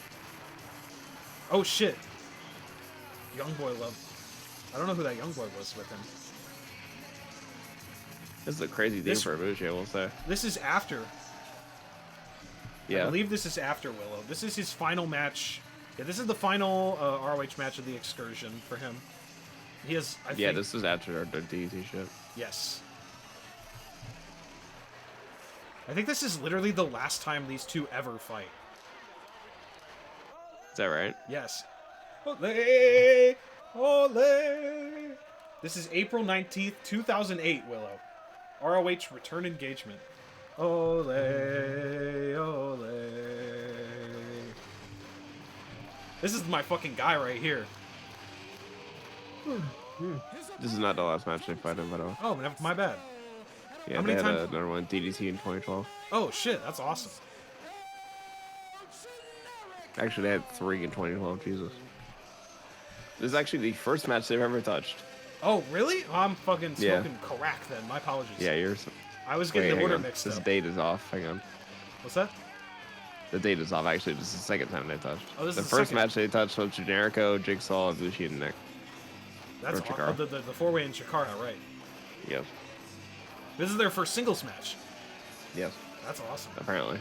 Oh shit. Young boy love. I don't know who that young boy was with him. This is a crazy thing This- for Ibushi, I will say. This is after. I Yeah. believe this is after Willow. This is his final match. Yeah, this is the final ROH match of the excursion for him. He has. I Yeah, think, this is after the DDT shit. Yes. I think this is literally the last time these two ever fight. Is that right? Yes. Ole! Ole! This is April 19th, 2008, Willow. ROH return engagement. Ole! Ole! This is my fucking guy right here. This is not the last match they fight in, by the way. Oh, my bad. Yeah, How they many had times- another one, DDT in 2012. Oh, shit, that's awesome. Actually, they had 3 in 2012, Jesus. This is actually the first match they've ever touched. Oh, really? Oh, I'm fucking Yeah. smoking crack then. My apologies. Yeah, you're... I was Wait, getting the hang order on. mixed This up. date is off. Hang on. What's that? The date is off. Actually, this is the second time they touched. Oh, this the is the first second. match they touched was Generico, Jigsaw, Ibushi, and Nick. That's Or aw- Chikara. the four-way in Chikara, right? Yep. This is their first singles match. Yes. That's awesome. Apparently.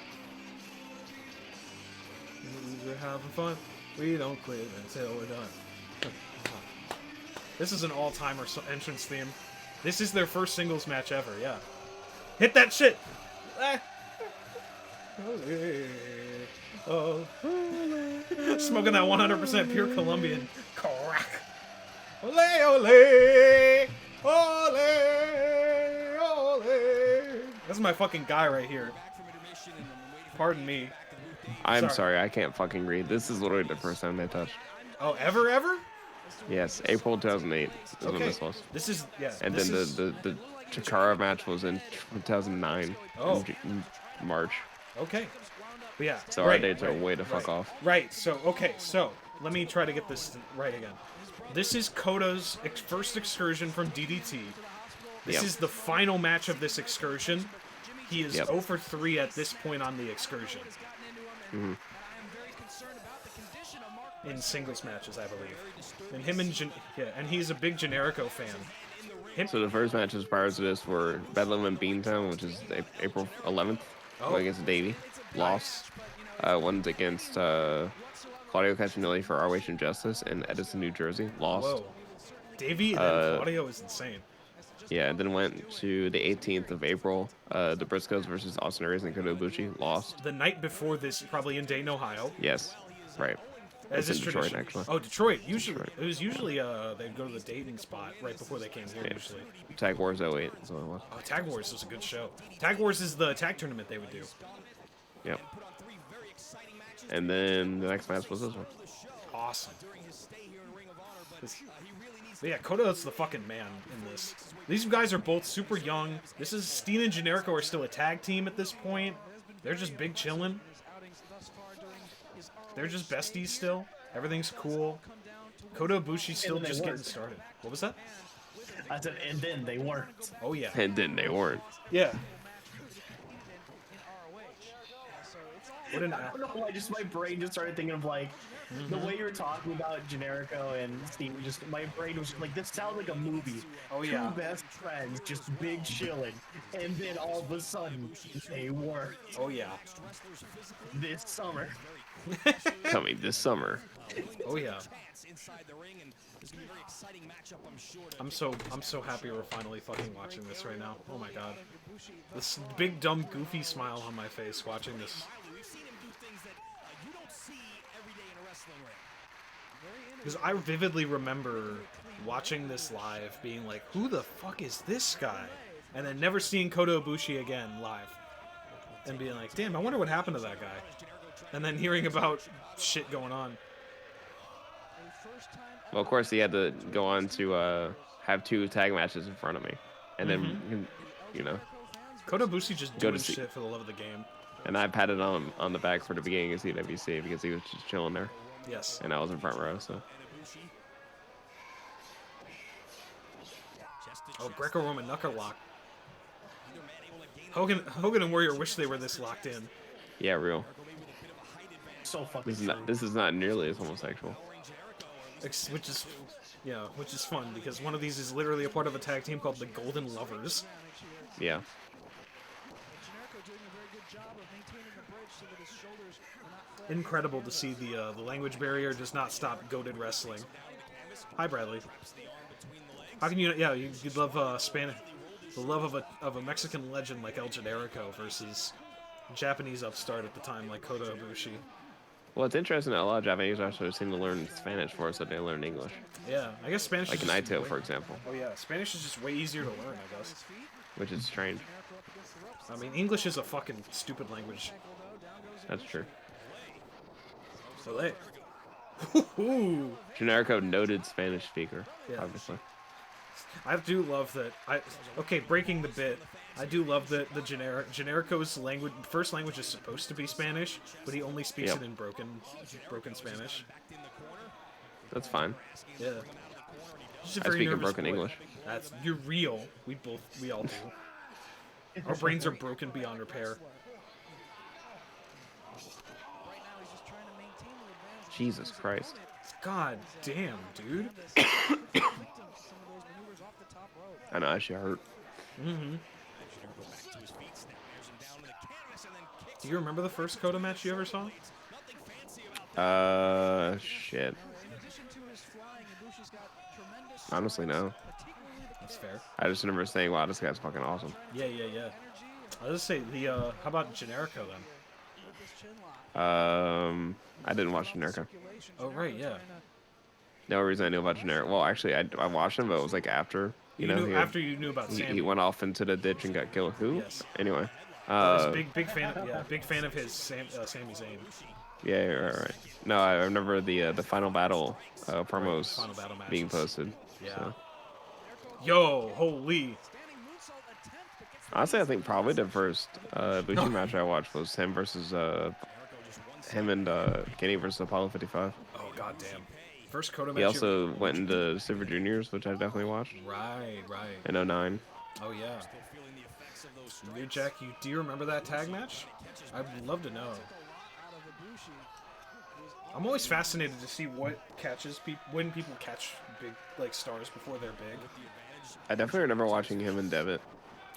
We're having fun. We don't quit until we're done. This is an all-timer entrance theme. This is their first singles match ever, yeah. Hit that shit! Ah. Oh. Smoking that 100% pure Colombian crack. Ole, ole! Ole! Ole! That's my fucking guy right here. Pardon me. I'm Sorry. sorry, I can't fucking read. This is literally the first time they touched. Oh, ever? Yes, April 2008 is when Okay. this was. This is, yeah. And this then is, the Chikara match was in 2009. Oh. In March. Okay. But yeah. So our dates are way the fuck off. Right, so, okay, so, let me try to get this right again. This is Kota's first excursion from DDT. This Yep. is the final match of this excursion. He is Yep. 0 for 3 at this point on the excursion. Mhm. In singles matches, I believe. And him and and he's a big Generico fan. So the first matches prior to this were Bedlam and Beantown, which is April 11th, Oh. going against Davey. Lost. One's against Claudio Castagnoli for ROH Injustice in Edison, New Jersey. Lost. Whoa. Davey and then Claudio is insane. Yeah, and then went to the 18th of April, the Briscoes versus Austin Aries and Kota Ibushi. Lost. The night before this, probably in Dayton, Ohio. Yes, right. As It's is in Detroit, tradition. actually. Oh, Detroit. Usually, it was usually they'd go to the dating spot right before they came here. Yeah. Usually. Tag Wars 08 is what it was. Oh, Tag Wars was a good show. Tag Wars is the tag tournament they would do. Yep. And then the next match was this one. Awesome. But yeah, Kota's the fucking man in this. These guys are both super young. This is Steen and Generico are still a tag team at this point. They're just big chillin'. They're just besties still. Everything's cool. Kota Ibushi's still just getting started. What was that? I said, and then they weren't. Oh yeah. And then they weren't. Yeah. What an I don't know why, just my brain just started thinking of like the way you were talking about Generico and Steve. Just my brain was just like, this sounds like a movie. Oh yeah. Two best friends just big chilling, and then all of a sudden they weren't. Oh yeah. This summer. Coming this summer. Oh yeah. I'm so happy we're finally fucking watching this right now. Oh my god. This big dumb goofy smile on my face watching this. Because I vividly remember watching this live, being like, who the fuck is this guy? And then never seeing Kota Ibushi again live. And being like, damn, I wonder what happened to that guy. And then hearing about shit going on. Well, of course, he had to go on to have 2 tag matches in front of me. And then, you know. Kota Ibushi just doing shit for the love of the game. And I patted on the back for the beginning of CWC because he was just chilling there. Yes. And I was in front row, so. Oh, Greco-Roman knuckle lock. Hogan and Warrior wish they were this locked in. Yeah, real. So fucking This is not nearly as homosexual. Which is fun because one of these is literally a part of a tag team called the Golden Lovers. Yeah. Incredible to see the language barrier does not stop goated wrestling. Hi, Bradley. How can you? Yeah, you'd love Spanish, the love of a Mexican legend like El Generico versus Japanese upstart at the time like Kota Ibushi. Well, it's interesting that a lot of Japanese wrestlers seem to learn Spanish for us that they learn English. Yeah, I guess Spanish. Like is Naito, for example. Oh yeah, Spanish is just way easier to learn, I guess. Which is strange. I mean, English is a fucking stupid language. That's true. So they. Generico, noted Spanish speaker, obviously. I do love that. Okay, breaking the bit. I do love that the Generico's first language is supposed to be Spanish, but he only speaks it in broken Spanish. That's fine. Yeah. I speak in broken English. You're real. We all do. Our brains are broken beyond repair. Jesus Christ. God damn, dude. I know, that shit hurt. Mm-hmm. Do you remember the first Kota match you ever saw? Shit. Honestly, no. That's fair. I just remember saying, wow, this guy's fucking awesome. Yeah. I'll just say, how about Generico then? I didn't watch Generico. Oh, right, yeah. No reason I knew about Generico. Well, actually, I watched him, but it was like after. After you knew about Sammy. He went off into the ditch and got killed. Who? Yes. Anyway. Big fan of his Sami Zayn. Yeah, right. No, I remember the final battle promos Final battle being matches. posted. Yeah. So. Yo, holy. Honestly, I think probably the first Bushi match I watched was him versus him and Kenny versus Apollo 55. Oh, goddamn. First Kota match. He also went into Super Juniors, which I definitely watched. Right. In 09. Oh, yeah. New Jack, do you remember that tag match? I'd love to know. I'm always fascinated to see what catches when people catch big stars before they're big. I definitely remember watching him and Devitt.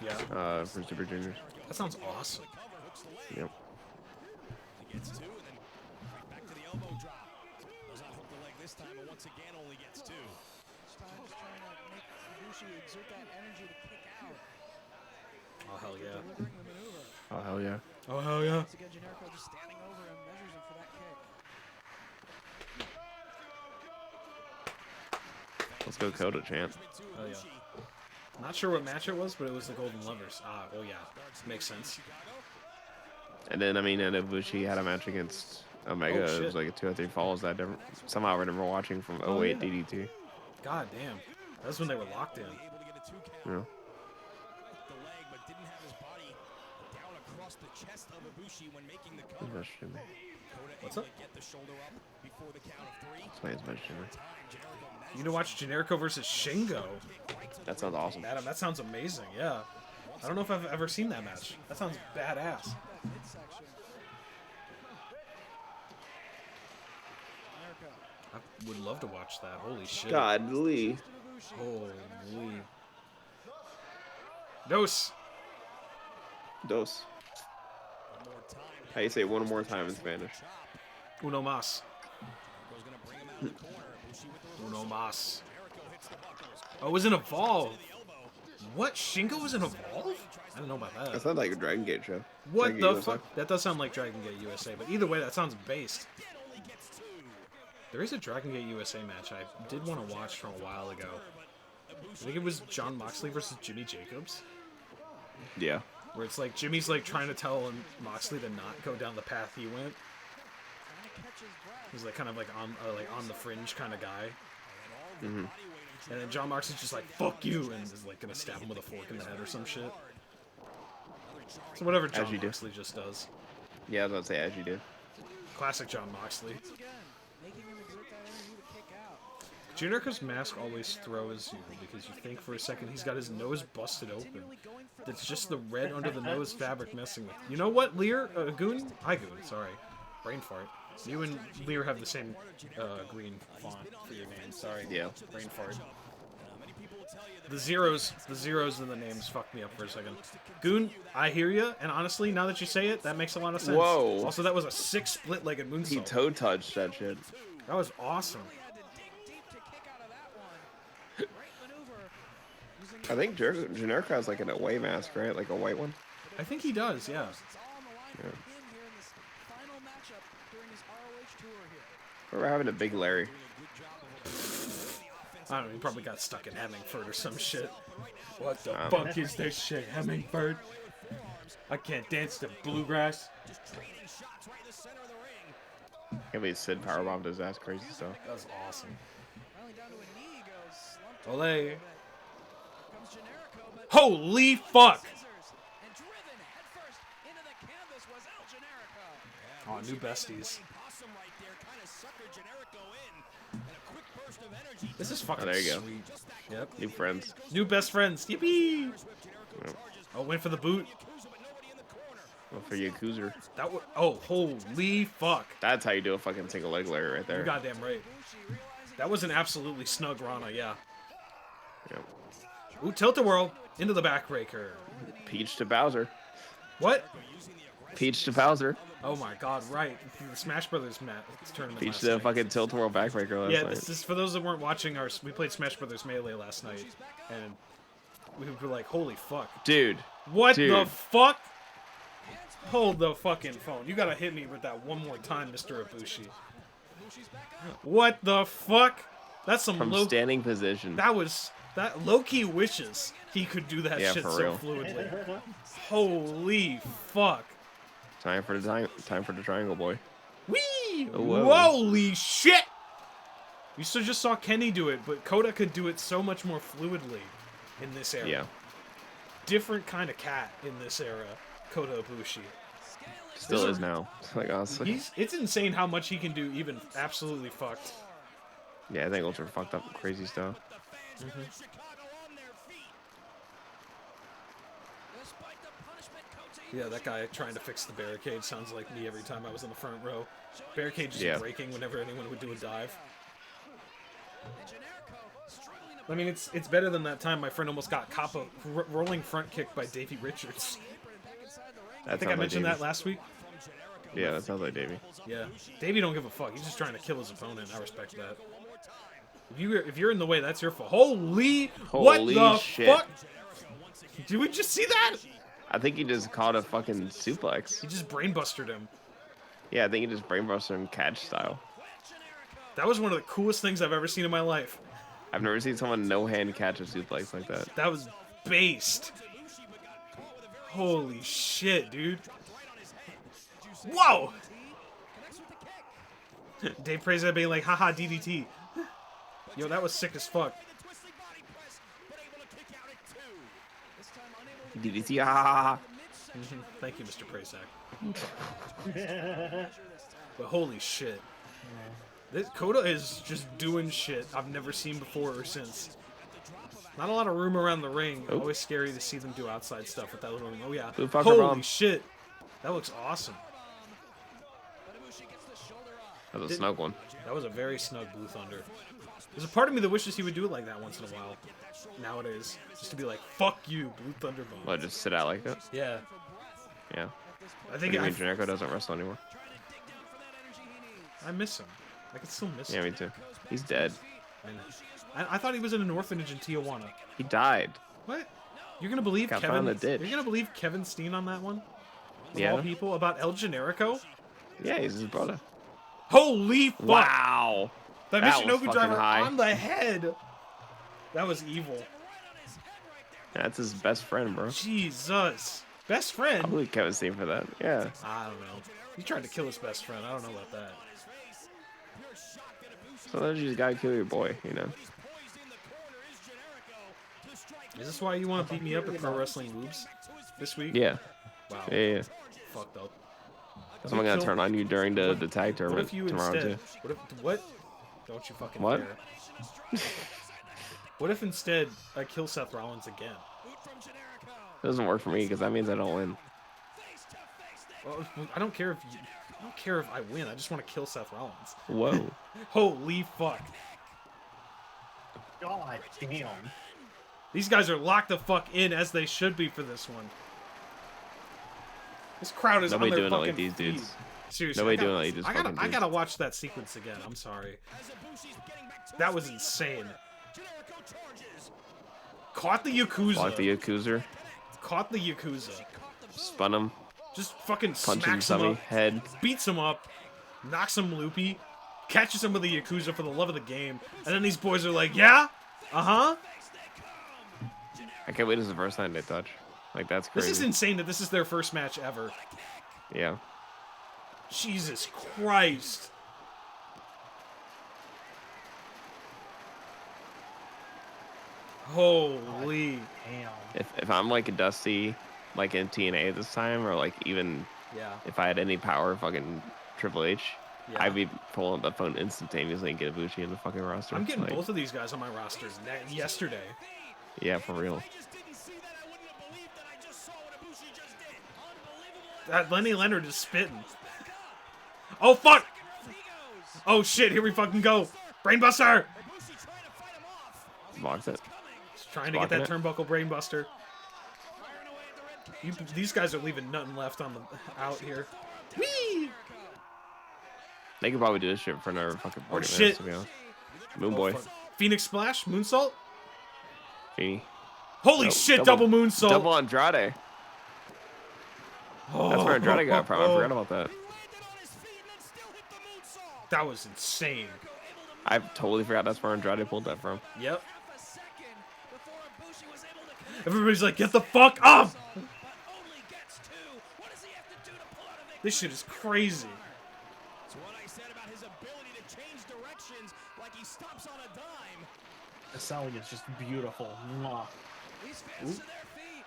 Yeah. For Super Juniors. That sounds awesome. Yep. Oh hell yeah. Oh hell yeah. Oh hell yeah. Let's go Kota, champ. Oh yeah. Not sure what match it was, but it was the Golden Lovers. Ah, oh yeah. Makes sense. And then, and Ibushi had a match against Omega. Oh, it was like a 2 or 3 falls that I somehow I remember watching from 08 DDT. God damn. That's when they were locked in. Yeah. What's up? Explains my shit. You need to watch Generico versus Shingo. That sounds awesome. Adam, that sounds amazing. Yeah. I don't know if I've ever seen that match. That sounds badass. I would love to watch that. Holy shit. Godly. Holy. Dos. Dos. How you say one more time in Spanish? Uno más. Uno más. Oh, it was an Evolve. What? Shingo was an Evolve? I don't know about that. That sounds like a Dragon Gate show. What Dragon the Gate fuck? That does sound like Dragon Gate USA, but either way, that sounds based. There is a Dragon Gate USA match I did want to watch from a while ago. I think it was John Moxley versus Jimmy Jacobs. Yeah. Where it's like Jimmy's like trying to tell Moxley to not go down the path he went. He's like kind of like on the fringe kind of guy. Mm-hmm. And then John Moxley's just like, fuck you, and is like gonna stab him with a fork in the head or some shit. So whatever John Moxley just does. Yeah, I was about to say as you do. Classic John Moxley. Generico's mask always throws you because you think for a second he's got his nose busted open. It's just the red under the nose fabric messing with. You know what, Lear? Goon? Hi, Goon. Sorry. Brain fart. You and Lear have the same green font for your name. Sorry. Yeah. Brain fart. The zeros in the names fucked me up for a second. Goon, I hear you, and honestly, now that you say it, that makes a lot of sense. Whoa. Also, that was a sick split-legged moonsault. He toe touched that shit. That was awesome. I think Generico has like an away mask, right? Like a white one. I think he does, yeah. We're having a big Larry. I don't know, he probably got stuck in Hemingford or some shit. What the fuck is this shit, Hemingford? I can't dance to bluegrass. Can't believe Sid powerbombed his ass crazy stuff. That was awesome. Olay. Holy fuck! Oh, new besties. This is fucking there you go. sweet. Yep. New friends. New best friends. Yippee! Yep. Oh, went for the boot. Well, for Yakuza. That was, oh, holy fuck. That's how you do a fucking single leg Larry right there. You're goddamn right. That was an absolutely snug Rana, yeah. Yep. Ooh, tilt-a-whirl into the backbreaker. Peach to Bowser. What? Peach to Bowser. Oh my god, right. The Smash Brothers tournament Peach last to night. fucking tilt-a-whirl backbreaker last night. This is for those that weren't watching we played Smash Brothers Melee last night, and we were like, holy fuck. Dude. What the fuck? Hold the fucking phone. You gotta hit me with that one more time, Mr. Ibushi. What the fuck? That's some From standing position. That Loki wishes he could do that shit so real. fluidly. Holy fuck. Time for the triangle boy. Whee! Oh, holy shit! You just saw Kenny do it, but Kota could do it so much more fluidly in this era. Yeah. Different kind of cat in this era, Kota Ibushi. Still is now. Like honestly. It's insane how much he can do, even absolutely fucked. Yeah, I think ultra fucked up crazy stuff. Mm-hmm. Yeah, that guy trying to fix the barricade sounds like me every time I was in the front row. Barricade just breaking whenever anyone would do a dive. I mean, it's better than that time my friend almost got rolling front kick by Davey Richards. I think I mentioned that last week. Yeah, that sounds like Davey. Yeah, Davey don't give a fuck. He's just trying to kill his opponent. I respect that. If you're in the way, that's your fault. Holy what the shit. Fuck? Did we just see that? I think he just caught a fucking suplex. He just brainbustered him. Yeah, I think he just brainbusted him catch style. That was one of the coolest things I've ever seen in my life. I've never seen someone no-hand catch a suplex like that. That was based. Holy shit, dude. Whoa! Dave praised that being like, haha, DDT. Yo, that was sick as fuck. DDT. Ah. Thank you, Mr. Prasek. But holy shit. This Coda is just doing shit I've never seen before or since. Not a lot of room around the ring. Oh. Always scary to see them do outside stuff with that little ring. Oh yeah. Blue fucker Holy bomb. shit. That looks awesome. That was a snug one. That was a very snug Blue Thunder. There's a part of me that wishes he would do it like that once in a while. Nowadays. Just to be like, fuck you, Blue Thunder bomb. Well, just sit out like that. Yeah. Yeah. I think I mean, Jericho doesn't wrestle anymore. I miss him. I can still miss Yeah, him. me too. He's dead. I thought he was in an orphanage in Tijuana. He died. What? You're gonna believe Got Kevin? found in the ditch. You're gonna believe Kevin Steen on that one? Of Yeah. all people about El Generico? Yeah, he's his brother. Holy fuck! Wow. That That was Michinoku fucking driver high. on the head. That was evil. That's his best friend, bro. Jesus. Best I friend? believe Kevin Steen for that. Yeah. I don't know. He tried to kill his best friend. I don't know about that. Sometimes you just gotta kill your boy, you know. Is this why you want to beat me up at Pro Wrestling Moves this week? Yeah. Wow. Yeah. Fucked up. Someone gonna turn on you during the tag What tournament if you tomorrow instead? too. What? Don't you fucking What? dare. What if instead I kill Seth Rollins again? It doesn't work for me because that means I don't win. Well, I don't care if you. I don't care if I win. I just want to kill Seth Rollins. Whoa. Holy fuck! God damn. These guys are locked the fuck in as they should be for this one. This crowd is Nobody on their doing it fucking like these feet. dudes. Seriously, Nobody doing it like these I fucking gotta dudes. watch that sequence again. I'm sorry. That was insane. Caught the Yakuza. Block the Yakuza. Caught the Yakuza. Spun him. Just fucking Punch him smacks him tummy. up. Head. Beats him up. Knocks him loopy. Catches him with the Yakuza for the love of the game. And then these boys are like, yeah? Uh-huh. I can't wait. This is the first time they touch. Like, that's crazy. This is insane that this is their first match ever. Yeah. Jesus Christ. Holy. Damn. If I'm like a Dusty, like in TNA this time, or like even Yeah. if I had any power, fucking Triple H, Yeah. I'd be pulling up the phone instantaneously and get Ibushi in the fucking roster. I'm getting like, both of these guys on my rosters yesterday. Yeah, for real. That Lenny Leonard is spitting. Oh, fuck! Oh, shit, here we fucking go. Brainbuster! Box it. Just trying to get that Blocking turnbuckle brainbuster. These guys are leaving nothing left on the out here. Whee! They could probably do this shit for another fucking 40 shit. minutes, to be honest. Moon Oh, Boy. fuck. Phoenix Splash? Moonsault? Feeny. Holy Nope, shit, double moonsault! Double Andrade. That's where Andrade got from. I forgot about that. That was insane. I totally forgot that's where Andrade pulled that from. Yep. Everybody's like, get the fuck up! This shit is crazy. It's what I said about his ability to change directions like he stops on a dime. The selling is just beautiful. Mwah. These fans to their feet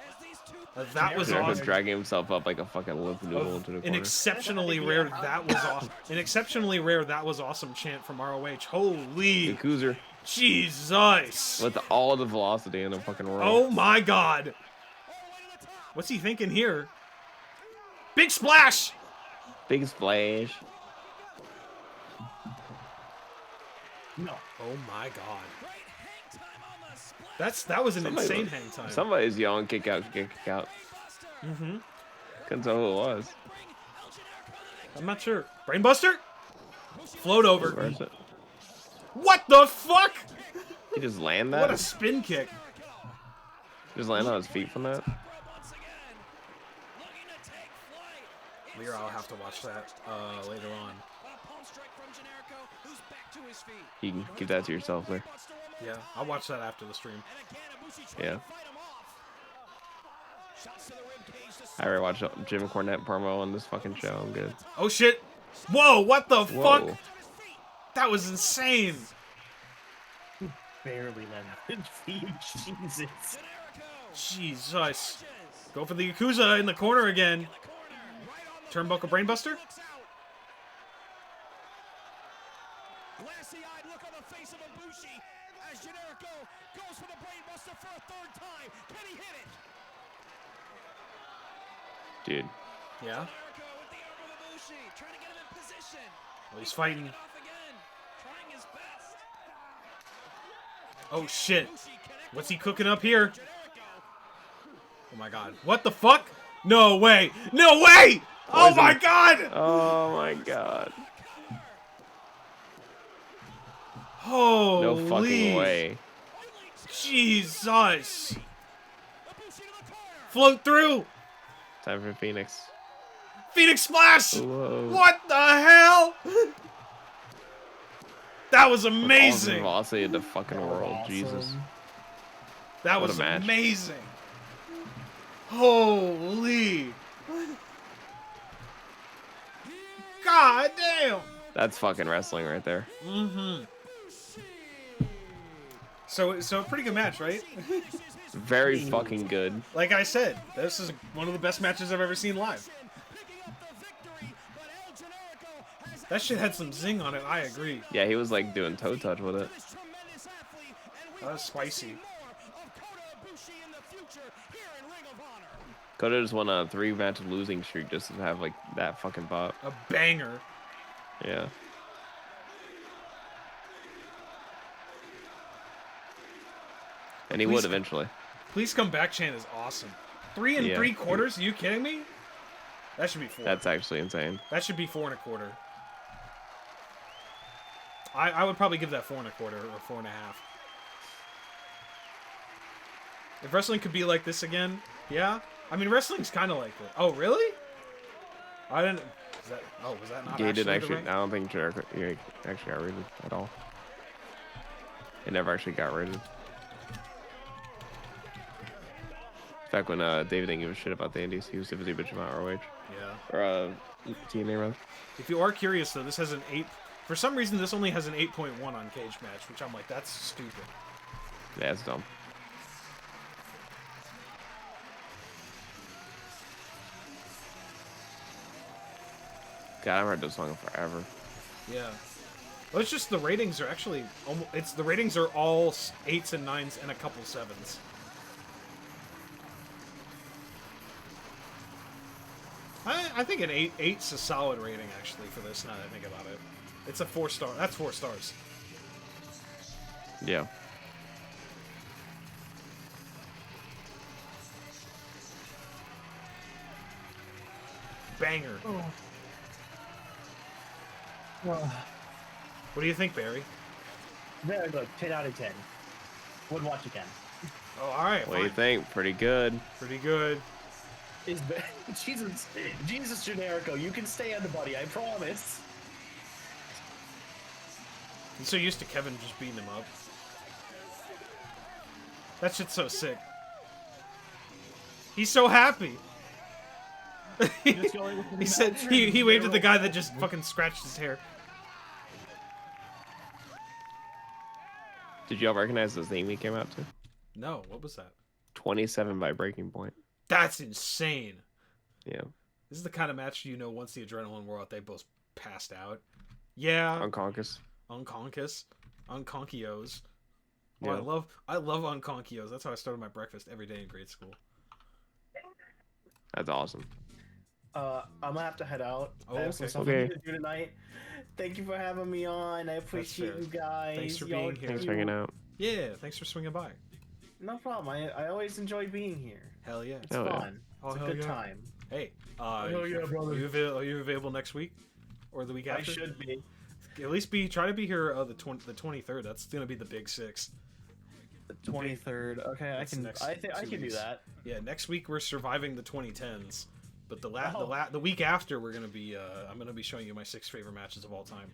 as these two That was Jericho's awesome. dragging himself up like a fucking limp noodle into the An corner. exceptionally rare that was awesome. An exceptionally rare that was awesome chant from ROH. Holy Yakuza Jesus! with all the velocity in the fucking world. Oh my God! What's he thinking here? Big splash! Big splash. No. Oh my God! That was an insane hang time. Somebody's yelling, kick out, kick out. Mm-hmm. Couldn't tell who it was. I'm not sure. Brainbuster? Float over. Reverse it. What the fuck? He just land that? What a spin kick. Just land on his feet from that? Lear, I'll have to watch that later on. You can keep that to yourself there. Yeah, I'll watch that after the stream. Yeah. I already watched Jim Cornette promo on this fucking show. I'm good. Oh shit! Whoa, what the Whoa. fuck? That was insane. Barely let him feed. Jesus. Jesus. Go for the Yakuza in the corner again. Turnbuckle brainbuster. Glassy-eyed look on the face of Ibushi as Generico goes for the brainbuster for a third time. Can he hit it? Dude. Yeah. Generico with the arm of Ibushi, trying to get him in position. Well, he's fighting. Off again, trying his best. Oh shit. What's he cooking up here? Oh my god. What the fuck? No way. No way! Oh my god! Oh my god. Holy. No fucking way. Jesus. Float through. Time for Phoenix. Phoenix Splash! Whoa. What the hell? That was With all the amazing. velocity of the fucking world. Awesome. Jesus. That What was a match. amazing. Holy. God damn. That's fucking wrestling right there. Mm-hmm. So a pretty good match, right? Very fucking good. Like I said, this is one of the best matches I've ever seen live. That shit had some zing on it, I agree. Yeah, he was like doing toe touch with it. That was spicy. Kota just won a 3-match losing streak just to have like that fucking pop. A banger. Yeah. And he would eventually. Please come back chant is awesome. 3 3/4? Are you kidding me? That should be 4. That's actually insane. That should be 4 1/4. I would probably give that 4 1/4 or 4.5. If wrestling could be like this again, yeah. I mean, wrestling's kind of like it. Oh, really? I didn't. Was that not? He did the actually. ring? I don't think Jericho actually got rated at all. It never actually got rated. Back when David didn't give a shit about the Indies, he was too busy bitching about ROH. Yeah. Or TNA rather. If you are curious, though, this has an 8. For some reason, this only has an 8.1 on Cage Match, which I'm like, that's stupid. Yeah, it's dumb. God, I've heard this song forever. Yeah. Well, it's just the ratings are actually the ratings are all 8s and 9s and a couple 7s. I think an 8's a solid rating actually for this. Now that I think about it, it's a 4-star. That's 4 stars. Yeah. Banger. Oh. What do you think, Barry? Very good. 10 out of 10. Would watch again. Oh, all right. What do you Fine. think? Pretty good. Pretty good. Jesus, Generico, you can stand, buddy. I promise. He's so used to Kevin just beating him up. That shit's so sick. He's so happy. He said he waved at the guy that just fucking scratched his hair. Did y'all recognize the theme he came out to? No, what was that? 27 by Breaking Point. That's insane. Yeah. This is the kind of match you know once the adrenaline wore out, they both passed out. Yeah. Unconscious. Unconkios. Oh, Yeah. I love Unconkios. That's how I started my breakfast every day in grade school. That's awesome. I'm gonna have to head out. Oh, I have some okay. stuff I need to do tonight. Thank you for having me on. I appreciate fair. you guys. Thanks for Y'all being here. Thanks cute. for hanging out. Yeah, thanks for swinging by. No problem. I always enjoy being here. Hell yeah. It's Hell yeah. fun. Oh, It's a hell good yeah. time. Hey, Hell yeah, brother. are you available next week or the week I after? should be. At least try to be here the 23rd. That's gonna be the big 6. The 23rd. Okay, That's next I think I 2 can do weeks. that. Yeah, next week we're surviving the 2010s, but Oh. the week after we're gonna be I'm gonna be showing you my 6 favorite matches of all time.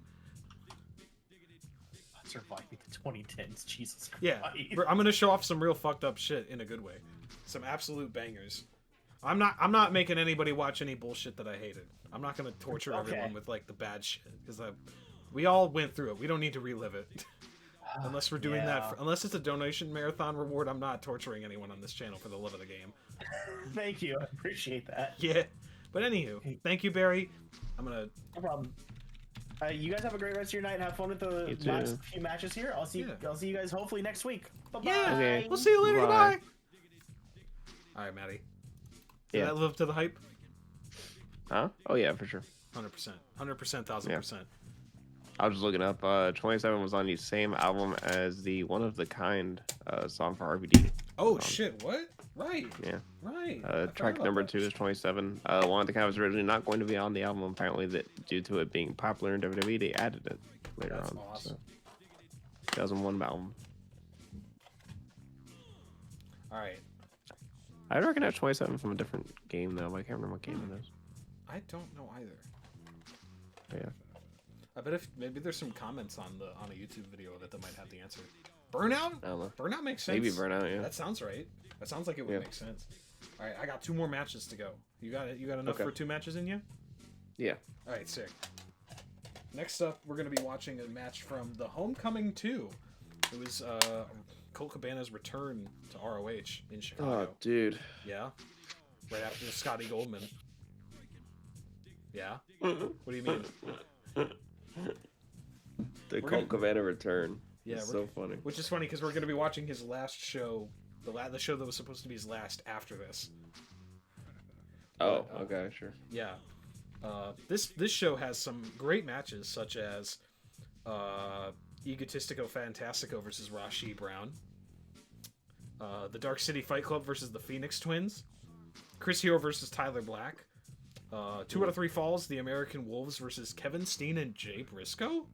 Surviving the 2010s. Jesus Christ. Yeah, I'm gonna show off some real fucked up shit in a good way, some absolute bangers. I'm not making anybody watch any bullshit that I hated. I'm not gonna torture Okay. everyone with like the bad shit because we all went through it. We don't need to relive it. Unless we're doing that, Yeah. unless it's a donation marathon reward, I'm not torturing anyone on this channel for the love of the game. Thank you. I appreciate that. Yeah. But anywho, thank you, Barry. I'm gonna. No problem. You guys have a great rest of your night and have fun with the You too. last few matches here. I'll see you guys hopefully next week. Bye bye. Yeah. Okay. We'll see you later. Bye. Goodbye. All right, Maddie. Did Yeah. that live up to the hype? Huh? Oh yeah, for sure. 100%. 100%. 1000%. I was just looking up. 27 was on the same album as the One of the Kind song for RVD. Oh shit! What? Right. Yeah. Right. I forgot Track about number that 2 is 27. One of the Kind was originally not going to be on the album. Apparently, that due to it being popular in WWE, they added it later That's on. awesome. So, 2001 album. All right. I recognize 27 from a different game though. I can't remember what game it is. I don't know either. Yeah. I bet if maybe there's some comments on a YouTube video of it that might have the answer. Burnout? I don't know. Burnout makes sense. Maybe Burnout. Yeah. That sounds right. That sounds like it would Yeah. make sense. All right, I got 2 more matches to go. You got it? You got enough Okay. for 2 matches in you? Yeah. All right, sick. Next up, we're going to be watching a match from the Homecoming 2. It was Colt Cabana's return to ROH in Chicago. Oh, dude. Yeah? Right after Scotty Goldman. Yeah? What do you mean? The We're Colt Cabana return. Yeah, It's we're- so funny. Which is funny because we're going to be watching his last show, the show that was supposed to be his last after this. Oh, but, okay, sure. Yeah. This show has some great matches, such as Egotistico Fantastico versus Rashi Brown, the Dark City Fight Club versus the Phoenix Twins, Chris Hero versus Tyler Black, 2 out of 3 Falls, the American Wolves versus Kevin Steen and Jay Briscoe,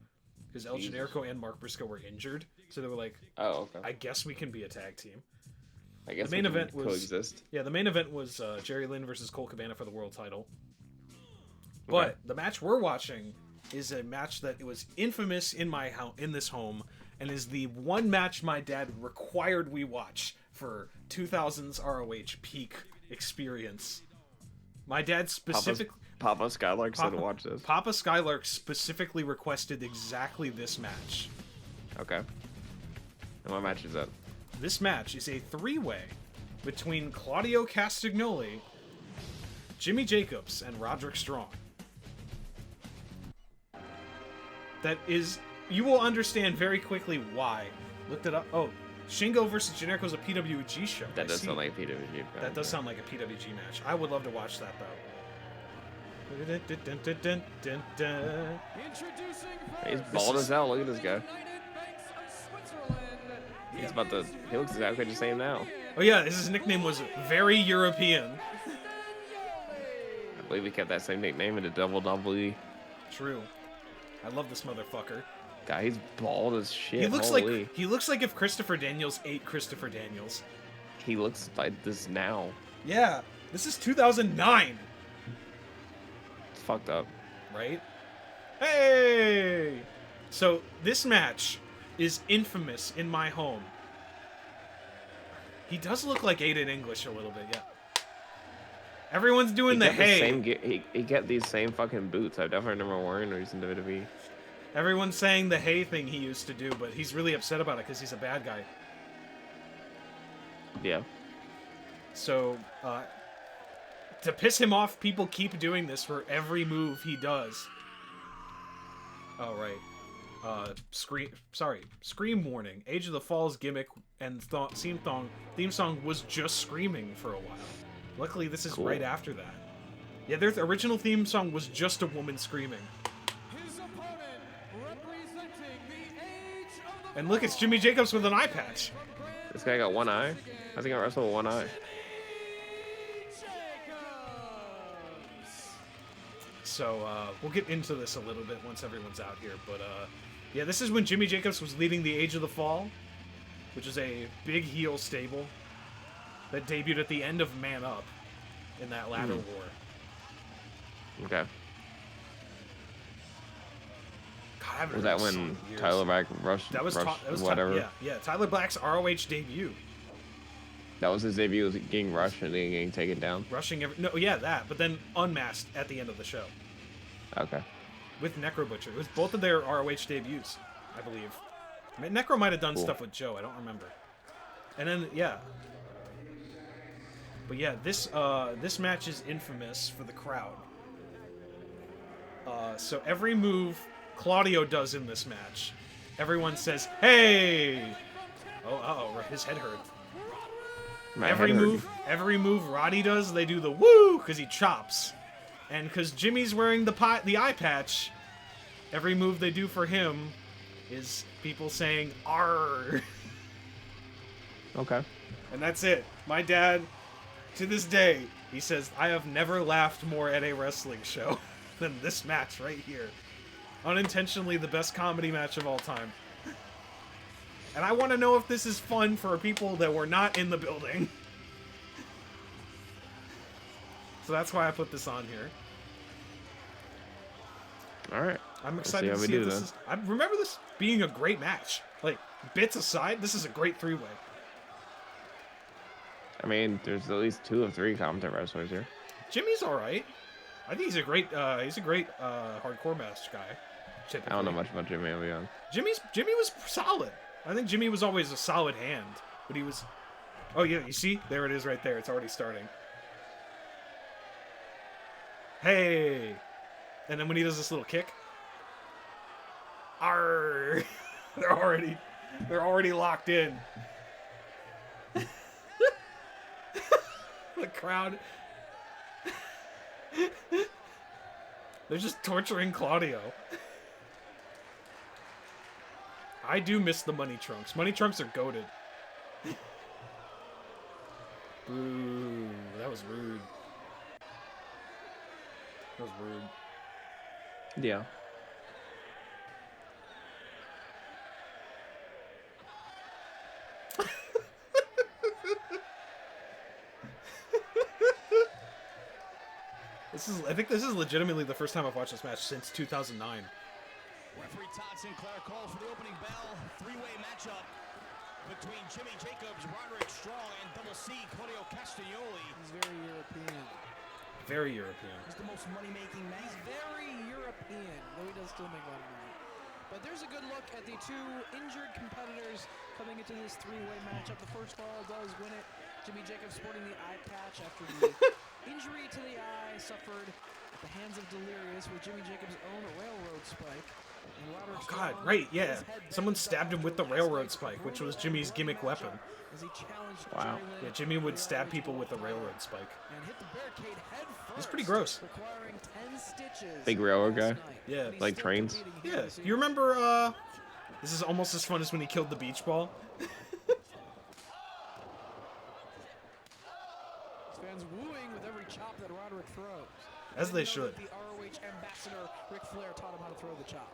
because El Jesus. Generico and Mark Briscoe were injured, so they were like, Oh, okay. I guess we can be a tag team. I guess the main we can event was- coexist. Yeah, the main event was Jerry Lynn versus Colt Cabana for the world title. But the match we're watching is a match that it was infamous in this home, and is the one match my dad required we watch for 2000's ROH peak experience. My dad specifically... Papa Skylark said to watch this. Papa Skylark specifically requested exactly this match. Okay. And what match is that? This match is a 3-way between Claudio Castagnoli, Jimmy Jacobs, and Roderick Strong. That is... You will understand very quickly why. Looked it up. Oh, Shingo versus Generico is a PWG show. That I does see. sound like a PWG. That does sound like a PWG match. I would love to watch that, though. He's bald as hell. Look at this guy. He's about to... He looks exactly the same now. Oh yeah, his nickname was Very European. I believe he kept that same nickname in the WWE. True. I love this motherfucker. God, he's bald as shit. He looks Holy. like if Christopher Daniels ate Christopher Daniels. He looks like this now. Yeah, this is 2009, It's fucked up. right? Hey! So this match is infamous in my home. He does look like Aiden English a little bit, yeah. Everyone's doing the kept the hey. same he kept these same fucking boots. I definitely remember wearing these in WWE. Everyone's saying the hey thing he used to do, but he's really upset about it because he's a bad guy. Yeah. So, to piss him off, people keep doing this for every move he does. Oh, right. Scream warning. Age of the Falls gimmick and theme song was just screaming for a while. Luckily, this is Cool. right after that. Yeah, their original theme song was just a woman screaming. His opponent, representing the age of the And look, it's Jimmy Jacobs with an eye patch. This guy got one eye. I think I wrestle with one eye. So, we'll get into this a little bit once everyone's out here. But, yeah, this is when Jimmy Jacobs was leading the Age of the Fall, which is a big heel stable that debuted at the end of Man Up in that ladder war. Okay. God, I haven't Was heard that this song when in years. Tyler Black rushed? That was, rushed that was whatever. yeah, Tyler Black's ROH debut. That was his debut, was getting rushed and then getting taken down. Rushing that, but then unmasked at the end of the show. Okay. With Necro Butcher. It was both of their ROH debuts, I believe. Necro might have done Cool. stuff with Joe. I don't remember. And then yeah. But yeah, this match is infamous for the crowd. So every move Claudio does in this match, everyone says, "Hey!" Oh, his head hurt. Every move Roddy does, they do the woo because he chops, and because Jimmy's wearing the eye patch, every move they do for him is people saying "Arr." Okay. And that's it. My dad, to this day, he says, I have never laughed more at a wrestling show than this match right here. Unintentionally the best comedy match of all time. And I want to know if this is fun for people that were not in the building. So that's why I put this on here. Alright. I'm excited to see if this is... I remember this being a great match. Like, bits aside, this is a great three-way. I mean, there's at least 2 of 3 competent wrestlers here. Jimmy's alright. I think he's a great hardcore match guy. Typically. I don't know much about Jimmy, I'll be honest. Jimmy was solid. I think Jimmy was always a solid hand, but he was... Oh yeah, you see? There it is right there. It's already starting. Hey! And then when he does this little kick... Arr! They're already locked in. The crowd... They're just torturing Claudio. I do miss the Money Trunks. Money Trunks are goated. Boo. That was rude. That was rude. Yeah. I think this is legitimately the first time I've watched this match since 2009. Referee Todd Sinclair calls for the opening bell. Three-way matchup between Jimmy Jacobs, Roderick Strong, and Double C, Claudio Castagnoli. He's very European. Very European. He's the most money-making man. He's very European, though he does still make a lot of money. But there's a good look at the 2 injured competitors coming into this three-way matchup. The first fall does win it. Jimmy Jacobs sporting the eye patch after the injury to the eye suffered at the hands of Delirious with Jimmy Jacobs' own railroad spike. Oh god, right, yeah. Someone stabbed him with the railroad spike, which was Jimmy's gimmick weapon. Wow. Yeah, Jimmy would stab people with the railroad spike. It's pretty gross. Big railroad guy? Yeah. Like trains? Yeah. You remember, this is almost as fun as when he killed the beach ball? Fans wooing with every chop that Roderick throws. As they should. The ROH ambassador, Ric Flair, taught him how to throw the chop.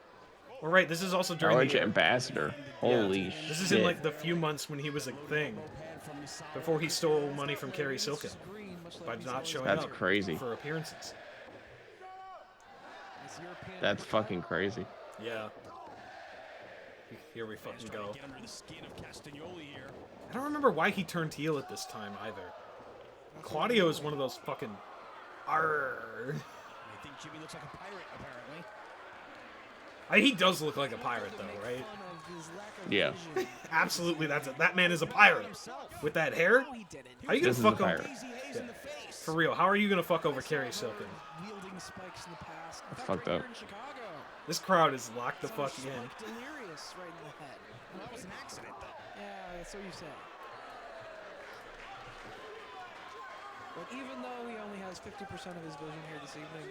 Well, right, this is also during ROH the... ambassador. Holy shit. This is in, like, the few months when he was a thing. Before he stole money from Kerry Silkin. By not showing That's up crazy. for appearances. That's fucking crazy. Yeah. Here we fucking go. I don't remember why he turned heel at this time, either. Claudio is one of those fucking... Arr. I think Jimmy looks like a pirate, apparently. He does look like a pirate, though, right? Yeah. Absolutely, that man is a pirate. With that hair? How are you gonna fuck him? Yeah. For real, how are you gonna fuck over Kerry Silkin? That's fucked up. This crowd is locked the fuck in. Delirious right in the head. Well, that was an accident, though. Yeah, so you say. But even though he only has 50% of his vision here this evening,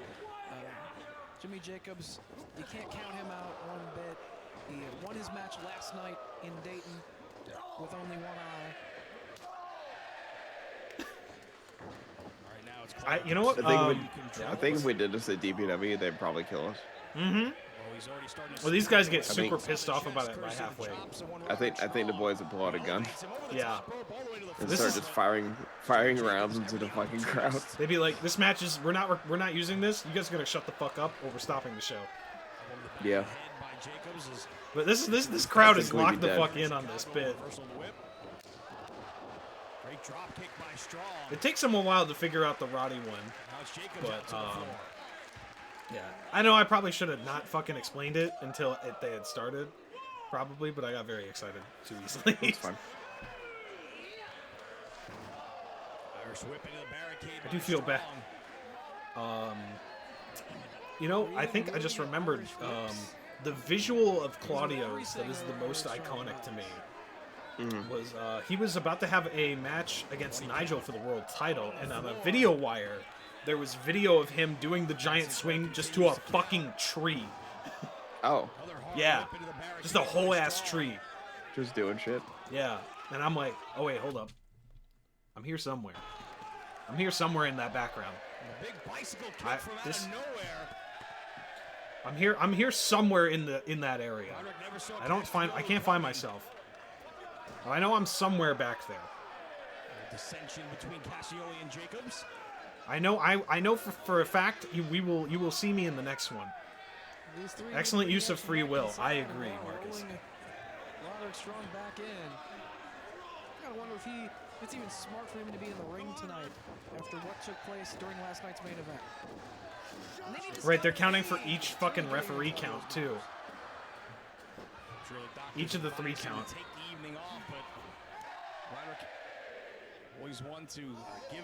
Jimmy Jacobs, you can't count him out one bit. He won his match last night in Dayton with only one eye. All right, now it's You know what? I think if we did this at DPW, they'd probably kill us. Mm-hmm. Well, these guys get super pissed off about it by halfway. I think the boys would pull out a gun. Yeah. And start just firing rounds into the fucking crowd. They'd be like, "This match is we're not using this. You guys are gonna shut the fuck up, or we're stopping the show." Yeah. But this crowd is locked the fuck in on this bit. It takes them a while to figure out the Roddy one, but yeah, I know I probably should have not fucking explained it until they had started. probably, but I got very excited too easily. It's fine. Irish whip into the barricade. I do feel bad. You know, I think I just remembered the visual of Claudio's that is the most iconic to me. Was he was about to have a match against Nigel for the world title, and on a video wire, there was video of him doing the giant swing just to a fucking tree. Oh, Yeah, just a whole ass tree. just doing shit. Yeah, and I'm like, oh wait, hold up, I'm here somewhere. I'm here somewhere in that background. Big bicycle kick from out of nowhere. I'm here somewhere in that area. I can't find myself. But I know I'm somewhere back there. Dissension between Cassioli and Jacobs. I know for a fact you will see me in the next one. Excellent use of free will. I agree, Marcus. Roderick Strong back in. I gotta wonder if it's even smart for him to be in the ring tonight after what took place during last night's main event. Right, they're counting for each fucking referee count too. Each of the 3 count.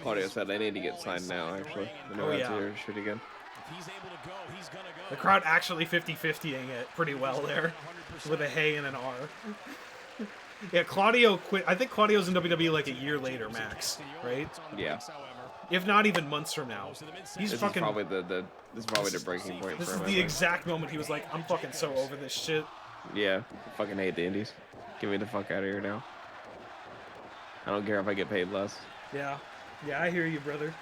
Claudio said they need to get signed now, actually. The new hear shit again. The crowd actually 50-50ing it pretty well there, with a hey and an R. Yeah, Claudio quit. I think Claudio's in WWE like a year later, max, right? Yeah. If not even months from now. He's This fucking. is probably the breaking point This for is him. the exact moment he was like, "I'm fucking so over this shit." Yeah, I fucking hate the indies. Get me the fuck out of here now. I don't care if I get paid less. Yeah, yeah, I hear you, brother.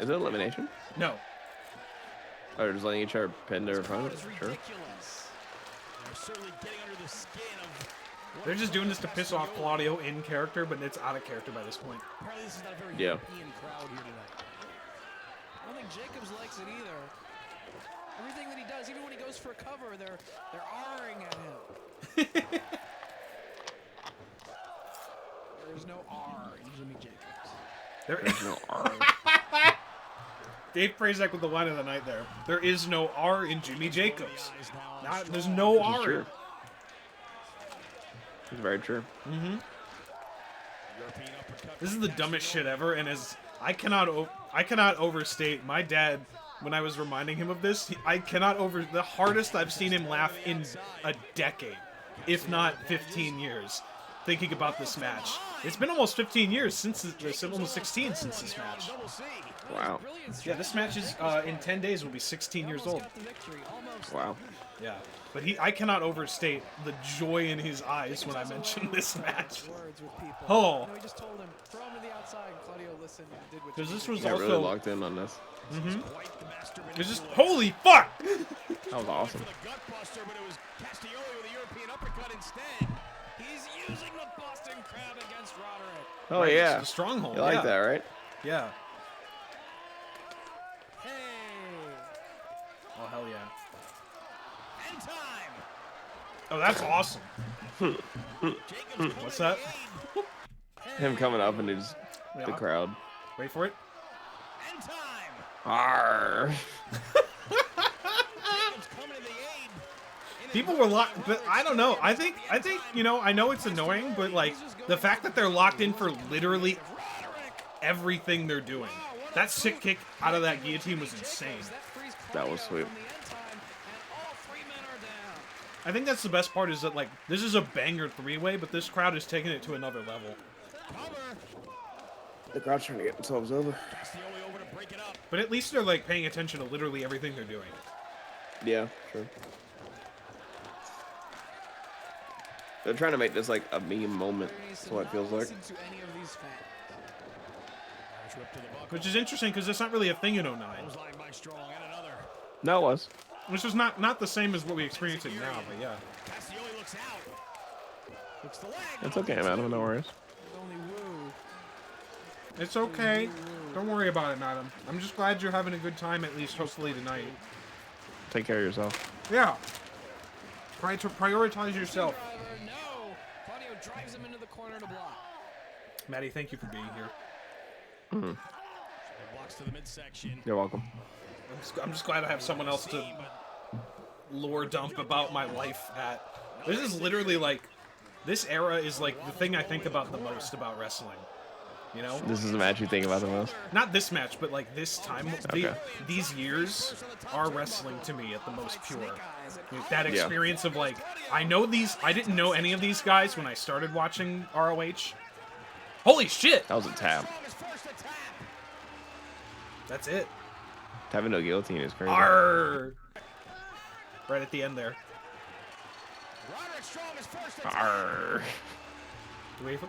Is it elimination? No. Or just letting each other pin their opponent? Sure. They're just doing this to piss off Claudio in character, but it's out of character by this point. Yeah. I don't think Jacobs likes it either. Everything that he does, even when he goes for a cover, they're R-ing at him. There's no R in Jimmy Jacobs. There's no R. Dave Prazak with the line of the night there. There is no R in Jimmy Jacobs. There's no R. True. It's very true. Mm-hmm. This is the dumbest shit ever, and as I cannot overstate my dad when I was reminding him of this. The hardest I've seen him laugh in a decade, if not 15 years, thinking about this match. It's been almost 15 years since almost 16 since this match. Wow. Yeah, this match is in 10 days will be 16 years old. Wow. Yeah, but I cannot overstate the joy in his eyes when I mention this match. Oh. Because this was also really locked in on this. Mm-hmm. It's just holy fuck. That was awesome. He's using the Boston Crab against Roderick. Oh right, yeah. The stronghold. You like that, right? Yeah. Hey. Oh hell yeah. End time. Oh, that's awesome. What's that? Him coming up and just Yeah. the crowd. Wait for it. End time. Arr. People were locked, but I don't know. I think you know. I know it's annoying, but like the fact that they're locked in for literally everything they're doing. That sick kick out of that guillotine was insane. That was sweet. I think that's the best part is that like this is a banger 3-way, but this crowd is taking it to another level. The crowd's trying to get themselves over. But at least they're like paying attention to literally everything they're doing. Yeah, sure. They're trying to make this like a meme moment. That's what it feels like. Which is interesting because it's not really a thing in 09. No, it was. Which is not the same as what we experience it now, but yeah. It's okay, man. No worries. It's okay. Don't worry about it, madam. I'm just glad you're having a good time, at least hopefully tonight. Take care of yourself. Yeah. Try to prioritize yourself. Claudio drives him into the corner to block. Maddie, thank you for being here. Mm-hmm. Blocks to the midsection. You're welcome. I'm just glad I have someone else to lore dump about my life at. This is literally like, this era is like the thing I think about the most about wrestling. You know? This is the match you think about the most? Not this match, but like this time. Okay. These years are wrestling to me at the most pure. Like, that experience of like, I didn't know any of these guys when I started watching ROH. Holy shit! That was a tap. That's it. Having no guillotine is crazy. Arr! Right at the end there. Arr. Wait for...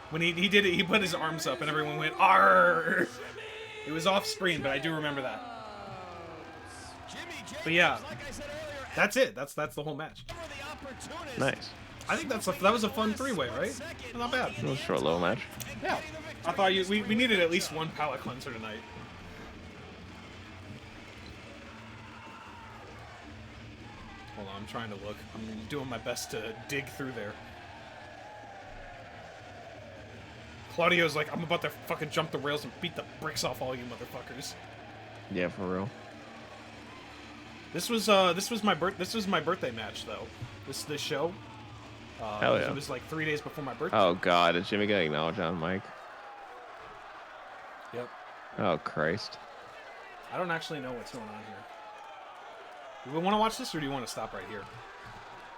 When he did it, he put his arms up and everyone went, "Arr!" It was off screen, but I do remember that. But yeah, that's it. That's the whole match. Nice. I think that was a fun three-way, right? Not bad. It was a short little match. Yeah. I thought we needed at least one palate cleanser tonight. Hold on, I'm trying to look. I'm doing my best to dig through there. Claudio's like, I'm about to fucking jump the rails and beat the bricks off all you motherfuckers. Yeah, for real. This was my birthday match though. This show. Hell yeah. It was like 3 days before my birthday. Oh god, is Jimmy getting acknowledged on mic? Yep. Oh Christ. I don't actually know what's going on here. Do we want to watch this, or do you want to stop right here?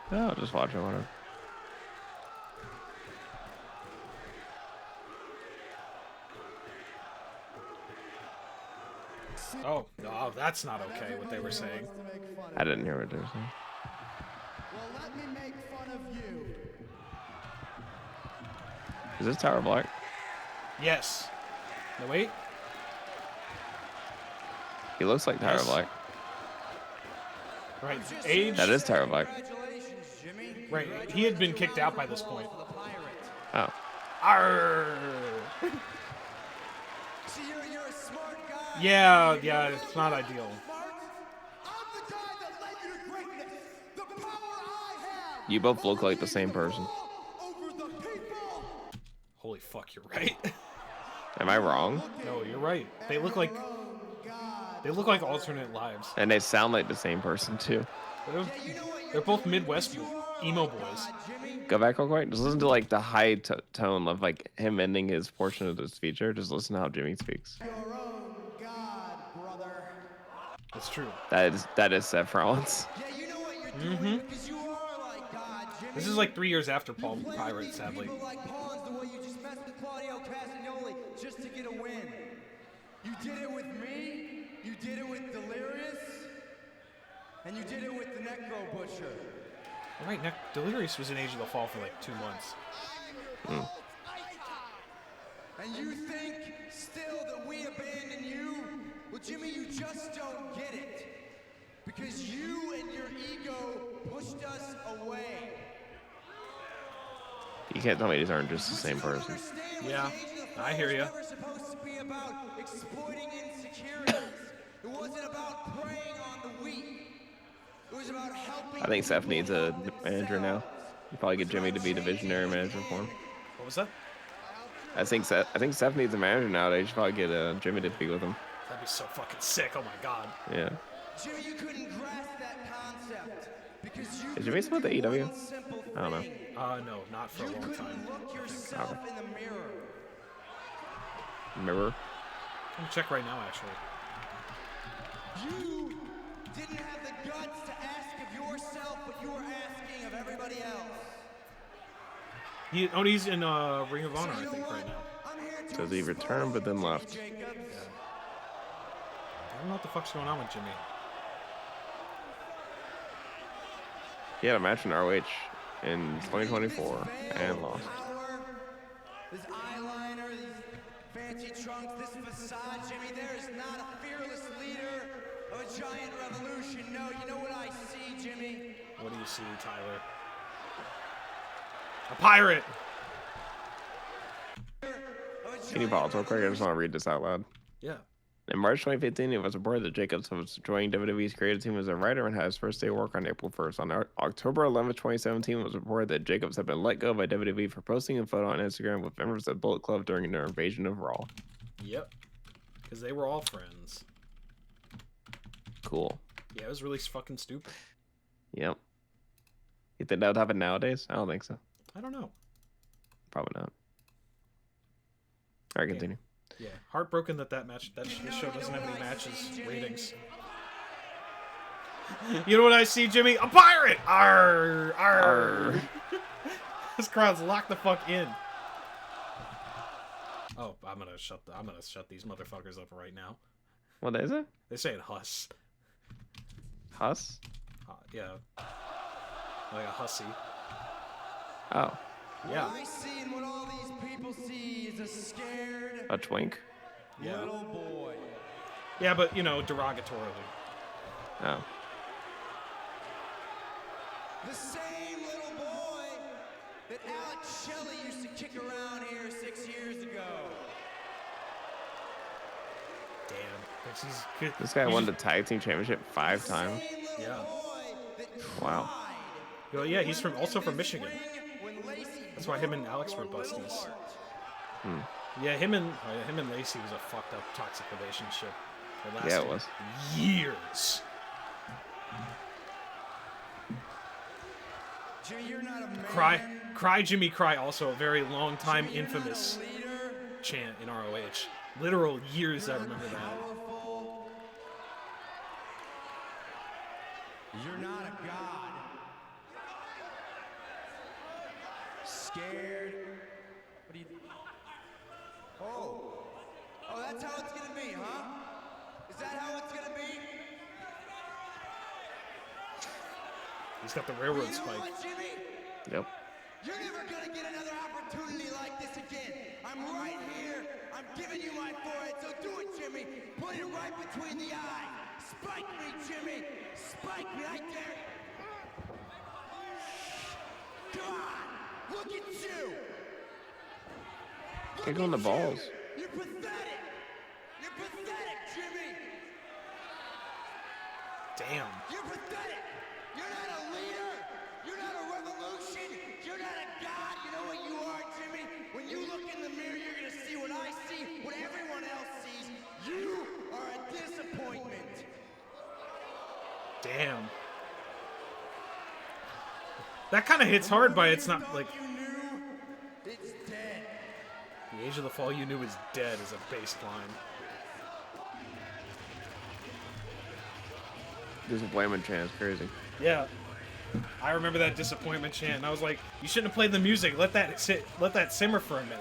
No, I'll just watch it, whatever. Oh, that's not okay, what they were saying. I didn't hear what they were saying. Well, let me make fun of you. Is this Tower Black? Yes. No, wait. He looks like Tower Yes. Black. Right. Age. That is Tower Black. Right. He had been kicked out by this point. Oh. Arr! Yeah, it's not ideal. You both look like the same person. Holy fuck, you're right. Am I wrong? No, you're right. They look like alternate lives. And they sound like the same person too. They're both Midwest emo boys. Go back real quick. Just listen to like the high tone of like him ending his portion of this feature. Just listen to how Jimmy speaks. That's true. That is Seth Rollins. Mm-hmm. This is like 3 years after Paul Pirate, sadly. Just to get a win. You did it with me, you did it with Delirious, and you did it with the Necro Butcher. All right, Delirious was in Age of the Fall for like 2 months. Mm. And you think still that we abandon you? Well, Jimmy, you just don't get it. Because you and your ego pushed us away. You can't tell me these aren't just the same person. Yeah, I hear you. It was never supposed to be about exploiting insecurities. It wasn't about preying on the weak. It was about helping. I think Seth needs a manager now. You probably get Jimmy to be the visionary manager for him. What was that? I think Seth needs a manager now. They should probably get Jimmy to be with him. That'd be so fucking sick. Oh my god. Yeah. Jimmy, you couldn't grasp that concept because you Is Jimmy still with AEW? I don't know. No, not for a long time. look yourself in the mirror. Mirror? I'm gonna check right now, actually. You didn't have the guts to ask of yourself what you were asking of everybody else. He's in Ring of Honor, I think, right now. Says he returned but then left. I don't know what the fuck's going on with Jimmy. He had a match in ROH in 2024 and lost. This eyeliner, these fancy trunks, this facade, Jimmy, there is not a fearless leader of a giant revolution. No, you know what I see, Jimmy? What do you see, Tyler? A pirate! Can you pause real quick? I just want to read this out loud. Yeah. In March 2015, it was reported that Jacobs was joining WWE's creative team as a writer and had his first day of work on April 1st. On October 11th, 2017, it was reported that Jacobs had been let go by WWE for posting a photo on Instagram with members of Bullet Club during their invasion of Raw. Yep. Because they were all friends. cool. Yeah, it was really fucking stupid. Yep. You think that would happen nowadays? I don't think so. I don't know. Probably not. All right, continue. Yeah, heartbroken that this show doesn't have any matches ratings. You know what I see, Jimmy? A pirate! Arr! Arr! This crowd's locked the fuck in. Oh, I'm gonna shut these motherfuckers up right now. What is it? They say it Huss. Huss? Yeah. Like a hussy. Oh. Yeah. I see, and what all these people see is a scared A twink? Yeah. little boy. Yeah, but, you know, derogatorily. Oh. The same little boy that Alex Shelley used to kick around here 6 years ago. Damn. This guy won the tag team championship 5 times. Yeah. Wow. Well, yeah, he's also from Michigan. That's why him and Alex were busties. Hmm. Yeah, him and Lacey was a fucked up toxic relationship. It lasted Yeah, it was. years. Jimmy, you're not a man. Cry Jimmy Cry, also a very long time infamous chant in ROH. Literal years I remember that. You're not a god. Scared. What do you? Oh, that's how it's gonna be, huh? Is that how it's gonna be? He's got the railroad You know spike. what, Jimmy? Yep. You're never gonna get another opportunity like this again. I'm right here. I'm giving you my forehead, so do it, Jimmy. Put it right between the eyes. Spike me, Jimmy. Spike me, I dare you. Come on, look at you. Kick on the balls. You're pathetic. You're pathetic, Jimmy. Damn. You're pathetic. You're not a leader. You're not a revolution. You're not a god. You know what you are, Jimmy? When you look in the mirror, you're going to see what I see, what everyone else sees. You are a disappointment. Damn. That kind of hits hard, but it's not like... You knew it's dead. The age of the fall you knew is dead is a baseline. Disappointment chant is crazy. Yeah. I remember that disappointment chant, and I was like, you shouldn't have played the music. Let that simmer for a minute.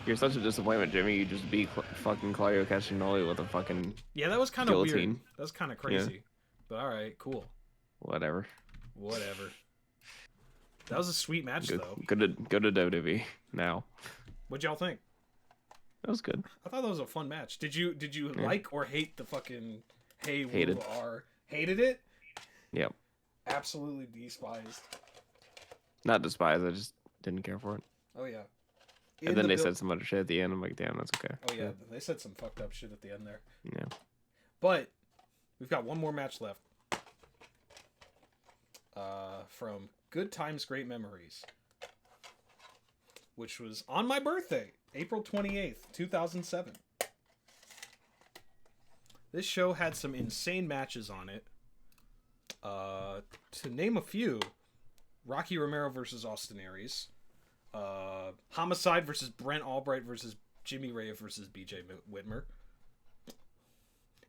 You're such a disappointment, Jimmy. You just beat fucking Claudio Castagnoli with a fucking Yeah, that was kind of weird. guillotine. That was kind of crazy. Yeah. But all right, cool. Whatever. That was a sweet match, though. Go to WWE now. What'd y'all think? That was good. I thought that was a fun match. Did you like or hate the fucking Hated. Hated it? Yep. Absolutely despised. Not despised. I just didn't care for it. Oh yeah. And then they said some other shit at the end. I'm like, damn, that's okay. Oh yeah, they said some fucked up shit at the end there. Yeah. But we've got one more match left. From Good Times, Great Memories, which was on my birthday, April 28th, 2007. This show had some insane matches on it. To name a few, Rocky Romero versus Austin Aries, Homicide versus Brent Albright versus Jimmy Rave versus BJ Whitmer.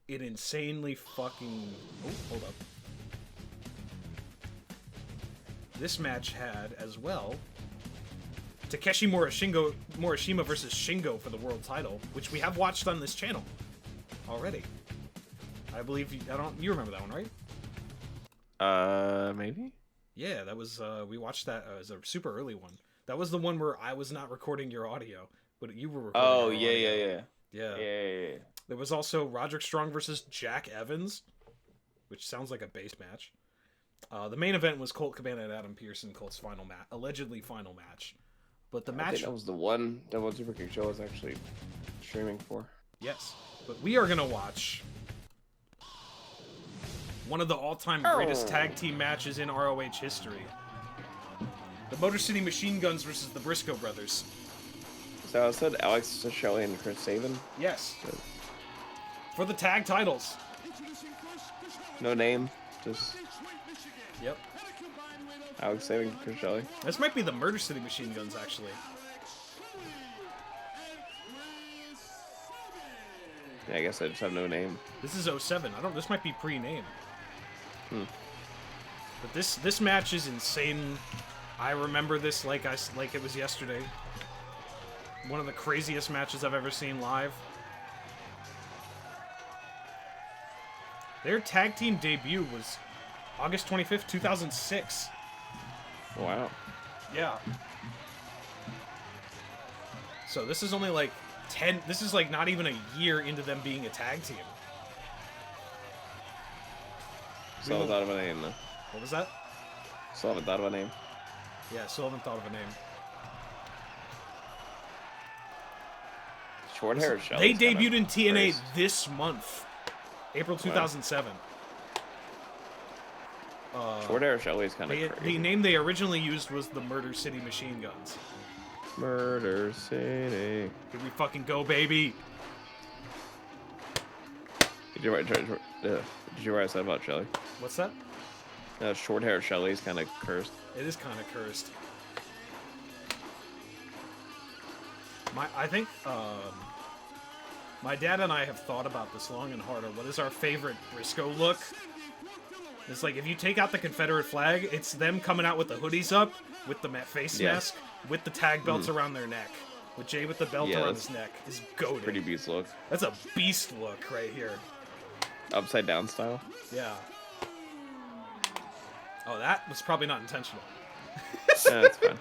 It insanely fucking... Oh, hold up. This match had, as well, Takeshi Morishima versus Shingo for the world title, which we have watched on this channel already. I believe you remember that one, right? Maybe? Yeah, that was, we watched that as a super early one. That was the one where I was not recording your audio, but you were recording Oh, your yeah. audio. Yeah. There was also Roderick Strong versus Jack Evans, which sounds like a base match. The main event was Colt Cabana and Adam Pearce in Colt's allegedly final match. But the match... I think that was the one Double Superkick show I was actually streaming for. Yes. But we are going to watch one of the all-time greatest tag team matches in ROH history. The Motor City Machine Guns versus the Briscoe Brothers. So I said Alex Shelley and Chris Sabin? Yes. for the tag titles. No name, just Yep. Alex saving Chris Shelley. This might be the Murder City Machine Guns, actually. Yeah, I guess I just have no name. This is 07. This might be pre-name. But this match is insane. I remember this like it was yesterday. One of the craziest matches I've ever seen live. Their tag team debut was August 25th, 2006. Wow. Yeah. So this is only like 10... This is like not even a year into them being a tag team. Still haven't thought of a name, though. What was that? Still haven't thought of a name. Yeah, still haven't thought of a name. Short hair Shelley. They debuted in TNA this month. April 2007. Short hair Shelley's kind of crazy. The name they originally used was the Murder City Machine Guns. Murder City. Here we fucking go, baby. Did you write what I said about Shelley? What's that? Short hair Shelley's kind of cursed. It is kind of cursed. I think my dad and I have thought about this long and hard. What is our favorite Briscoe look? It's like if you take out the Confederate flag, it's them coming out with the hoodies up, with the face mask, with the tag belts around their neck, with Jay with the belt around his neck. Is goated. Pretty beast look. That's a beast look right here. Upside down style. Yeah. Oh, that was probably not intentional. Yeah, that's fine. It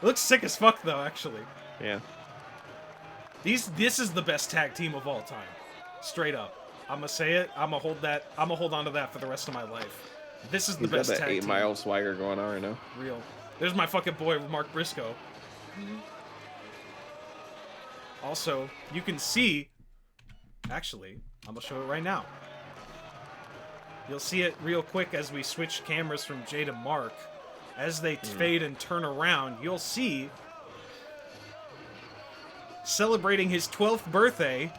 looks sick as fuck though, actually. Yeah. This is the best tag team of all time. Straight up. I'm gonna say it. I'm gonna hold on to that for the rest of my life. This is the best got tag that team. 8 Mile swagger going on right now. Real. There's my fucking boy, Mark Briscoe. Also, you can see... Actually, I'm gonna show it right now. You'll see it real quick as we switch cameras from Jay to Mark. As they fade and turn around, you'll see... Celebrating his 12th birthday...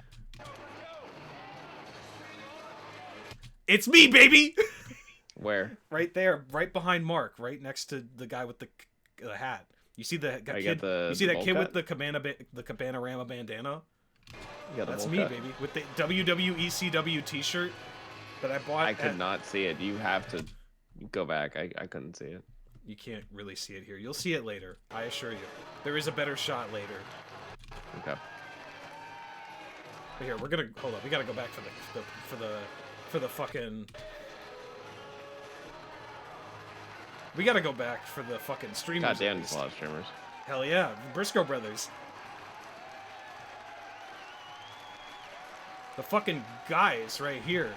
It's me, baby! Where? Right there, right behind Mark, right next to the guy with the hat. You see the kid? You see that kid with the Cabanarama bandana? That's me, baby, with the WWECW T-shirt that I bought. I could not see it. You have to go back. I couldn't see it. You can't really see it here. You'll see it later. I assure you. There is a better shot later. Okay. But here, we're gonna hold up. We gotta go back for the fucking. We gotta go back for the fucking streamers. God damn, there's a lot of streamers. Hell yeah, the Briscoe brothers. The fucking guys right here.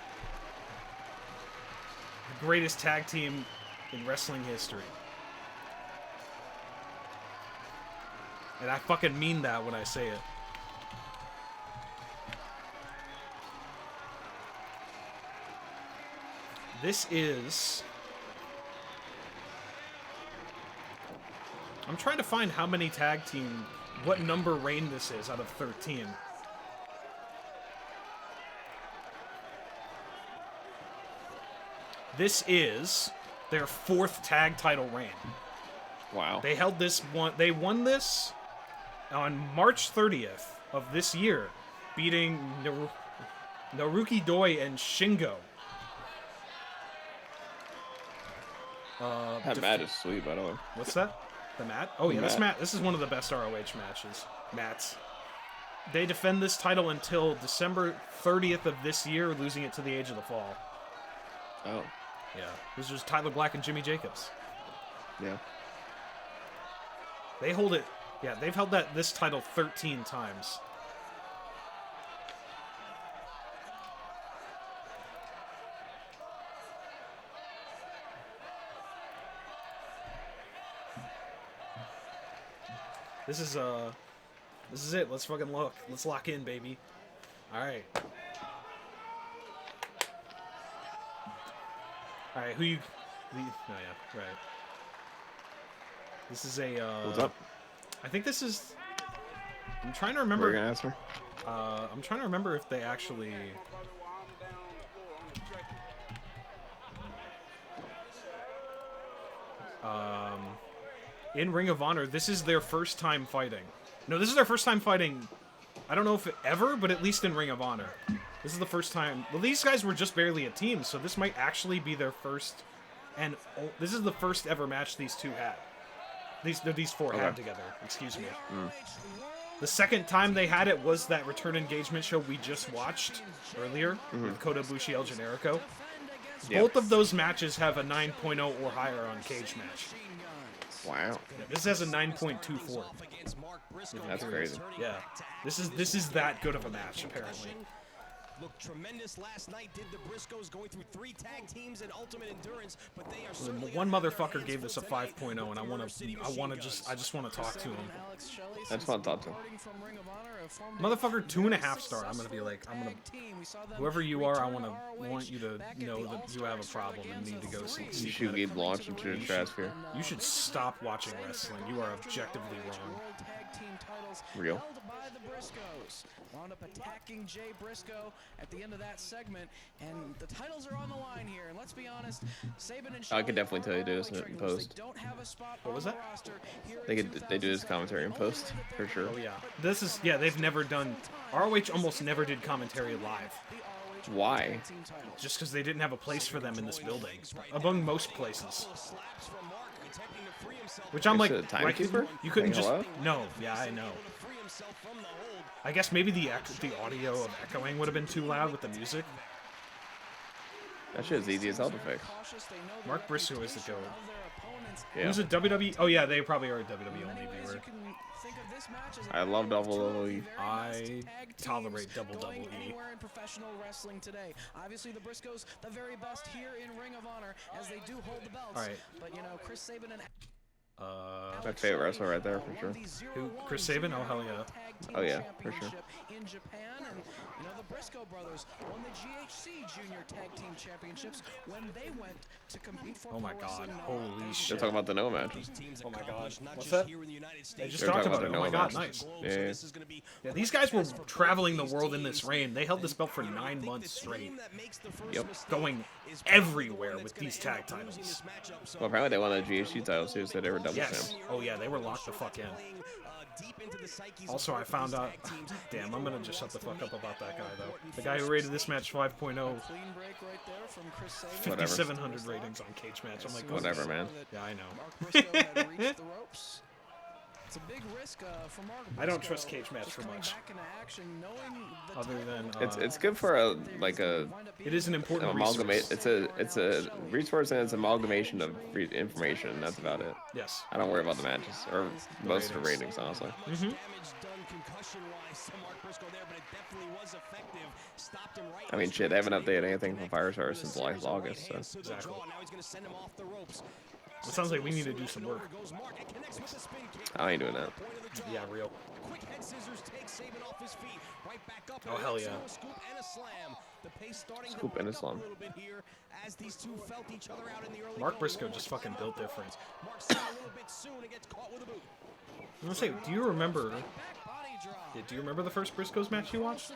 The greatest tag team in wrestling history. And I fucking mean that when I say it. This is... I'm trying to find how many tag team... What number reign this is out of 13. This is their 4th tag title reign. Wow. They held this one. They won this on March 30th of this year, beating Naruki Doi and Shingo. That match is sweet, by the way. What's that? The mat? Oh yeah, this is one of the best ROH matches. Mats. They defend this title until December 30th of this year, losing it to the Age of the Fall. Oh. Yeah. This was Tyler Black and Jimmy Jacobs. Yeah. They hold it. Yeah, they've held this title 13 times. This is it. Let's fucking look. Let's lock in, baby. Alright. Alright, who you... Oh, yeah, right. This is a, What's up? I think this is... I'm trying to remember... We're gonna answer? I'm trying to remember if they actually... in Ring of Honor, this is their first time fighting. No, this is their first time fighting. I don't know if ever, but at least in Ring of Honor. This is the first time. Well, these guys were just barely a team, so this might actually be their first. And this is the first ever match these two had. These four had together. Excuse me. The second time they had it was that return engagement show we just watched earlier with Kota Ibushi El Generico. Both of those matches have a 9.0 or higher on Cage Match. Wow. Yeah, this has a 9.24. That's crazy. Yeah. This is that good of a match, apparently. Looked tremendous last night. Did the Briscoes going through 3 tag teams in Ultimate Endurance, but they are certainly One motherfucker gave this a 5.0, and I just want to talk to him. I just want to talk to him. Motherfucker, 2.5 star. I'm gonna whoever you are, I want you to know that you have a problem and need to go see. You should get launched into the stratosphere. You should stop watching wrestling. You are objectively wrong. Real. Wound up attacking Jay Briscoe at the end of that segment, and the titles are on the line here. And let's be honest, Sabin and I could definitely tell you do this in post. What was that? They do this commentary in post for sure. Oh yeah, they've never done. ROH almost never did commentary live. Why? Just because they didn't have a place for them in this building, among most places. Which I'm like, timekeeper? You couldn't just no. Yeah, I know. I guess maybe the audio of echoing would have been too loud with the music. That shit's easy as hell to fix. Mark Briscoe is the GOAT. Yeah. Who's a WWE? Oh yeah, they probably are a WWE only viewer. I love WWE. I tolerate WWE. Obviously, the Briscoes, the very best here in Ring of Honor, as they do hold the belts. All right. But you know, Chris Sabin and my favorite wrestler right there for sure. Who? Chris Sabin? Oh hell yeah. Oh yeah, for sure. In Japan, and you know the Briscoe brothers won the GHC Junior Tag Team Championships when they went to compete for. Oh my god! Holy shit! They're talking about the no match. Oh my god! What's that? They just talked about it. Oh my god! Nice. Yeah. Yeah, these guys were traveling the world in this reign. They held this belt for 9 months straight. Yep. Going everywhere with these tag titles. Well, apparently they won the GHC titles too, so they were double champs. Oh yeah, they were locked the fuck in. Also, I found out. Damn, I'm gonna just shut the fuck up about that guy though. The guy who rated this match 5.0, 5,700 ratings on Cage Match. I'm like, whatever, man. Yeah, I know. It's a big risk for Mark Briscoe. I don't trust Cage Match for much. Other than it's good for a it is an important amalgamate. It's a resource and it's an amalgamation of information. That's about it. Yes. I don't worry about the matches or most of the ratings, honestly. I mean, shit, they haven't updated anything from Firestar since last August. So. Exactly. It sounds like we need to do some work. I ain't doing that. Yeah, real. Oh hell yeah. Scoop and a slam. Mark Briscoe just fucking built different. I'm gonna say, do you remember the first Briscoes match you watched?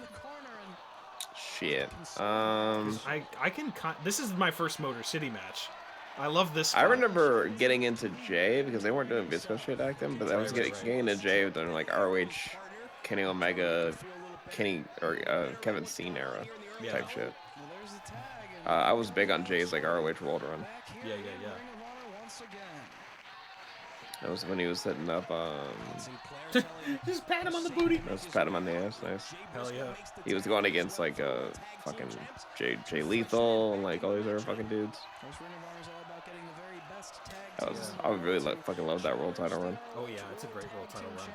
Shit. This is my first Motor City match. I love this. I remember getting into Jay because they weren't doing Visco shit back then, but I was getting into Jay during like ROH, Kenny Omega, Kevin Steen era type shit. I was big on Jay's like ROH World Run. Yeah. That was when he was setting up. Just pat him on the booty. Just pat him on the ass, nice. Hell yeah. He was going against like fucking Jay Lethal and like all these other fucking dudes. I would really fucking love that world title run. Oh yeah, it's a great world title run.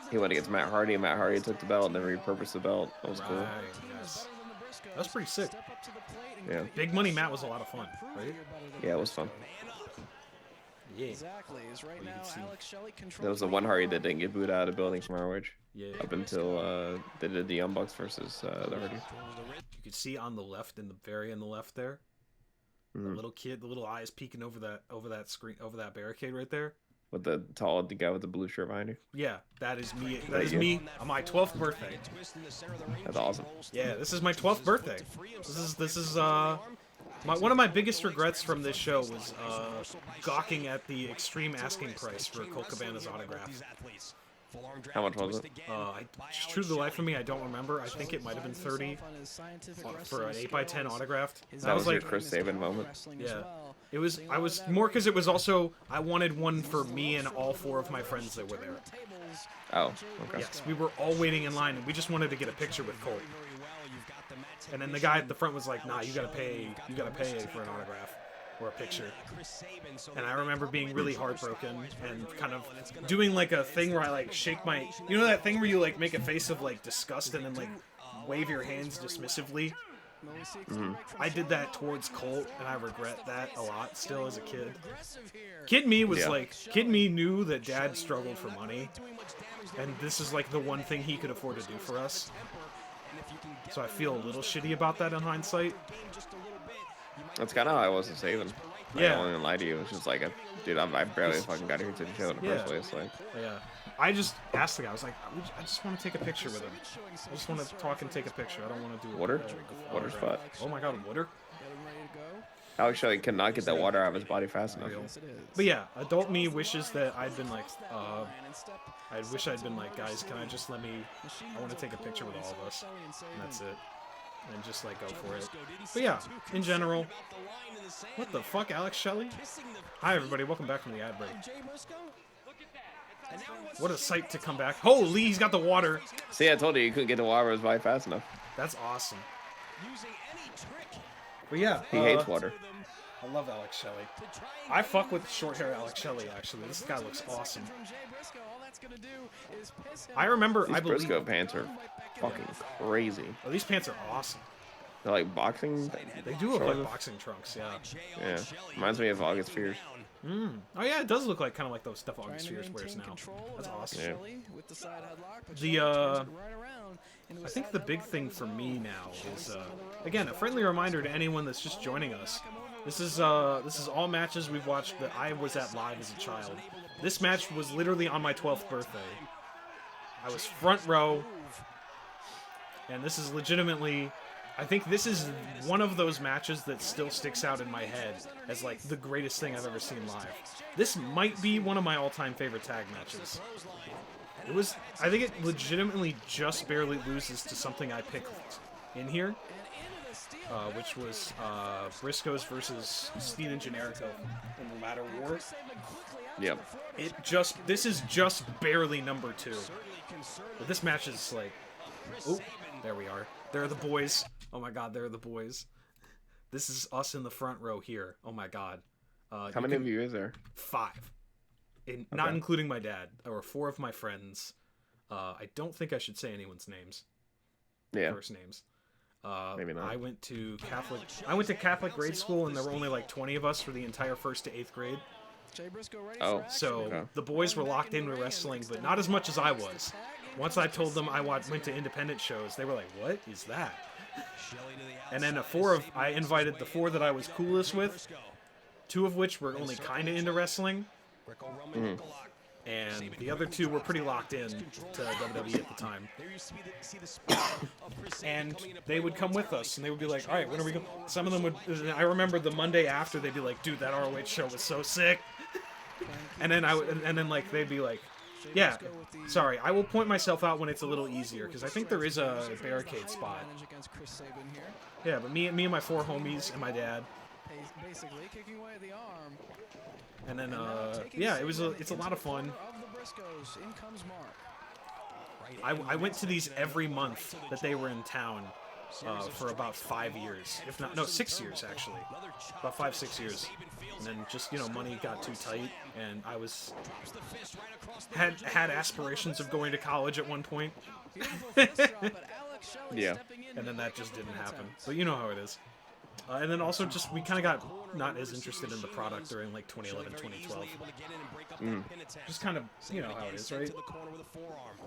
He went against Matt Hardy, and Matt Hardy took the belt and then repurposed the belt. That was cool. Yes. That was pretty sick. Yeah. Big Money Matt was a lot of fun, right? Yeah, it was fun. Yeah. Exactly. Right now, Alex Shelley There was the one Hardy that didn't get booed out of the building from ROH. Yeah. Up until they did the Young Bucks versus the Hardy. You could see on the left, in the very on the left there, the little kid, the little eyes peeking over that screen, over that barricade right there. With the guy with the blue shirt behind you. Yeah, that is me. That is me on my 12th birthday. That's awesome. Yeah, this is my 12th birthday. This is One of my biggest regrets from this show was gawking at the extreme asking price for Colt Cabana's autograph. How much was it? Just true to the life of me, I don't remember. I think it might have been 30 for an 8x10 autographed. That was like your Chris Sabin moment. Yeah. It was. I was more because it was also I wanted one for me and all 4 of my friends that were there. Oh, okay. Yes, we were all waiting in line and we just wanted to get a picture with Colt. And then the guy at the front was like, "Nah, you gotta pay for an autograph or a picture." And I remember being really heartbroken and kind of doing like a thing where I like shake my, you know that thing where you like make a face of like disgust and then like wave your hands dismissively. I did that towards Colt, and I regret that a lot still as a kid. Kid me was like, kid me knew that Dad struggled for money, and this is like the one thing he could afford to do for us. So I feel a little shitty about that in hindsight. That's kind of how I was with Sabin. Yeah. I won't even lie to you. It's just like, dude, I barely fucking got here to the show in the first place. Like, yeah. I just asked the guy. I was like, I just want to take a picture with him. I just want to talk and take a picture. I don't want to do water. Water spot. Oh my god, water. Alex Shelley cannot get that water out of his body fast enough. But yeah, adult me wishes that I'd been like, I wish I'd been like, guys, can I just let me? I want to take a picture with all of us, and that's it. And just like go for it. But yeah, in general, what the fuck, Alex Shelley? Hi everybody, welcome back from the ad break. What a sight to come back. Holy, he's got the water. See, I told you couldn't get the water out of his body fast enough. That's awesome. But yeah, he hates water. I love Alex Shelley. I fuck with short hair Alex Shelley, actually. This guy looks awesome. I remember, these I believe... Briscoe pants are fucking crazy. Oh, these pants are awesome. They're like boxing. They do look like boxing trunks, yeah. Yeah, reminds me of August Fears. Oh yeah, it does look like kind of like those stuff August Fears wears now. That's awesome. Yeah. I think the big thing for me now is again a friendly reminder to anyone that's just joining us. This is all matches we've watched that I was at live as a child. This match was literally on my 12th birthday. I was front row, and this is legitimately. I think this is one of those matches that still sticks out in my head as like the greatest thing I've ever seen live. This might be one of my all-time favorite tag matches. It was, I think it legitimately just barely loses to something I picked in here, which was Briscoes versus Steen and Generico in the Ladder War. Yep. This is just barely number 2. But this match is like, oh, there we are. There are the boys. Oh my god, there are the boys. This is us in the front row here. Oh my god. How many of you is there? 5. Not including my dad. There were 4 of my friends. I don't think I should say anyone's names. Yeah. First names. Maybe not. I went to Catholic grade school, and there were only like 20 of us for the entire 1st to 8th grade. Oh. So the boys were locked into wrestling, but not as much as I was. Once I told them I went to independent shows, they were like, "What is that?" And then I invited the 4 that I was coolest with, 2 of which were only kind of into wrestling, and the other 2 were pretty locked in to WWE at the time. And they would come with us, and they would be like, "All right, when are we going?" Some of them would. I remember the Monday after, they'd be like, "Dude, that ROH show was so sick." And then like they'd be like, "Yeah, sorry, I will point myself out when it's a little easier, because I think there is a barricade spot." Yeah, but me and my 4 homies and my dad. And then yeah, it's a lot of fun. I went to these every month that they were in town for about 5 years, if not 6 years actually, about 5-6 years. And then just money got too tight, and I had aspirations of going to college at one point. Yeah. And then that just didn't happen. But you know how it is. And then also just we kind of got not as interested in the product during like 2011, 2012. Just kind of, you know how it is, right?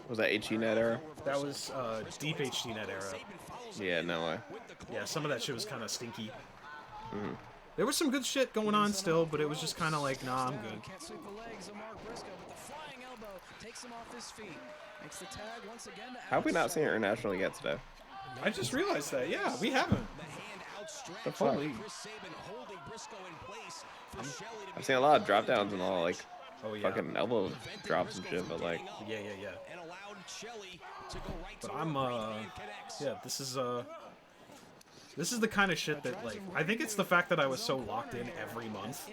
Was that HDNet era? That was deep HDNet era. Yeah, no way. Yeah, some of that shit was kind of stinky. There was some good shit going on still, but it was just kind of like, nah, I'm good. How have we not seen International yet today? I just realized that. Yeah, we haven't. The fuck? Holy. I've seen a lot of drop downs and all, like, Oh, yeah. fucking elbow drops and shit, but like, Yeah. But I'm, yeah, this is the kind of shit that, like, I think it's the fact that I was so locked in every month.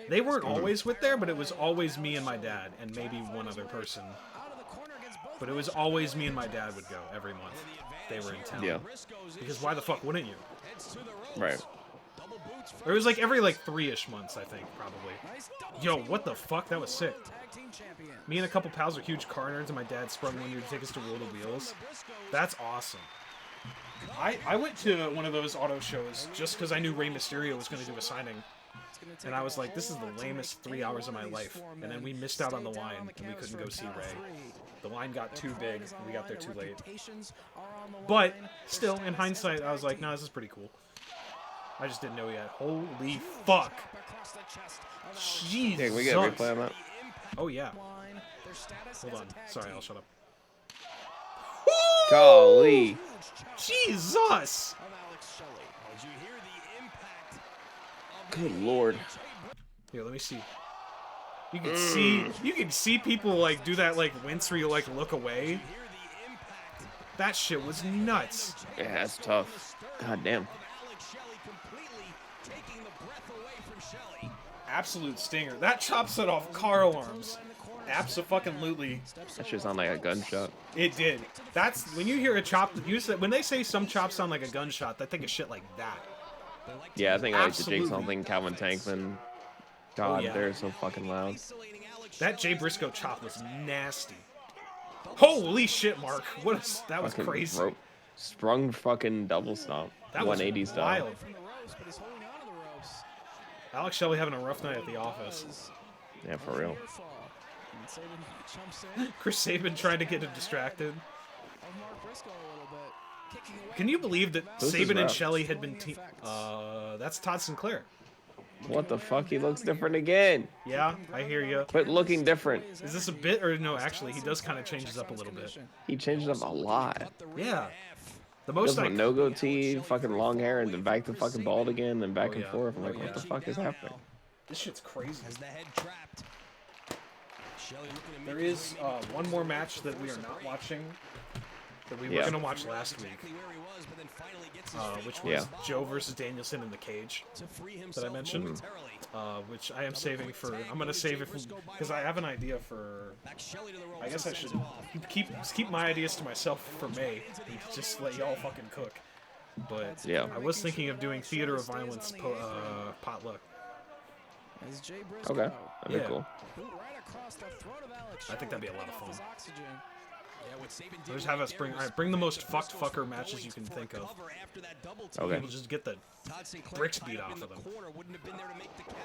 They weren't always with there, but it was always me and my dad, and maybe one other person. But it was always me and my dad would go every month. They were in town. yeah, Because why the fuck wouldn't you? right. It was like every, like, 3-ish months, I think, probably. Yo, what the fuck? That was sick. Me and a couple pals are huge car nerds, and my dad sprung one year to take us to Roll the Wheels. That's awesome. I went to one of those auto shows just because I knew Rey Mysterio was going to do a signing. And I was like, this is the lamest 3 hours of my life. And then we missed out on the line, and we couldn't go see Rey. The line got too big, and we got there too late. But, still, in hindsight, I was like, nah, this is pretty cool. I just didn't know yet. Holy fuck. Jesus. Yeah, can we get a replay on that? Oh, yeah. Hold on. Sorry, I'll shut up. Golly. Jesus! Good lord. Here, let me see. You can see people like do that like wince where you like look away. That shit was nuts. Yeah, that's tough. God damn. Absolute stinger. That chop set off car alarms. Abso-fucking-lutely. That shit sound like a gunshot. It did. That's when you hear a chop. When they say some chops sound like a gunshot, they think of shit like that. Yeah, I think I like to Absolutely. jinx something. Calvin Tankman. God, Oh, yeah. they're so fucking loud. That Jay Briscoe chop was nasty. Holy shit, Mark! That was Fucking crazy. Sprung fucking double stomp. That was 180 style. wild. Alex Shelley having a rough night at the office. Yeah, for real. Chris Sabin trying to get him distracted. Can you believe that Who's his Sabin and ref? Shelley had been that's Todd Sinclair. What the fuck? He looks different again. Yeah, I hear you. But looking different. Is this a bit or no? Actually, he does kind of changes up a little bit. He changed up a lot. Yeah. The Goes most from like no goatee, fucking long hair, and then back to fucking bald again, then back Oh, and yeah. forth. I'm like, Oh, what yeah. the fuck is happening? this shit's crazy. Has the head trapped. Shelley looking to There make is one more match that we are not watching that we were Yeah. gonna watch last week, exactly where he was, but then finally gets his which was Yeah. Joe versus Danielson in the cage. to free that I himself mentioned. momentarily. Which I am saving for. I'm gonna save it because I have an idea for. Back Shelley to the ropes I guess and I should sends him off. keep my ideas to myself for May. And just let y'all fucking cook. But Yeah. I was thinking of doing Theater of Violence potluck. Okay, that'd be Yeah. cool. I think that'd be a lot of fun. Yeah, what Sabin did We'll just have us bring the most fucked fucker matches you can think of. cover after that double team. Okay. We'll just get the Todd Sinclair bricks tied beat up off in the of them. corner, wouldn't have been there to make the count.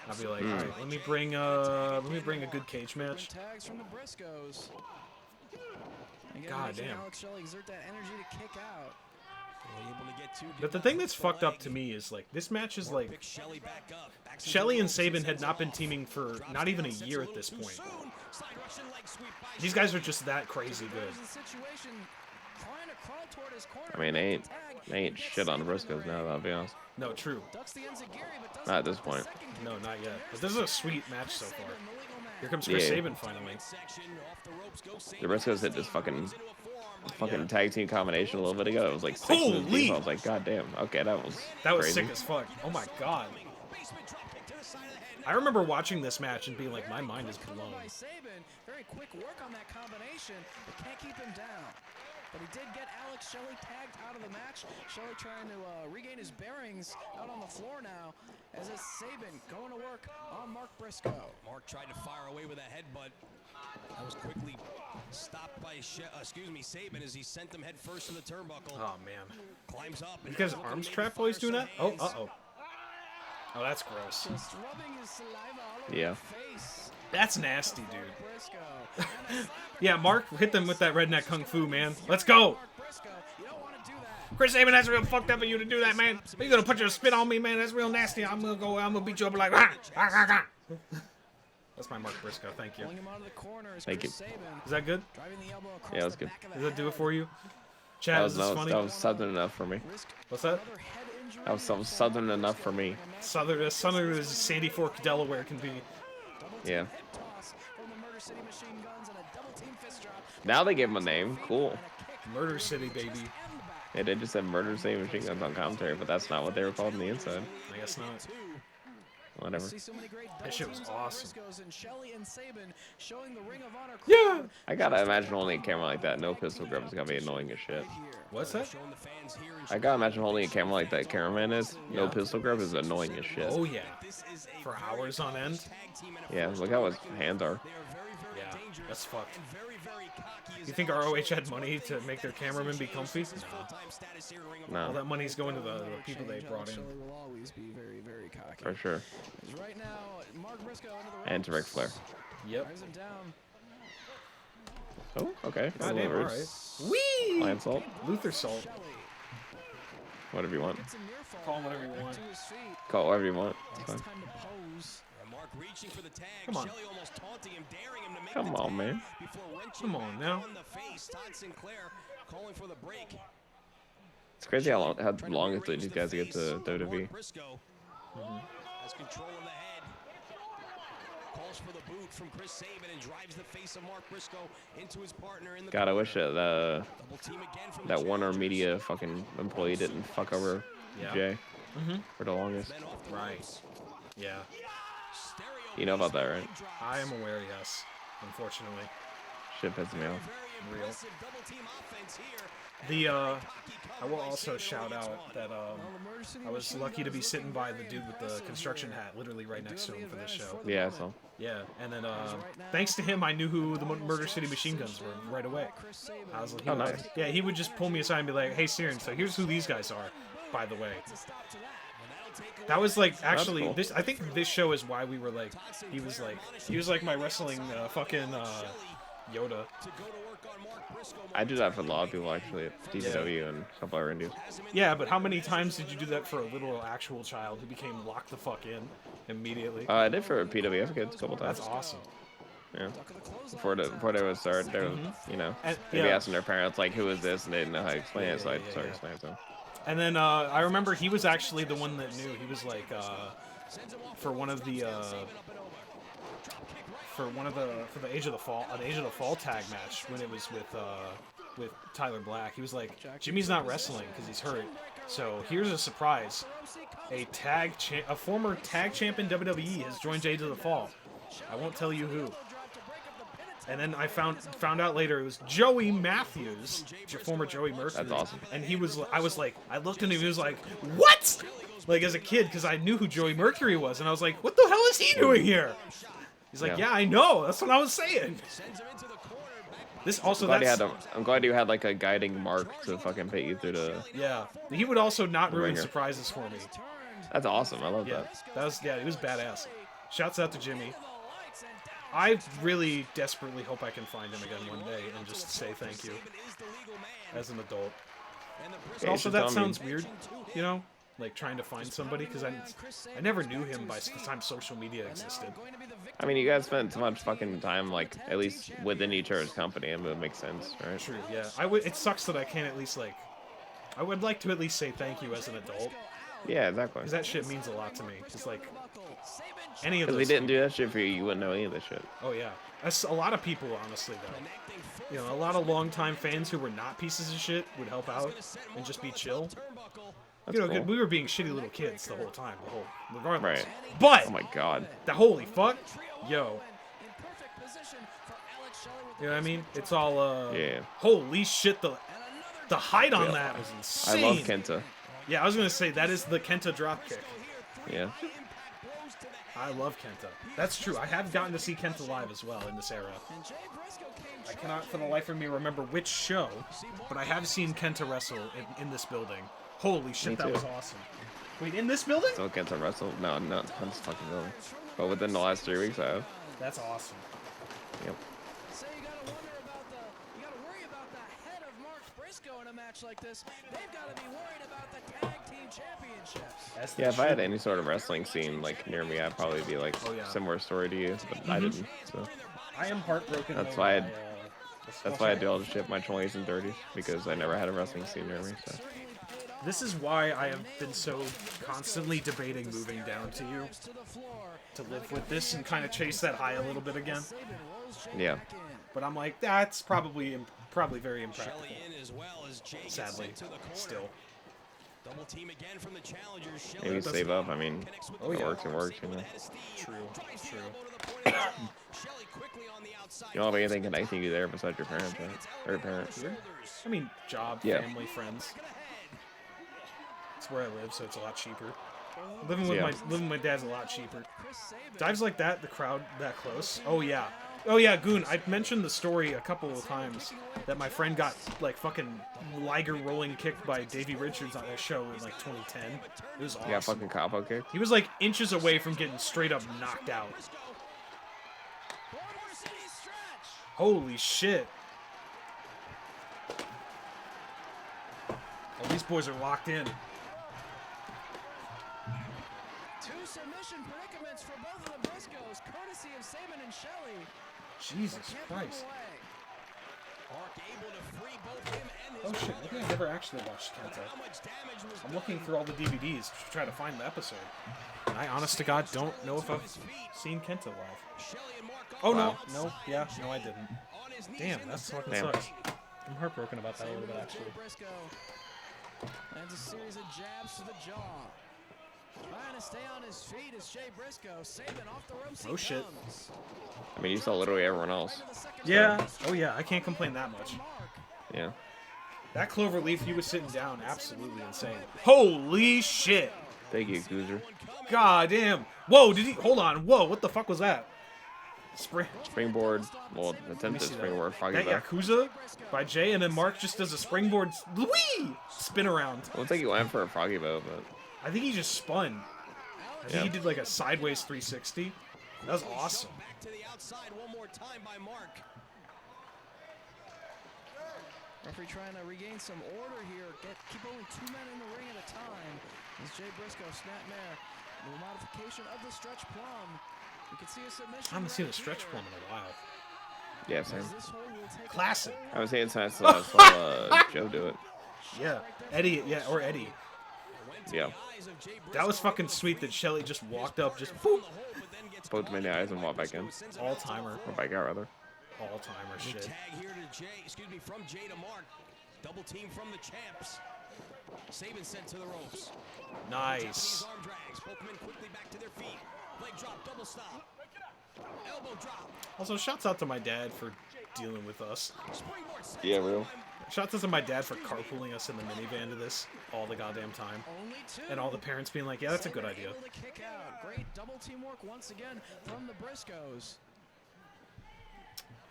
I'll be like, all right, let me bring a good cage match. Tags from the Briscoes. Again, God making damn. Alex Shelley exert that energy to kick out. Able to get two, But the thing that's fucked up to me is like this match is like pick Shelley back up. Back to Shelley the and ropes. Sabin had not been teaming for not even a year at this point. Slide Russian leg sweep by These guys are just that crazy good. I mean, they ain't shit on the Briscoes now, I'll be honest. No, true. Not at this point. No, not yet. But this is a sweet match so far. Here comes Chris Yeah. Sabin finally. The Briscoes hit this fucking tag team combination a little bit ago. It was like 6 minutes Holy! deep. I was like, god damn. Okay, that was Sick crazy. as fuck. Oh my god. I remember watching this match and being like, my mind is blown. Very quick work on that combination, but can't keep him down. But he did get Alex Shelley tagged out of the match. Shelley trying to regain his bearings out on the floor now. As is Sabin going to work on Mark Briscoe. Mark tried to fire away with a headbutt. That was quickly stopped by Sabin as he sent him head first in the turnbuckle. Oh man. Climbs up. You guys arms trap boys doing that? Oh, uh-oh. Oh, that's gross. Just rubbing his saliva all over Yeah. the face. That's nasty, dude. Briscoe. Yeah, Mark, hit them with that redneck kung fu, man. Let's go. Briscoe, you don't want to do that. Chris Sabin, that's real fucked up of you to do that, man. Are you gonna put your spit on me, man? That's real nasty. I'm gonna beat you up like That's my Mark Briscoe. Thank you. Pulling him out of the corner is Thank Chris you. Sabin. Is that good? Driving the elbow across Yeah, that's the good. back of the Does that do head. it for you? Chad, That is was, this funny? that was something enough for me. Risk What's that? another head That was some southern enough for me. Southern as Sandy Fork, Delaware can be. Yeah. Now they gave him a name. Cool. Murder City, baby. Yeah, they just said Murder City Machine Guns on commentary, but that's not what they were called on the inside. I guess not. Whatever. That shit was awesome. Yeah! I gotta imagine holding a camera like that. No pistol grip is gonna be annoying as shit. What's that? I gotta imagine holding a camera like that cameraman is. No pistol grip is annoying as shit. Oh, yeah. For hours on end? Yeah, look how his hands are. Yeah, that's fucked. You think ROH had money to make their cameramen be comfy? No. All that money's going to the people they brought in. For sure. And to Ric Flair. Yep. Oh, okay. Goddamn, all right. Whee! Lion Salt. Luther Salt. Whatever you want. Call him whatever you want. Call it whatever you want. It's fine. Come on. Come on, man. Come on now. It's crazy how long it took these guys to get to WWE. Has control of the head. Calls for the boot from Chris Sabin and drives the face of Mark Briscoe into his partner in the God, I wish that that Warner Media fucking employee didn't fuck over Jay for the longest. Right. Yeah. You know about that, right? I am aware, yes. Unfortunately. Shit pisses me off. Real. I will also shout out that I was lucky to be sitting by the dude with the construction hat, literally right next to him for this show. Yeah, so. Yeah, and then thanks to him, I knew who the Murder City Machine Guns were right away. I was like, nice. Yeah, he would just pull me aside and be like, "Hey, Ciron, so here's who these guys are, by the way." That was like actually cool. this. I think this show is why we were like, he was like my wrestling fucking Yoda. I do that for a lot of people actually at DCW and a couple other indies. Yeah, but how many times did you do that for a literal actual child who became locked the fuck in immediately? I did for PWF kids a couple times. That's awesome. Yeah. Before they would start, they would, you know, they'd be asking their parents like, "Who is this?" and they didn't know how to explain it, so I'd start explaining it to them. And then I remember he was actually the one that knew. He was like for the Age of the Fall tag match when it was with Tyler Black. He was like, Jimmy's not wrestling because he's hurt. So here's a surprise: a former tag champ in WWE has joined Age of the Fall. I won't tell you who. And then I found out later it was Joey Matthews, former Joey Mercury. That's awesome. And I looked at him, he was like, "What?" Like as a kid, because I knew who Joey Mercury was, and I was like, "What the hell is he doing here?" He's like, "Yeah, I know. That's what I was saying." This also I'm glad you had like a guiding mark to fucking put you through the. Yeah, he would also not ruin surprises for me. That's awesome. I love that. He was badass. Shouts out to Jimmy. I really desperately hope I can find him again one day and just say thank you as an adult. Yeah, also, that sounds weird, you know, like trying to find somebody because I never knew him by the time social media existed. I mean, you guys spent so much fucking time, like at least within each other's company, and it makes sense, right? True. Yeah. It sucks that I can't at least like. I would like to at least say thank you as an adult. Yeah, exactly. Because that shit means a lot to me. It's like any of those. Because we didn't do that shit for you, you wouldn't know any of this shit. Oh yeah, that's a lot of people, honestly. Though, you know, a lot of longtime fans who were not pieces of shit would help out and just be chill. That's you know, cool. we were being shitty little kids the whole time, regardless. Right. But oh my god, the holy fuck, yo. You know what I mean? It's all yeah. Holy shit, the height on that was insane. I love Kenta. Yeah, I was gonna say that is the Kenta dropkick. Yeah. I love Kenta. That's true. I have gotten to see Kenta live as well in this era. I cannot for the life of me remember which show, but I have seen Kenta wrestle in this building. Holy shit, that was awesome. Wait, in this building? So Kenta wrestle? No, not in this fucking building. But within the last 3 weeks, I have. That's awesome. Yep. In a match like this, they've got to be worried about the tag team championships. Yeah, if I had any sort of wrestling scene like near me, I'd probably be like similar story to you, but I didn't. So I am heartbroken. That's why I did all the shit in my 20s and 30s because I never had a wrestling scene near me. So This is why I have been so constantly debating moving down to you to live with this and kind of chase that high a little bit again. Yeah. But I'm like, that's probably very impractical. Sadly, still. Double team again from the challengers. Maybe save up. I mean, Oh, it yeah. works, it works, you know. True. You don't have anything connecting you there besides your parents, right? Or your parents. I mean, job, Yeah. family, friends. It's where I live, so it's a lot cheaper. Living with my dad's a lot cheaper. Dives like that, the crowd that close. Oh yeah. Oh yeah, Goon, I mentioned the story a couple of times that my friend got like fucking Liger rolling kicked by Davey Richards on a show in like 2010. It was awesome. Yeah, fucking capo kick. He was like inches away from getting straight up knocked out. Holy shit. Oh, these boys are locked in. Two submission predicaments for both of the Briscoes, courtesy of Saban and Shelley. Jesus Christ. Oh shit, maybe I never actually watched Kenta. I'm looking through all the DVDs to try to find the episode. And I, honest to God, don't know if I've seen Kenta live. Oh no, I didn't. Damn, that fucking sucks. I'm heartbroken about that a little bit, actually. Lands a series of jabs to the jaw. Trying to stay on his feet is Jay Briscoe. Saban off the ropes. Oh shit. I mean, you saw literally everyone else. Yeah. Oh yeah, I can't complain that much. Yeah. That Cloverleaf, he was sitting down, absolutely insane. Holy shit. Thank you, Goozer. God damn. Whoa, did he? Hold on. Whoa, what the fuck was that? Springboard. Well, attempted springboard. That Yakuza by Jay, and then Mark just does a springboard spin around. I don't think he went for a froggy bow, but I think he just spun. I think he did like a sideways 360. That was awesome. Back to the outside one more time by Mark. Referee trying to regain some order here. Keep only 2 men in the ring at a time. As Jay Briscoe snapmare. The modification of the stretch plum. You can see a submission. I haven't seen a stretch plum in a while. yeah, same. Classic. I was saying since I saw Joe do it. Yeah, Eddie. Yeah, or Eddie. Yeah. That was fucking sweet that Shelley just walked up, just boop. Poked him in the eyes and walked back in. All timer. Or back out, rather. All timer shit. Tag here to Jay. Excuse me, from Jay to Mark. Double team from the champs. Saban sent to the ropes. Nice. Arm drags. Both men quickly back to their feet. Leg drop, double stop. Elbow drop. Also, shouts out to my dad for dealing with us. Yeah, real. Shouts out to my dad for carpooling us in the minivan to this all the goddamn time. And all the parents being like, yeah, that's a good idea. Great double teamwork once again from the Briscoes.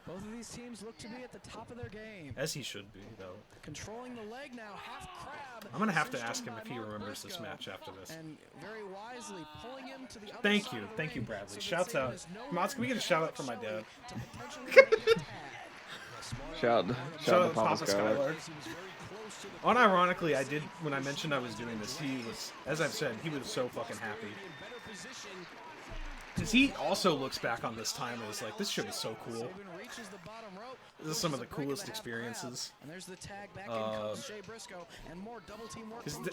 Both of these teams look to be at the top of their game. As he should be, though. Controlling the leg now, half crab. I'm going to have to ask him if he remembers this match after this. And very wisely pulling him to the other Thank side you. of the Thank you, ring Bradley. so Shouts that Saban out. has no Mods, can we get a shout out from my dad? Shout Shout out out to Papa Skylar. Unironically, I did, when I mentioned I was doing this, he was, as I've said, he was so fucking happy. Because he also looks back on this time as like, this shit was so cool. This is some of the coolest experiences.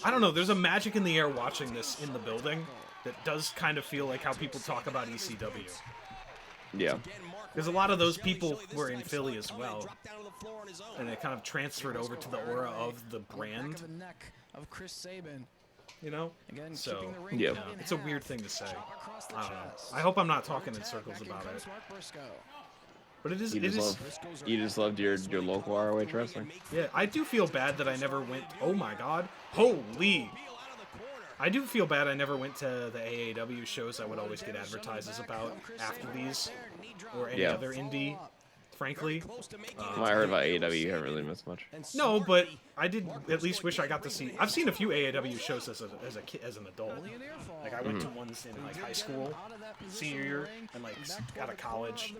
I don't know, there's a magic in the air watching this in the building that does kind of feel like how people talk about ECW. Yeah. Because a lot of those people were in Philly as well. And it kind of transferred over to the aura of the brand. Of Chris Saban. You know? So, yeah. It's a weird thing to say. I don't know. I hope I'm not talking in circles about it. But it is. You just loved your local ROH wrestling. Yeah, I do feel bad that I never went. Oh my god. Holy. I do feel bad I never went to the AAW shows I would always get advertises about after these. Or any other indie, frankly. I heard about AAW, you haven't really missed much. No, but I did at least wish I got to see. I've seen a few AAW shows as a kid, as an adult. Like I went to ones in like high school, senior year, and like out of college.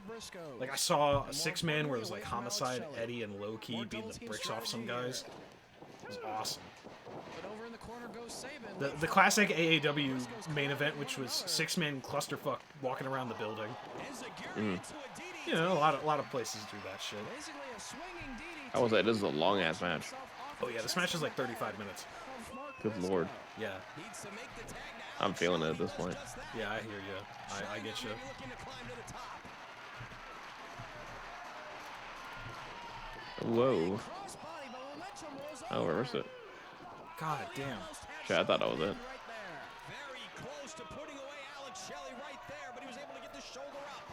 Like I saw a 6-man where it was like Homicide, Eddie, and Low Key beating the bricks off some guys. It was awesome. The classic AAW main event, which was 6-man clusterfuck walking around the building. You know, a lot of places do that shit. I will say this is a long ass match. Oh yeah, this match is like 35 minutes. Good lord. Yeah. I'm feeling it at this point. Yeah, I hear you. I get you. Whoa. I'll reverse it. God damn. Shit, I thought that was it. Very close to putting away Alex Shelley right there, but he was able to get the shoulder up.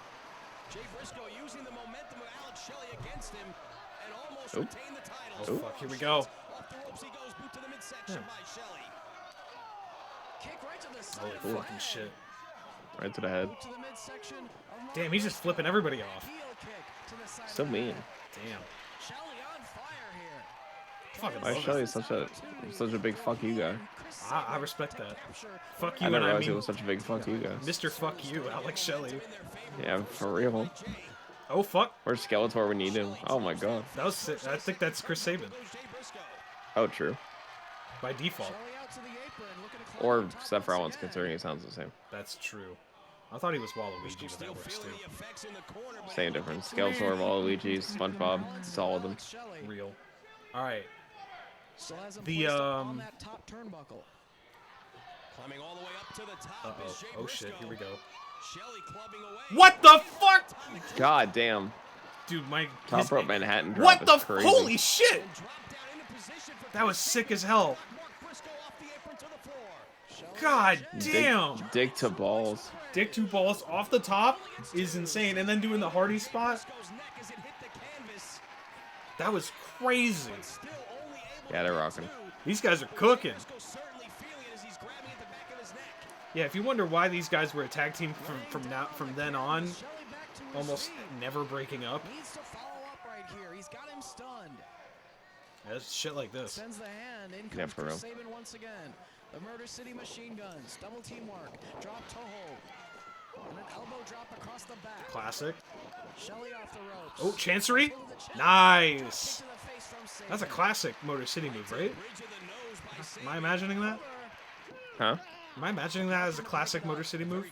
Jay Briscoe using the momentum of Alex Shelley against him and almost retained the title. Oh, fuck. Here we go. Off the ropes he goes, boot to the midsection by Shelley. Kick right to the side. Holy fucking shit. Right to the head. Boot to the midsection of Damn, he's just flipping everybody off. heel kick to the side So of the mean. head. Damn. Shelley on fire here. Fucking Why love Shelly it. is such a big fuck you guy? I respect that. Fuck you, I never and I realized he mean was such a big fuck you guy. Mr. Fuck You, Alex Shelley. Yeah, for real. Oh, fuck. Where's Skeletor when you need him? Oh my god. That was sick. I think that's Chris Sabin. Oh, true. By default. Or Seth Rollins, considering he sounds the same. That's true. I thought he was Waluigi, but that works too. Same difference. Skeletor, Waluigi, SpongeBob, it's all of them. Real. Alright. Still has him The, placed on that top turnbuckle. Climbing all the way up to the top is Jay Oh shit, here we go. Shelley clubbing away. What the fuck? God damn. Dude, my... Top rope Manhattan drop What the is crazy. holy shit! That was sick as hell. God damn! Dick to balls. Dick to balls off the top is insane. And then doing the Hardy spot. That was crazy. Yeah, they're rocking. These guys are cooking. Yeah, if you wonder why these guys were a tag team from then on, almost never breaking up. Needs to follow up right here. He's got him stunned. Yeah, it's shit like this. Sends the hand. In comes Yeah, for Chris real. Sabin once again. The Murder City Machine Guns. Double teamwork. Drop toe hold. And an elbow drop across the back. Classic. Shelley off the ropes. Oh, Chancery? Nice. That's a classic Motor City move, right? Am I imagining that? Huh? Am I imagining that as a classic Motor City move?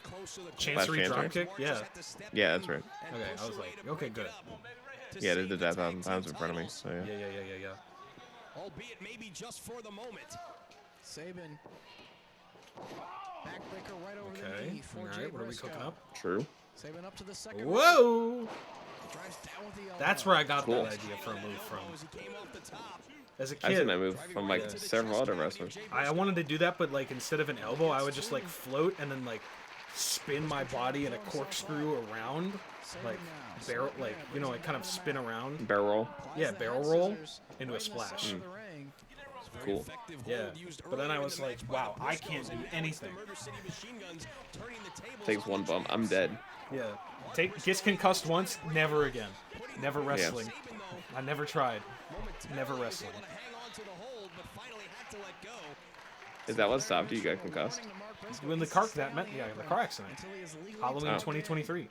Chancery dropkick? Yeah. Yeah, that's right. Okay, I was like, okay, good. Yeah, they did that 1,000 times in front of me. So yeah. Yeah. Albeit maybe just for the moment. Sabin. Backbreaker right over the Okay. knee for All Jay right, what are we Briscoe. cooking up? True. Sabin up to the second. Whoa! Drives down with the elbow. That's where I got Cool. that idea for a move from. As a I've seen kid, that move from like several other wrestlers. I wanted to do that, but like instead of an elbow, I would just like float and then like spin my body in a corkscrew around, like barrel, like you know, like kind of spin around. Barrel roll. Yeah, barrel roll into a splash. Cool. Yeah, but then I was like, wow, I can't do anything. Takes one bump. I'm dead. Yeah, gets concussed once, never again. Never wrestling. I never tried. Never wrestling. Is that what stopped you? You got concussed? When the car accident. Halloween 2023.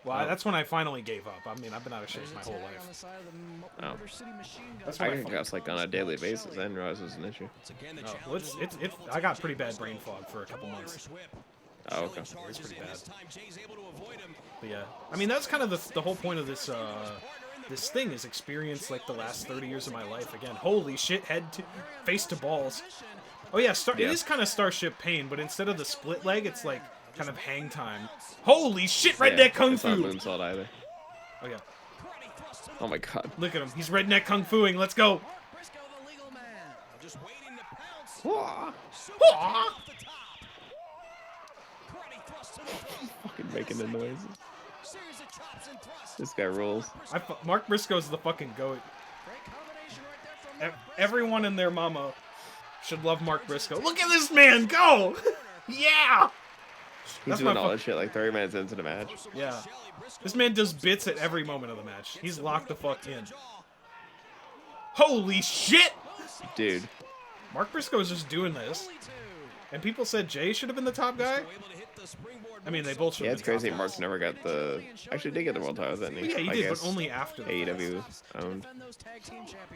Well, that's when I finally gave up. I mean, I've been out of shape my whole life. Oh. That's I when get concussed like on a daily basis. I didn't realize it was an issue. Oh, well, it's I got pretty bad brain fog for a couple months. Oh, okay. It's pretty bad. But yeah, I mean that's kind of the whole point of this this thing is experience like the last 30 years of my life again. Holy shit, face to balls. Oh yeah, it is kind of Starship Pain, but instead of the split leg, it's like kind of hang time. Holy shit, redneck kung it's not fu. moonsault either. Oh yeah. Oh my god. Look at him. He's redneck kung fuing. Let's go. Fucking making the noises. This guy rules. Mark Briscoe's the fucking goat. Everyone and their mama should love Mark Briscoe. Look at this man go! Yeah! He's doing all this shit like 30 minutes into the match. Yeah. This man does bits at every moment of the match. He's locked the fuck in. Holy shit! Dude. Mark Briscoe is just doing this. And people said Jay should have been the top guy. I mean, they both should have Yeah, been it's crazy. top Mark's never got the... Actually, did get the world title, didn't he? Yeah, he I did, guess but only after the AEW owned.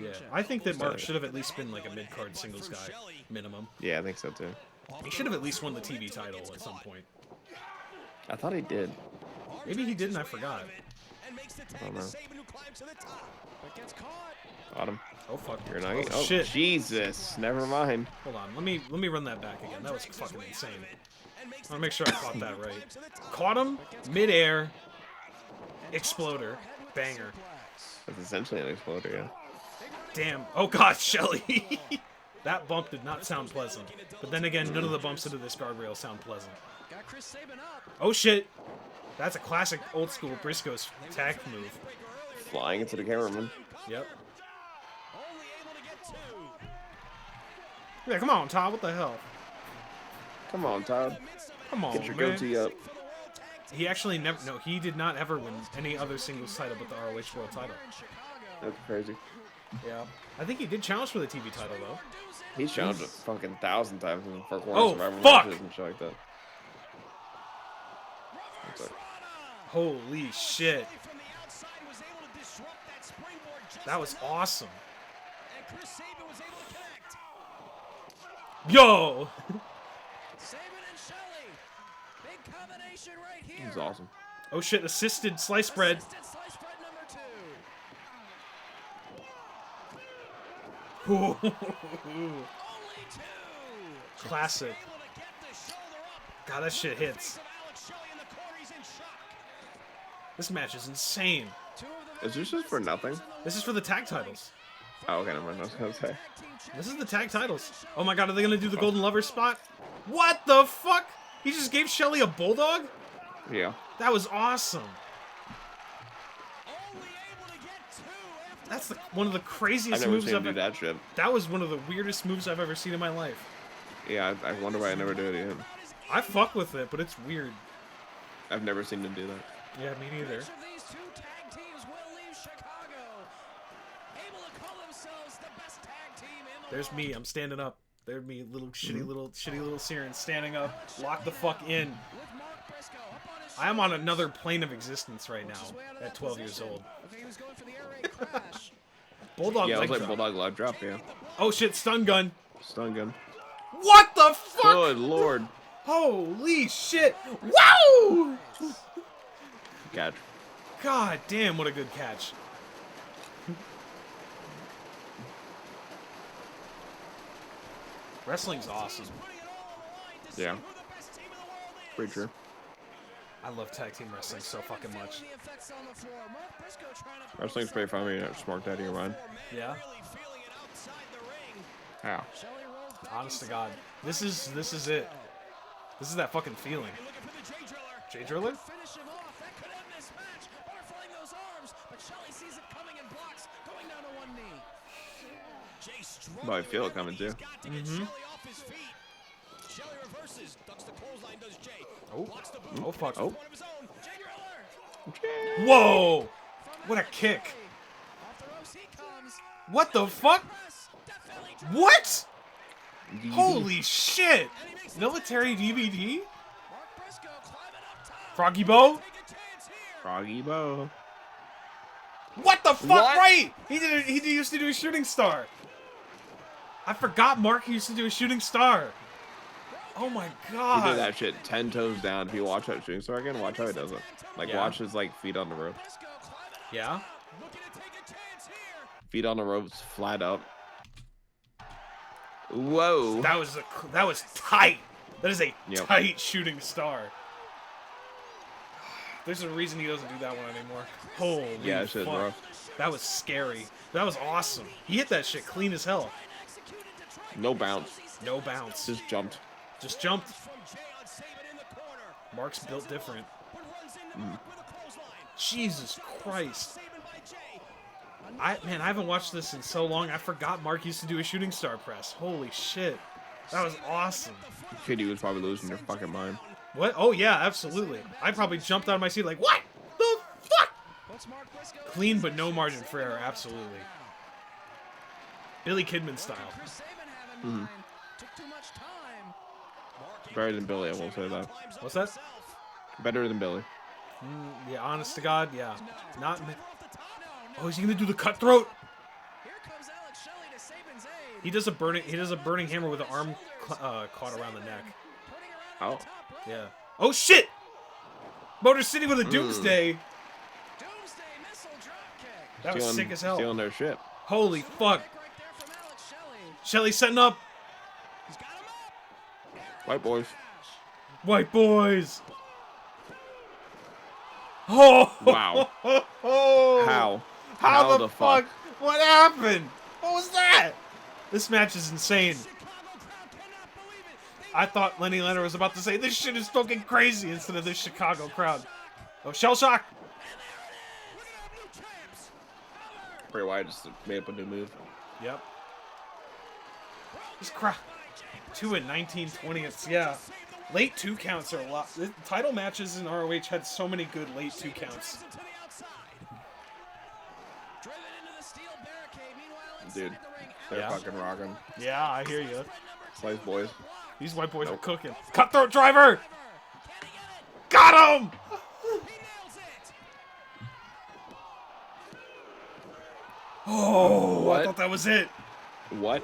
Yeah, I think that Mark should have at least been like a mid-card singles guy, minimum. Yeah, I think so too. He should have at least won the TV title at some point. I thought he did. Maybe he didn't, I forgot. I don't know. But gets caught. Got him. Oh fuck. You're not. Oh, Oh, shit. Jesus. Never mind. Hold on. Let me run that back again. That was fucking insane. I want to make sure I caught that right. Caught him mid-air. Exploder. Banger. That's essentially an exploder, yeah. Damn. Oh god, Shelly. That bump did not sound pleasant. But then again, none of the bumps into this guardrail sound pleasant. Oh shit. That's a classic old school Briscoe's tag move. Flying into the cameraman. Yep. Yeah, come on, Todd. What the hell? Come on, Todd. Come on, Get your man. goatee up. He actually never. No, he did not ever win any other singles title but the ROH World title. That's crazy. Yeah. I think he did challenge for the TV title though. He's challenged a fucking 1,000 times in the first one. Oh, Survivor fuck! matches and shit like that. What's up? Holy shit. That was awesome. Yo! He was awesome. Oh shit, assisted slice bread. Classic. God, that shit hits. This match is insane. Is this just for nothing? This is for the tag titles. Oh, okay, never mind. I was gonna say. This is the tag titles. Oh my god, are they gonna do the Golden Lover spot? What the fuck? He just gave Shelly a bulldog? Yeah. That was awesome. That's one of the I've craziest never moves seen him I've do ever. that shit. That was one of the weirdest moves I've ever seen in my life. Yeah, I wonder why I never do it again. I fuck with it, but it's weird. I've never seen him do that. Yeah, me neither. There's me. I'm standing up. There's me, little shitty little Ciron standing up. Lock the fuck in. I am on another plane of existence right now. At 12 years old. Bulldog. Yeah, it was leg like drop. Bulldog live drop. Yeah. Oh shit! Stun gun. Stun gun. What the fuck? Good lord. Holy shit! Wow! Catch. God damn! What a good catch. Wrestling's awesome. Yeah. Pretty true. I love tag team wrestling so fucking much. Wrestling's pretty fun when you're smart daddy around. Yeah. How? Honest to God, this is it. This is that fucking feeling. Jay Driller? But I feel it coming too. Mm-hmm. Oh. Oh fuck. Oh. Whoa! What a kick! What the fuck? What? Holy shit! Military DVD? Froggy Bow? Froggy Bow. What the fuck? What? Right! He used to do a shooting star. I forgot Mark used to do a shooting star. Oh my god. He did that shit 10 toes down. If you watch that shooting star again, watch how he does it. Like, Yeah. watch his, like, feet on the rope. Yeah? Feet on the ropes, flat up. Whoa. That was tight. That is a Yep. tight shooting star. There's a reason he doesn't do that one anymore. Holy Yeah, that shit's fuck. rough. That was scary. That was awesome. He hit that shit clean as hell. No bounce. No bounce. Just jumped. Just jumped. Mark's built different. Jesus Christ. I haven't watched this in so long. I forgot Mark used to do a shooting star press. Holy shit. That was awesome. Kid, you was probably losing your fucking mind. What? Oh yeah, absolutely. I probably jumped out of my seat like, what the fuck? Clean but no margin for error, absolutely. Billy Kidman style. Mm-hmm. Better than Billy, I won't say that. What's that? Better than Billy. Yeah, honest to God, yeah. Not. Oh, is he gonna do the cutthroat? He does a burning hammer with an arm caught around the neck. Oh. Yeah. Oh shit! Motor City with a Doomsday. That was sick as hell. Stealing their shit. Holy fuck. Right there from Alex Shelley. Shelly setting up. He's got him up. White boys. White boys. Oh. Wow. How? How? How the fuck? What happened? What was that? This match is insane. I thought Lenny Leonard was about to say, this shit is fucking crazy, instead of this Chicago crowd. Oh, shell shock. Bray Wyatt just made up a new move. Yep. This crowd. 2 and 19/20ths, yeah. Late 2 counts are a lot. The title matches in ROH had so many good late 2 counts. Dude, they're fucking rocking. Yeah, I hear you. Slice boys. These white boys are cooking. Cutthroat driver! Got him! Oh, what? I thought that was it. What?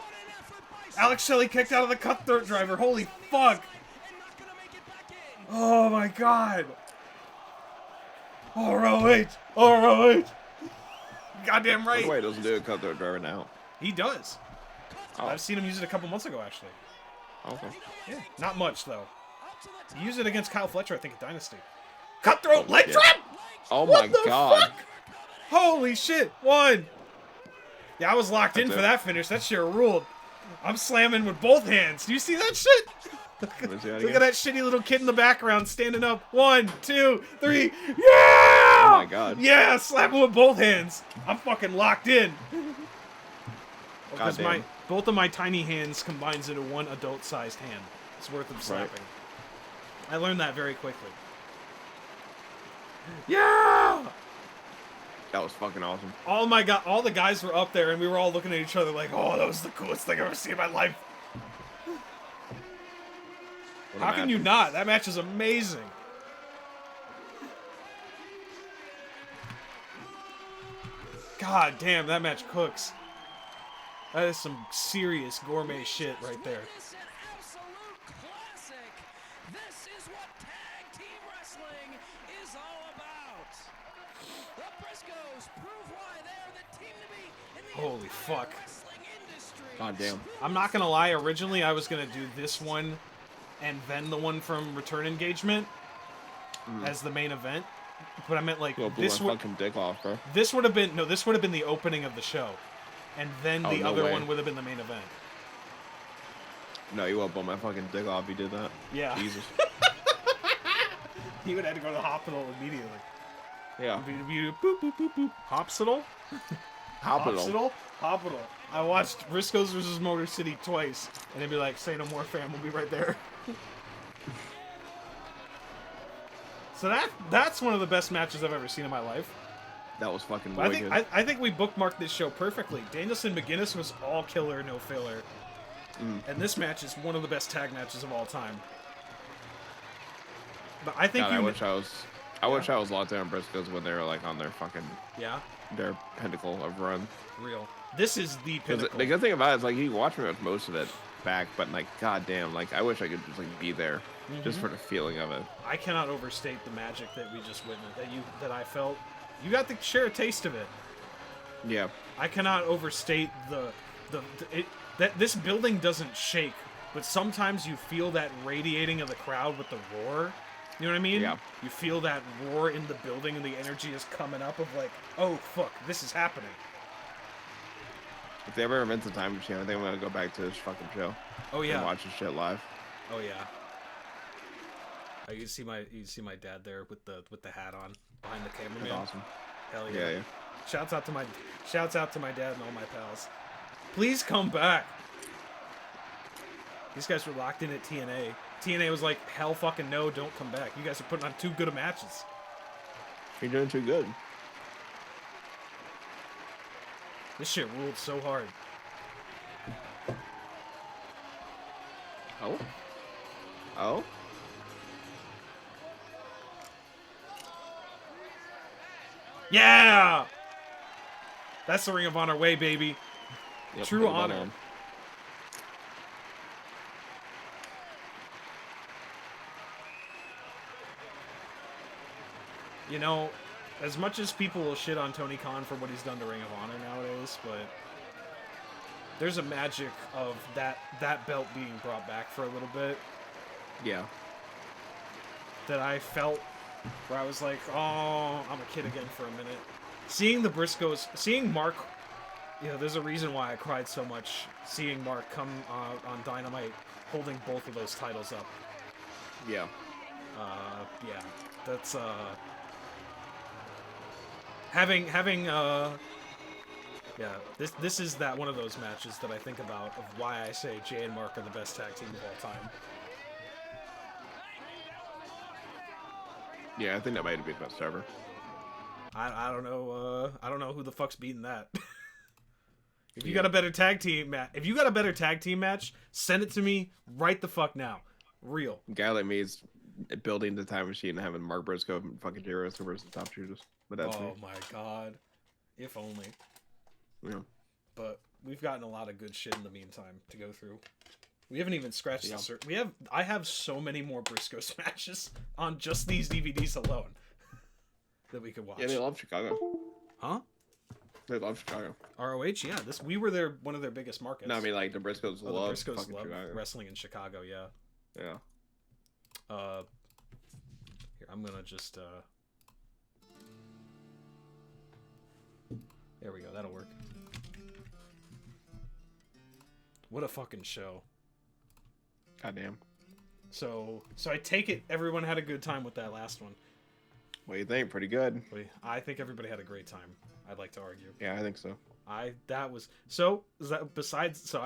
Alex Shelley kicked out of the cutthroat driver. Holy fuck. Oh my god. ROH. ROH. Goddamn right. Wait, doesn't do a cutthroat driver now. He does. Oh. I've seen him use it a couple months ago, actually. Okay. Yeah, not much, though. He used it against Kyle Fletcher, I think, at Dynasty. Cutthroat leg Yeah. trap! Oh What my the god. fuck? Holy shit. 1. Yeah, I was locked in That's for it. that finish. That shit ruled. I'm slamming with both hands. Do you see that shit? Let me see that Look again. at that shitty little kid in the background standing up. 1, 2, 3. Yeah! Oh my god. Yeah, slapping with both hands. I'm fucking locked in. Because Goddamn. both of my tiny hands combines into one adult-sized hand. It's worth of slapping. I learned that very quickly. Yeah! That was fucking awesome. All the guys were up there, and we were all looking at each other like, "Oh, that was the coolest thing I've ever seen in my life." What a How can match. you not? That match is amazing. God damn, that match cooks. That is some serious gourmet shit right there. This is an absolute classic. This is what tag team wrestling is all about. The Briscoes prove why they're the team to beat in the Holy entire fuck. wrestling industry. God damn. I'm not gonna lie, originally I was gonna do this one and then the one from Return Engagement as the main event. But I meant like Yo, blew this my would fucking dick off, bro. this would have been the opening of the show. And then Oh, the no other way. one would have been the main event. No, you won't blow my fucking dick off if you did that. Yeah. Jesus. He would have to go to the hospital immediately. Yeah. Boop, boop, boop, boop. Hospital? Hospital. Hospital. I watched Briscoes vs. Motor City twice, and they'd be like, "Say no more, fam. We'll be right there." So that's one of the best matches I've ever seen in my life. That was fucking But wicked. I think we bookmarked this show perfectly. Danielson McGuinness was all killer, no filler. And this match is one of the best tag matches of all time. But I think God, I wish I was locked down Briscoes when they were like on their fucking their pinnacle of run. Real. This is the 'Cause pinnacle. the good thing about it is like you can watch me with most of it back, but like goddamn, like I wish I could just like be there just for the feeling of it. I cannot overstate the magic that we just witnessed, that I felt. You got to share a taste of it. Yeah. I cannot overstate that this building doesn't shake, but sometimes you feel that radiating of the crowd with the roar. You know what I mean? Yeah. You feel that roar in the building, and the energy is coming up of like, oh fuck, this is happening. If they ever invent the time machine, I think I'm gonna go back to this fucking show. Oh yeah. And watch this shit live. Oh yeah. Oh, you see my dad there with the hat on behind the cameraman. That's awesome. Hell yeah. Yeah. Shouts out to my dad and all my pals. Please come back. These guys were locked in at TNA. TNA was like, hell fucking no, don't come back. You guys are putting on too good of matches. You're doing too good. This shit ruled so hard. Oh? Oh? Yeah! That's the Ring of Honor way, baby. Yep, True put it honor. on. You know, as much as people will shit on Tony Khan for what he's done to Ring of Honor nowadays, but there's a magic of that belt being brought back for a little bit. Yeah. That I felt where I was like, oh, I'm a kid again for a minute. Seeing the Briscoes, seeing Mark, you know, there's a reason why I cried so much seeing Mark come on Dynamite holding both of those titles up. Yeah. Yeah, that's, having, yeah, this is that one of those matches that I think about of why I say Jay and Mark are the best tag team of all time. Yeah, I think that might be the best ever. I don't know who the fuck's beating that. If you got a better tag team match, send it to me right the fuck now. Real. A guy like me is building the time machine and having Mark Briscoe and fucking Jay Whistler versus the Top Shooters. But that's me. Oh my god. If only. Yeah. But we've gotten a lot of good shit in the meantime to go through. We haven't even scratched the surface. I have so many more Briscoes matches on just these DVDs alone that we could watch. Yeah, they love Chicago. Huh? They love Chicago. ROH, yeah. We were one of their biggest markets. No, I mean like the Briscoes love the Briscoes fucking love Chicago. wrestling in Chicago, yeah. Yeah. Here, I'm gonna just there we go, that'll work. What a fucking show. Goddamn. So I take it everyone had a good time with that last one. What do you think? Pretty good. I think everybody had a great time. I'd like to argue. Yeah, I think so. I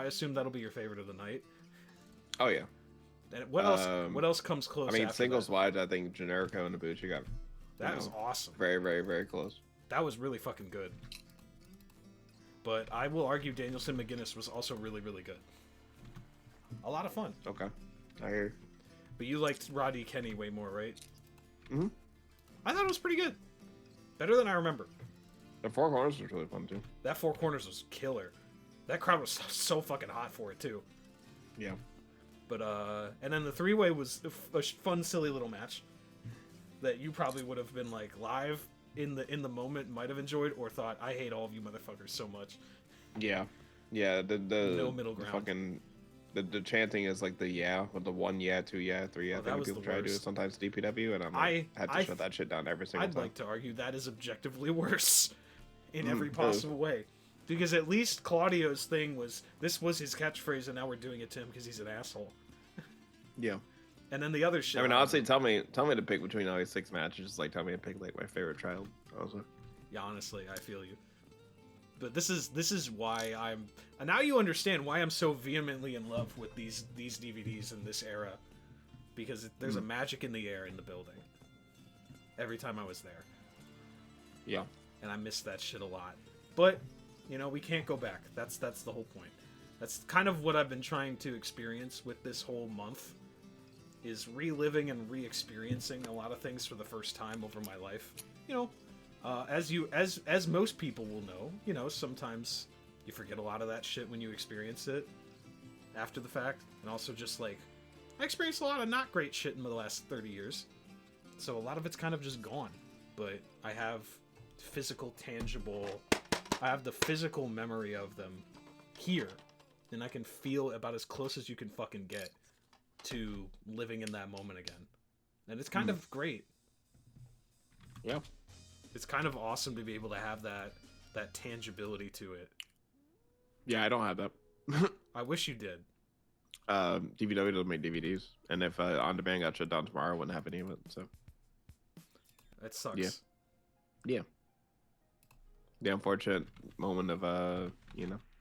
assume that'll be your favorite of the night. Oh yeah. And what else comes close? I mean, after singles that? wise, I think Generico and Ibushi got. That was awesome. Very, very, very close. That was really fucking good. But I will argue Danielson McGuinness was also really, really good. A lot of fun. Okay. I hear. But you liked Roddy Kenny way more, right? Mm-hmm. I thought it was pretty good. Better than I remember. The Four Corners was really fun too. That Four Corners was killer. That crowd was so fucking hot for it too. Yeah. But and then the three-way was a fun, silly little match that you probably would have been like live in the moment, might have enjoyed, or thought, I hate all of you motherfuckers so much. Yeah. Yeah. The no middle ground. Fucking the chanting is like the with the 1 yeah, 2 yeah, 3 yeah. Oh, that was people the try to do it worst. sometimes DPW, and I had to shut that shit down every single time. I'd like to argue that is objectively worse in every possible way. Because at least Claudio's thing was, this was his catchphrase, and now we're doing it to him because he's an asshole. Yeah. And then the other shit. I mean, honestly, tell me to pick between all these 6 matches. Just like tell me to pick like my favorite child. Also. Yeah, honestly, I feel you. But this is why and now you understand why I'm so vehemently in love with these DVDs in this era, because there's a magic in the air in the building. Every time I was there. Yeah. And I missed that shit a lot. But you know, we can't go back. That's the whole point. That's kind of what I've been trying to experience with this whole month, is reliving and re-experiencing a lot of things for the first time over my life. You know, as most people will know, you know, sometimes you forget a lot of that shit when you experience it after the fact. And also just like, I experienced a lot of not great shit in the last 30 years. So a lot of it's kind of just gone. But I have I have the physical memory of them here. And I can feel about as close as you can fucking get to living in that moment again. And it's kind of great. Yeah. It's kind of awesome to be able to have that tangibility to it. Yeah, I don't have that. I wish you did. DVW doesn't make DVDs, and if On Demand got shut down tomorrow, I wouldn't have any of it. So that sucks. Yeah. The unfortunate moment of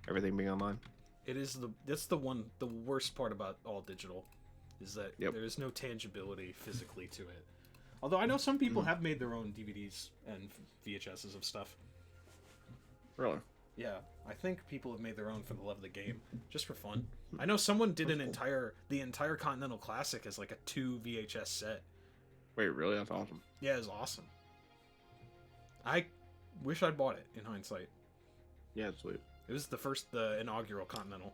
everything being online. It is the worst part about all digital, is that there is no tangibility physically to it. Although I know some people have made their own DVDs and VHSs of stuff. Really? Yeah, I think people have made their own for the love of the game, just for fun. I know someone did the entire Continental Classic as like a 2 VHS set. Wait, really? That's awesome. Yeah, it was awesome. I wish I'd bought it in hindsight. Yeah, it's sweet. It was the inaugural Continental.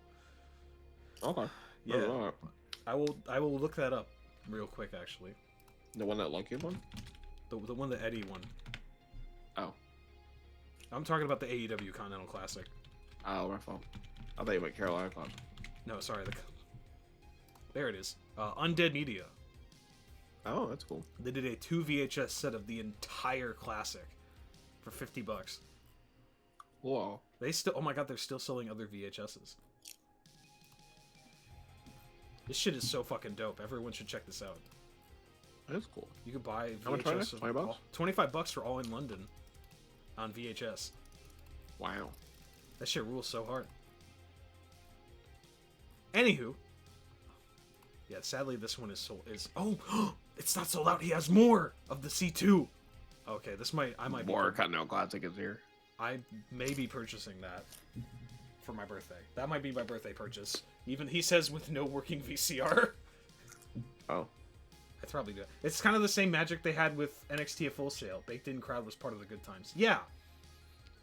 Okay. Yeah. I will look that up real quick, actually. The one that Lucky won? The one that Eddie won. I'm talking about the AEW Continental Classic. Oh, my fault. I thought you meant Carolina Classic. No, sorry. There it is. Undead Media. Oh, that's cool. They did a 2 VHS set of the entire classic for $50. Whoa. They still, oh my god, they're still selling other VHSs. This shit is so fucking dope. Everyone should check this out. That's cool. You could buy VHS. How much was it? $20? $25 for All in London on VHS. Wow. That shit rules so hard. Anywho, yeah, sadly this one is sold. Oh, it's not sold out. He has more of the C2. Okay, I might more Continental Classic is here. I may be purchasing that for my birthday. That might be my birthday purchase. Even he says with no working VCR. Oh. I'd probably do it. It's kind of the same magic they had with NXT at Full Sail. Baked In Crowd was part of the good times. Yeah.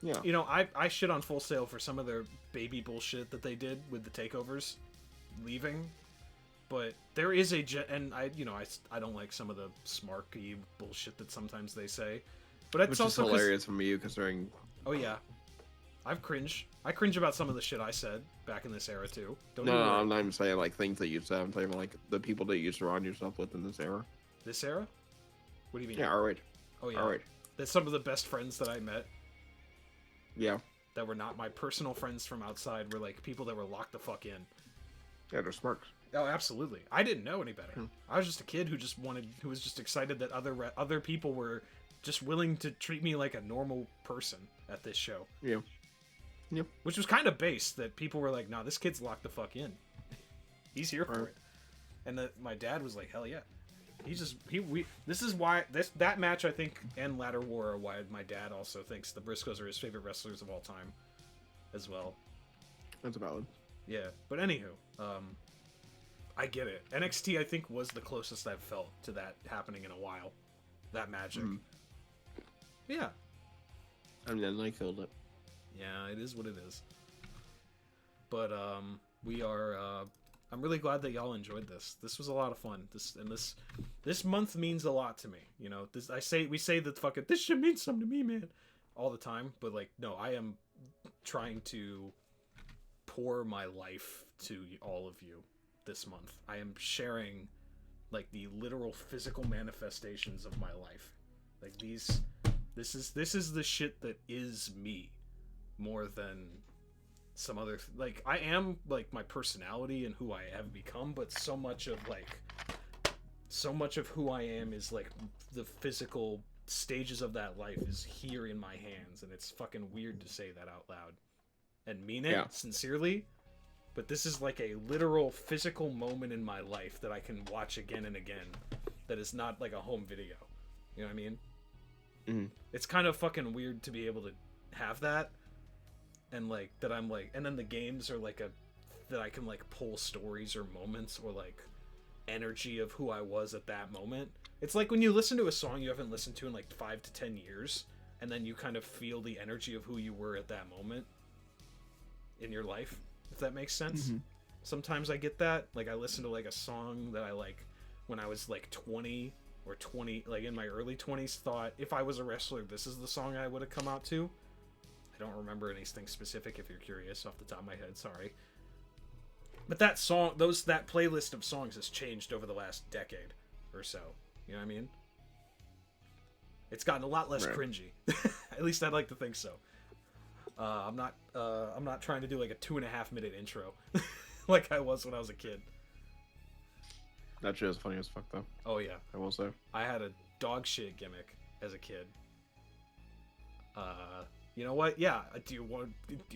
Yeah. You know, I shit on Full Sail for some of their baby bullshit that they did with the takeovers leaving. But there is and I don't like some of the smarky bullshit that sometimes they say. But it's Which also is hilarious from you considering. Oh yeah, I cringe about some of the shit I said back in this era too. No, I'm not even saying like things that you said. I'm saying like the people that you surround yourself with in this era. This era? What do you mean? Yeah, ROH. Oh yeah. ROH. That's some of the best friends that I met. Yeah. That were not my personal friends from outside. Were like people that were locked the fuck in. Yeah, they're smarks. Oh, absolutely. I didn't know any better. I was just a kid who was just excited that other people were just willing to treat me like a normal person at this show. Yeah. Yep. Which was kind of base that people were like, "Nah, this kid's locked the fuck in. He's here for it." And my dad was like, "Hell yeah." This is why that match I think and Ladder War are why my dad also thinks the Briscoes are his favorite wrestlers of all time, as well. That's valid. Yeah, but anywho, I get it. NXT I think was the closest I've felt to that happening in a while. That magic. Yeah. And then they killed it. Yeah, it is what it is. But we are. I'm really glad that y'all enjoyed this. This was a lot of fun. This month means a lot to me. You know, we say that fucking this shit means something to me, man, all the time. But like, no, I am trying to pour my life to all of you this month. I am sharing like the literal physical manifestations of my life. Like this is the shit that is me more than some other like I am like my personality and who I have become, but so much of who I am is like the physical stages of that life is here in my hands, and it's fucking weird to say that out loud and mean it sincerely. But this is like a literal physical moment in my life that I can watch again and again. That is not like a home video. You know what I mean? Mm-hmm. It's kind of fucking weird to be able to have that. And like that I'm like, and then the games are like that I can like pull stories or moments or like energy of who I was at that moment. It's like when you listen to a song you haven't listened to in like 5 to 10 years, and then you kind of feel the energy of who you were at that moment in your life. If that makes sense. Mm-hmm. Sometimes I get that. Like I listen to like a song that I like when I was like 20 or 20, like in my early 20s, thought if I was a wrestler, this is the song I would have come out to. I don't remember anything specific if you're curious off the top of my head, sorry. But that song, that playlist of songs has changed over the last decade or so. You know what I mean? It's gotten a lot less cringy. At least I'd like to think so. I'm not trying to do like a 2.5 minute intro like I was when I was a kid. That shit is funny as fuck though. Oh yeah. I will say. I had a dog shit gimmick as a kid. You know what? Yeah.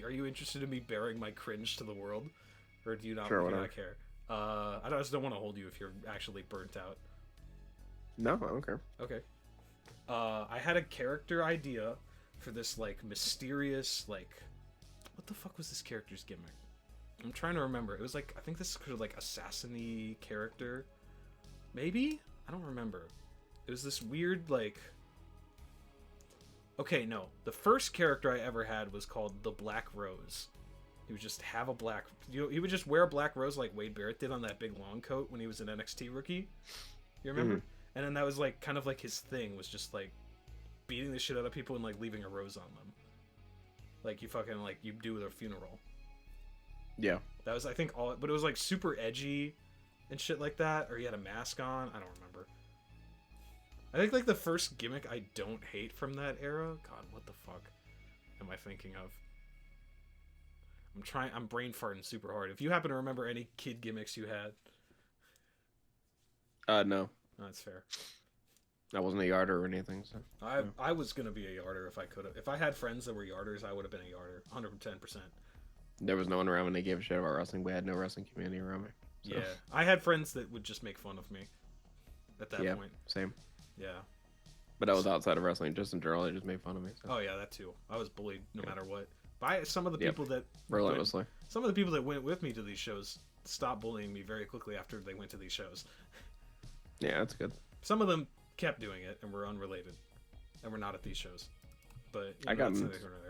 Are you interested in me bearing my cringe to the world? Or do you not, not care? I just don't want to hold you if you're actually burnt out. No, I don't care. Okay. I had a character idea for this like mysterious like what the fuck was this character's gimmick? I'm trying to remember. It was like I think this could have like assassin-y character. Maybe? I don't remember. It was this weird like okay, no. The first character I ever had was called the Black Rose. He would just have a black he would just wear a black rose like Wade Barrett did on that big long coat when he was an NXT rookie. You remember? Mm-hmm. And then that was like kind of like his thing was just like beating the shit out of people and like leaving a rose on them. like you fucking like you do with a funeral. Yeah. That was I think all, but it was like super edgy and shit like that, or he had a mask on. I don't remember. I think like the first gimmick I don't hate from that era. God, what the fuck am I thinking of? I'm brain farting super hard. If you happen to remember any kid gimmicks you had. No. That's fair. I wasn't a yarder or anything, so. I was gonna be a yarder if I could have. If I had friends that were yarders, I would have been a yarder, 110%. There was no one around when they gave a shit about wrestling. We had no wrestling community around me. So. Yeah, I had friends that would just make fun of me. At that point. Same. Yeah. But I was outside of wrestling, just in general. They just made fun of me. So. Oh yeah, that too. I was bullied no matter what. By some of the people that relentlessly. Some of the people that went with me to these shows stopped bullying me very quickly after they went to these shows. Yeah, that's good. Some of them kept doing it and were unrelated, and were not at these shows. But I got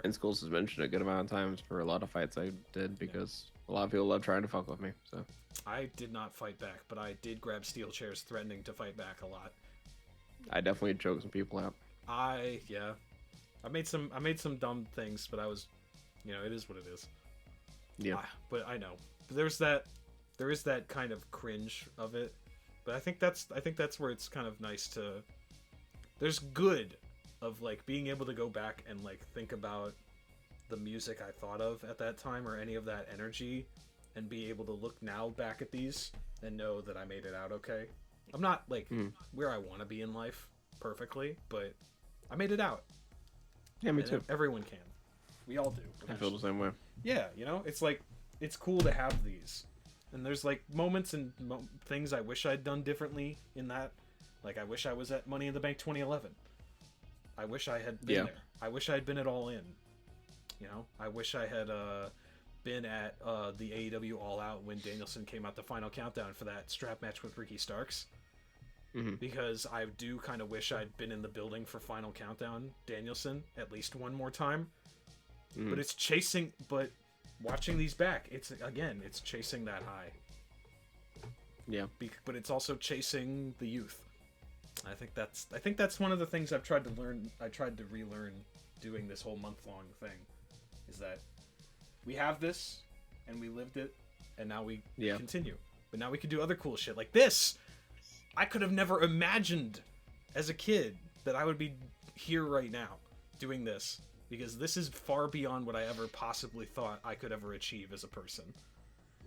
in school suspension a good amount of times for a lot of fights I did because a lot of people love trying to fuck with me. So I did not fight back, but I did grab steel chairs, threatening to fight back a lot. I definitely choked some people out. I made some dumb things, but I was, it is what it is. Yeah. But I know there is that kind of cringe of it, but I think that's where it's kind of nice to. There's good of like being able to go back and like think about the music I thought of at that time or any of that energy, and be able to look now back at these and know that I made it out okay. I'm not like where I want to be in life perfectly, but I made it out. Yeah, me too. Everyone can. We all do. I feel the same way. Yeah, it's like, it's cool to have these. And there's like moments and things I wish I'd done differently in that. Like I wish I was at Money in the Bank 2011. I wish I had been there. I wish I had been at All In. I wish I had been at the AEW All Out when Danielson came out the Final Countdown for that strap match with Ricky Starks. Because I do kind of wish I'd been in the building for Final Countdown Danielson at least one more time. But but watching these back, it's chasing that high. Yeah. But it's also chasing the youth. I think that's one of the things I've tried to learn. I tried to relearn doing this whole month-long thing, is that we have this and we lived it, and now we continue. But now we can do other cool shit like this. I could have never imagined as a kid that I would be here right now doing this, because this is far beyond what I ever possibly thought I could ever achieve as a person.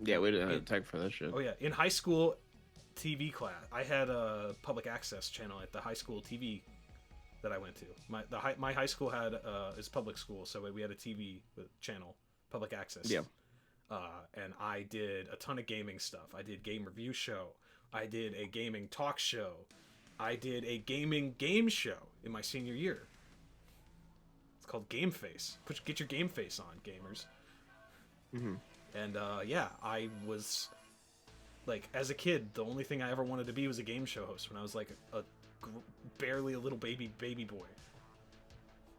Yeah, we didn't have tech for that shit. Oh yeah, in high school TV class, I had a public access channel at the high school TV that I went to. My high school had is public school, so we had a TV channel, public access. Yeah. And I did a ton of gaming stuff. I did game review show. I did a gaming talk show. I did a gaming game show in my senior year. It's called Game Face. Get your game face on, gamers. And I was like, as a kid, the only thing I ever wanted to be was a game show host when I was like barely a little baby boy.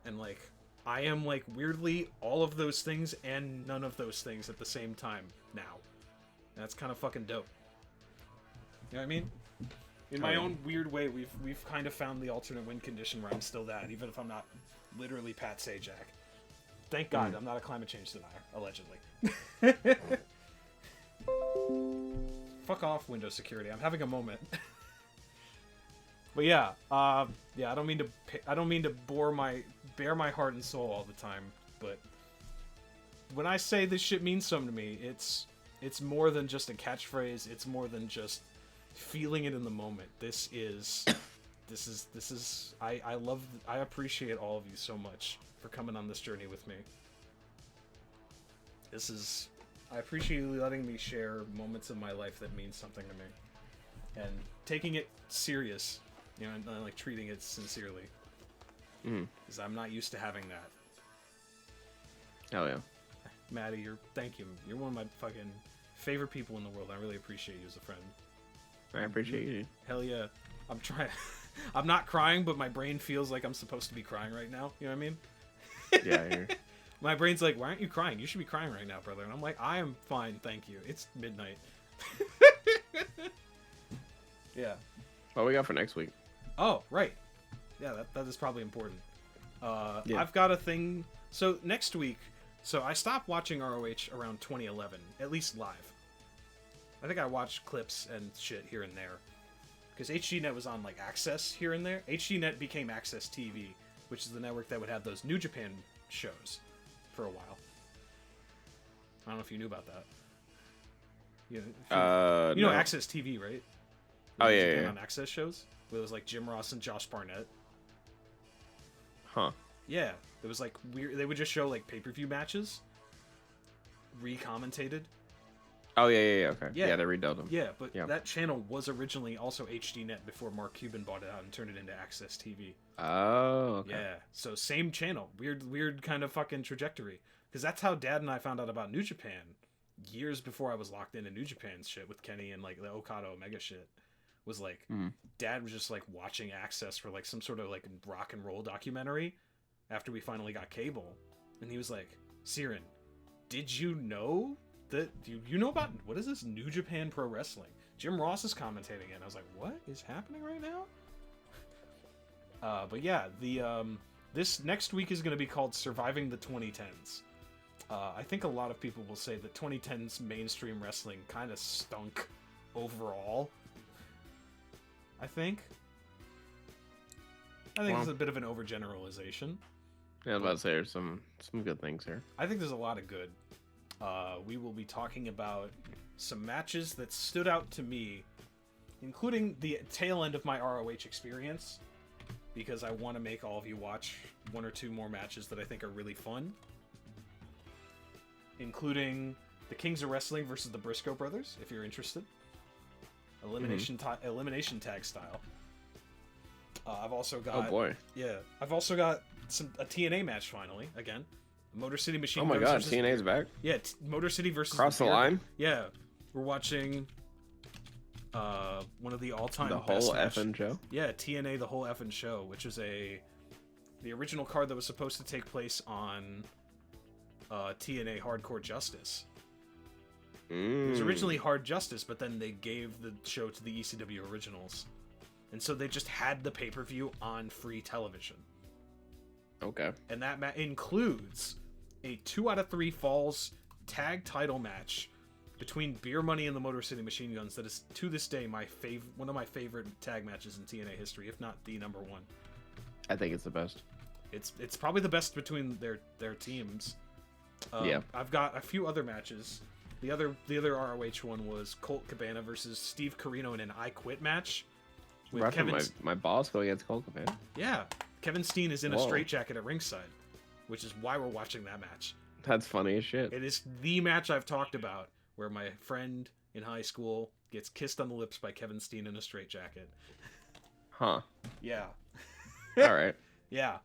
And like, I am like weirdly all of those things and none of those things at the same time now. And that's kind of fucking dope. You know what I mean? In my own weird way, we've kind of found the alternate win condition where I'm still that, even if I'm not literally Pat Sajak. Thank God I'm not a climate change denier, allegedly. Fuck off, Windows security. I'm having a moment. But yeah, I don't mean to bare my heart and soul all the time, but when I say this shit means something to me, it's more than just a catchphrase. It's more than just feeling it in the moment. I appreciate all of you so much for coming on this journey with me. I appreciate you letting me share moments of my life that mean something to me, and taking it serious, and like treating it sincerely. Because I'm not used to having that. Hell yeah. Maddie, thank you. You're one of my fucking favorite people in the world. I really appreciate you as a friend. I appreciate you. Hell yeah. I'm trying. I'm not crying, but my brain feels like I'm supposed to be crying right now. You know what I mean? Yeah, I hear. My brain's like, why aren't you crying? You should be crying right now, brother. And I'm like, I am fine, thank you. It's midnight. Yeah. What we got for next week? Oh, right. Yeah, that is probably important. Yeah. I've got a thing. So next week, So I stopped watching ROH around 2011, at least live. I think I watched clips and shit here and there. Because HDNet was on, like, Access here and there. HDNet became Access TV, which is the network that would have those New Japan shows for a while. I don't know if you knew about that. You know no. Access TV, right? Oh, New yeah, Japan yeah. On Access shows? Where it was, like, Jim Ross and Josh Barnett. Huh. Yeah. It was, like, weird. They would just show, like, pay-per-view matches. Re-commentated. Oh, yeah, okay. Yeah. Yeah, they redone them. Yeah, but Yeah. that channel was originally also HDNet before Mark Cuban bought it out and turned it into Access TV. Oh, okay. Yeah, so same channel. Weird kind of fucking trajectory. Because that's how Dad and I found out about New Japan years before I was locked into New Japan's shit with Kenny and, like, the Okada Omega shit. Was, like, Dad was just, like, watching Access for, like, some sort of, like, rock and roll documentary after we finally got cable. And he was like, Ciron, did you know that you know about what is this New Japan Pro Wrestling? Jim Ross is commentating it. And I was like, what is happening right now? But yeah, this next week is going to be called Surviving the 2010s. I think a lot of people will say that 2010s mainstream wrestling kind of stunk overall. I think it's a bit of an overgeneralization. Yeah, I was about to say there's some good things here. I think there's a lot of good. We will be talking about some matches that stood out to me, including the tail end of my ROH experience, because I want to make all of you watch one or two more matches that I think are really fun, including the Kings of Wrestling versus the Briscoe Brothers, if you're interested. Elimination tag style. I've also got... Oh, boy. Yeah. I've also got a TNA match, finally, again. Motor City Machine Oh my Guns god, versus TNA's back? Yeah, Motor City versus... Cross the Beer- line? Yeah. We're watching one of the all-time The best whole match. effing show? Yeah, TNA The Whole Effing Show, which is the original card that was supposed to take place on TNA Hardcore Justice. It was originally Hard Justice, but then they gave the show to the ECW originals. And so they just had the pay-per-view on free television. Okay. And that includes a 2 out of 3 falls tag title match between Beer Money and the Motor City Machine Guns that is, to this day, one of my favorite tag matches in TNA history, if not the number one. I think it's the best. It's probably the best between their teams. Yeah. I've got a few other matches. The other ROH one was Colt Cabana versus Steve Corino in an I Quit match. With Kevin... my boss going against Colt Cabana? Yeah. Kevin Steen is in a Whoa. straitjacket at ringside, which is why we're watching that match. That's funny as shit. It is the match I've talked about where my friend in high school gets kissed on the lips by Kevin Steen in a straitjacket. Huh. Yeah. Alright. Yeah.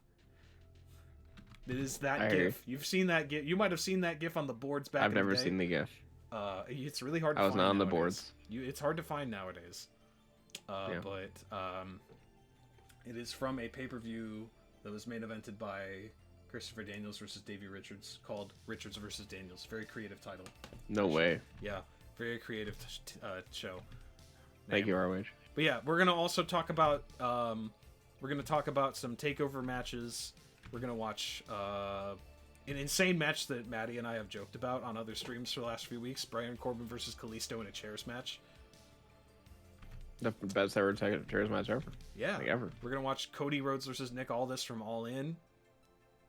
It is that I GIF. hear. You've seen that GIF. You might have seen that GIF on the boards back I've in the never day. seen the GIF. It's really hard to I find was not on the nowadays. boards. It's hard to find nowadays. Yeah. But it is from a pay-per-view that was main evented by Christopher Daniels versus Davey Richards, called Richards versus Daniels. Very creative title. No way. Yeah, very creative show. Thank you, ROH. But yeah, we're gonna also talk about some takeover matches. We're gonna watch an insane match that Maddie and I have joked about on other streams for the last few weeks: Brian Corbin versus Kalisto in a chairs match. The best ever chairs match ever. Yeah, Like ever. We're gonna watch Cody Rhodes versus Nick Aldis from All In.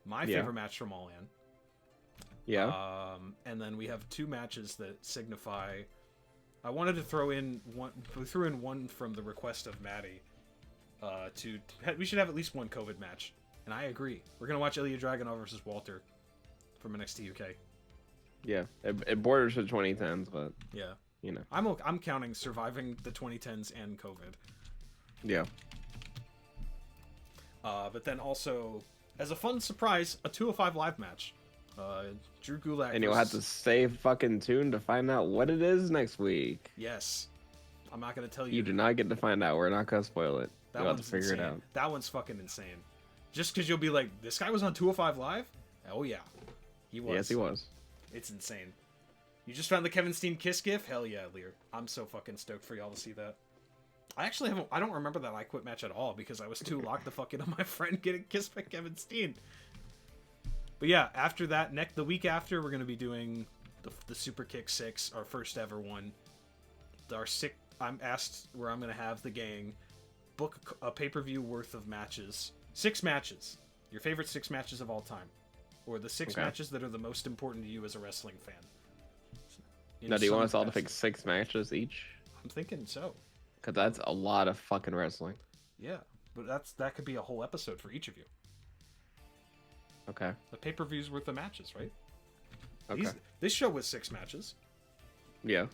My favorite match from All In. Yeah. And then we have 2 matches that signify. I wanted to throw in one. We threw in one from the request of Maddie. We should have at least one COVID match, and I agree. We're gonna watch Ilya Dragunov versus Walter from NXT UK. Yeah. It borders the 2010s, but Yeah. you know. I'm counting surviving the 2010s and COVID. Yeah. But then also, as a fun surprise, a 205 live match. Drew Gulak. And you'll have to stay fucking tuned to find out what it is next week. Yes. I'm not going to tell you. You do not get to find out. We're not going to spoil it. You'll have to figure insane. it out. That one's fucking insane. Just because you'll be like, this guy was on 205 Live? Oh, yeah. He was. Yes, he was. It's insane. You just found the Kevin Steen kiss gif? Hell yeah, Lear. I'm so fucking stoked for y'all to see that. I don't remember that I Quit match at all because I was too locked the fuck in on my friend getting kissed by Kevin Steen. But yeah, after that, the week after, we're gonna be doing the Superkick 6, our first ever one. I'm asked where I'm gonna have the gang book a pay-per-view worth of matches. 6 matches. Your favorite 6 matches of all time, or the 6 matches that are the most important to you as a wrestling fan. Now, do you want us all to pick 6 matches each? I'm thinking so. Because that's a lot of fucking wrestling. Yeah, but that could be a whole episode for each of you. Okay. The pay-per-view's worth of matches, right? Okay. This show was 6 matches. Yeah.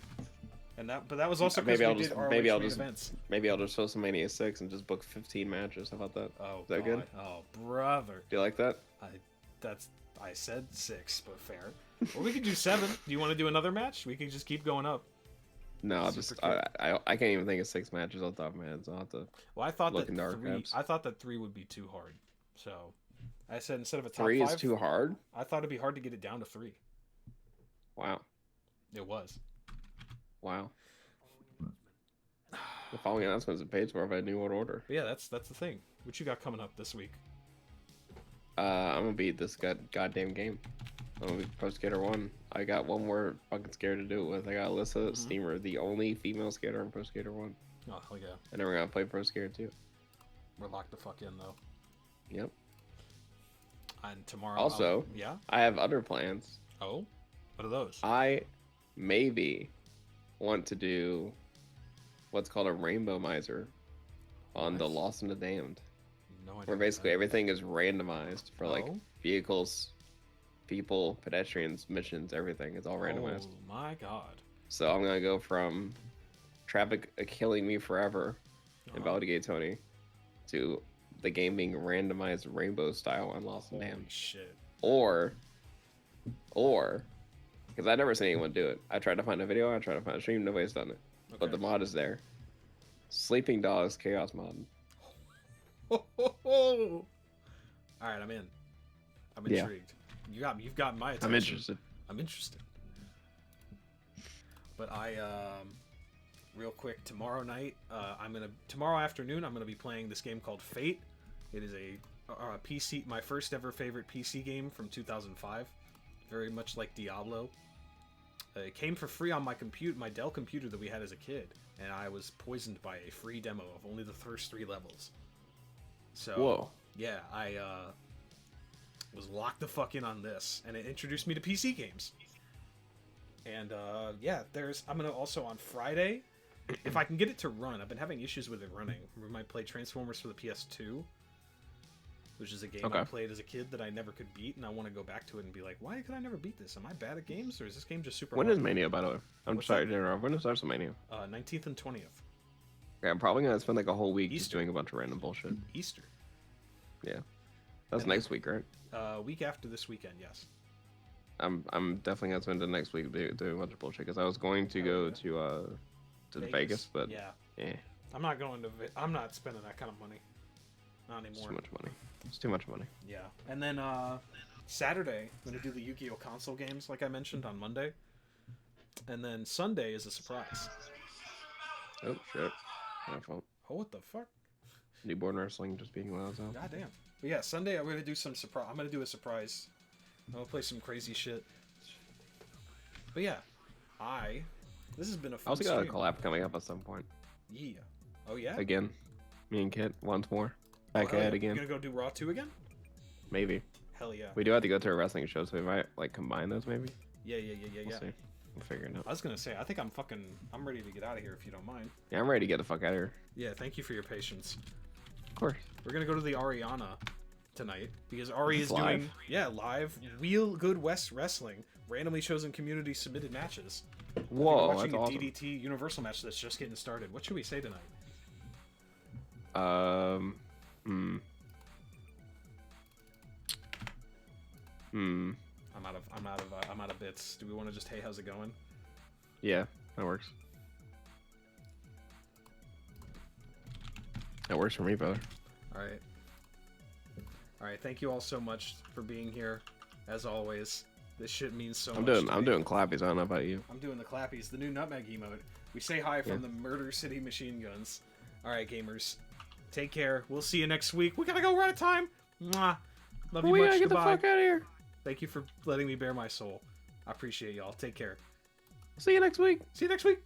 But that was also because we did ROH events. Maybe I'll just host a Mania 6 and just book 15 matches. How about that? Oh, is that good? Oh, brother. Do you like that? I said 6, but fair. Or we could do 7. Do you want to do another match? We can just keep going up. No, I can't even think of 6 matches off the top of my head, so I'll have to. Well, I thought look that into 3. archives. I thought that 3 would be too hard. So I said instead of a top 3 5, is too hard. I thought it'd be hard to get it down to 3. Wow. It was. Wow. The following announcement is paid for by a New World Order. But yeah, that's the thing. What you got coming up this week? I'm gonna beat this goddamn game. I'm gonna be Pro Skater 1. I got one more fucking skater to do it with. I got Alyssa Steamer, the only female skater on Pro Skater 1. Oh, hell yeah. And then we're gonna play Pro Skater 2. We're locked the fuck in, though. Yep. And tomorrow... Also, yeah? I have other plans. Oh? What are those? I maybe want to do what's called a Rainbow Miser on the Lost and the Damned. No idea. Where basically everything is randomized for like Oh? vehicles, people, pedestrians, missions, everything. It's all randomized. Oh my god. So I'm gonna go from traffic killing me forever in Valdigate Tony to the game being randomized rainbow style on Lost and Holy Damned. shit. Or because I've never seen anyone do it. I tried to find a video, I tried to find a stream, nobody's done it. But the mod is there. Sleeping Dogs Chaos mod. All right, I'm in. I'm intrigued. You've got my attention. I'm interested. But real quick, tomorrow afternoon, I'm gonna be playing this game called Fate. It is a PC, my first ever favorite PC game from 2005. Very much like Diablo. It came for free on my Dell computer that we had as a kid, and I was poisoned by a free demo of only the first 3 levels. So, whoa. Yeah, I was locked the fuck in on this, and it introduced me to PC games. And yeah, I'm gonna also on Friday, if I can get it to run. I've been having issues with it running. We might play Transformers for the PS2, which is a game I played as a kid that I never could beat, and I want to go back to it and be like, why could I never beat this? Am I bad at games, or is this game just super When hard? is Mania, by the way? I'm sorry to interrupt. When is WrestleMania? 19th and 20th. Okay, I'm probably gonna spend like a whole week just doing a bunch of random bullshit. Easter. Yeah, that's next week, right? Week after this weekend, yes. I'm definitely gonna spend the next week doing a bunch of bullshit because I was going to go to Vegas, but yeah, I'm not going to. I'm not spending that kind of money. Not anymore. It's too much money. It's too much money. Yeah, and then Saturday I'm gonna do the Yu-Gi-Oh console games like I mentioned on Monday, and then Sunday is a surprise. Oh shit! My fault. Oh, what the fuck? Newborn wrestling just being loud out. Goddamn. But yeah, Sunday I'm gonna do some surprise. I'm gonna do a surprise. I'm gonna play some crazy shit. But yeah, this has been a fun I also got a stream. collab coming up at some point. Yeah. Oh yeah. Again, me and Kit once more. Back at it again. You're gonna go do Raw 2 again? Maybe. Hell yeah. We do have to go to a wrestling show, so we might like combine those maybe. Yeah. We'll see. We'll figure it out. I was gonna say, I think I'm ready to get out of here if you don't mind. Yeah, I'm ready to get the fuck out of here. Yeah, thank you for your patience. Of course. We're gonna go to the Ariana tonight because Ari is live? doing live Wheel Good West Wrestling, randomly chosen community submitted matches. Whoa, We're watching that's a awesome. DDT Universal match that's just getting started. What should we say tonight? I'm out of bits. Do we want to just, hey, how's it going? Yeah, that works. That works for me, brother. All right. Thank you all so much for being here. As always, this shit means so much. I'm doing clappies. I don't know about you. I'm doing the clappies, the new nutmeg emote. We say hi from the Murder City Machine Guns. All right, gamers. Take care. We'll see you next week. We gotta go. We're out of time. Mwah. Love you much. We gotta get the Goodbye. fuck out of here. Thank you for letting me bare my soul. I appreciate y'all. Take care. See you next week. See you next week.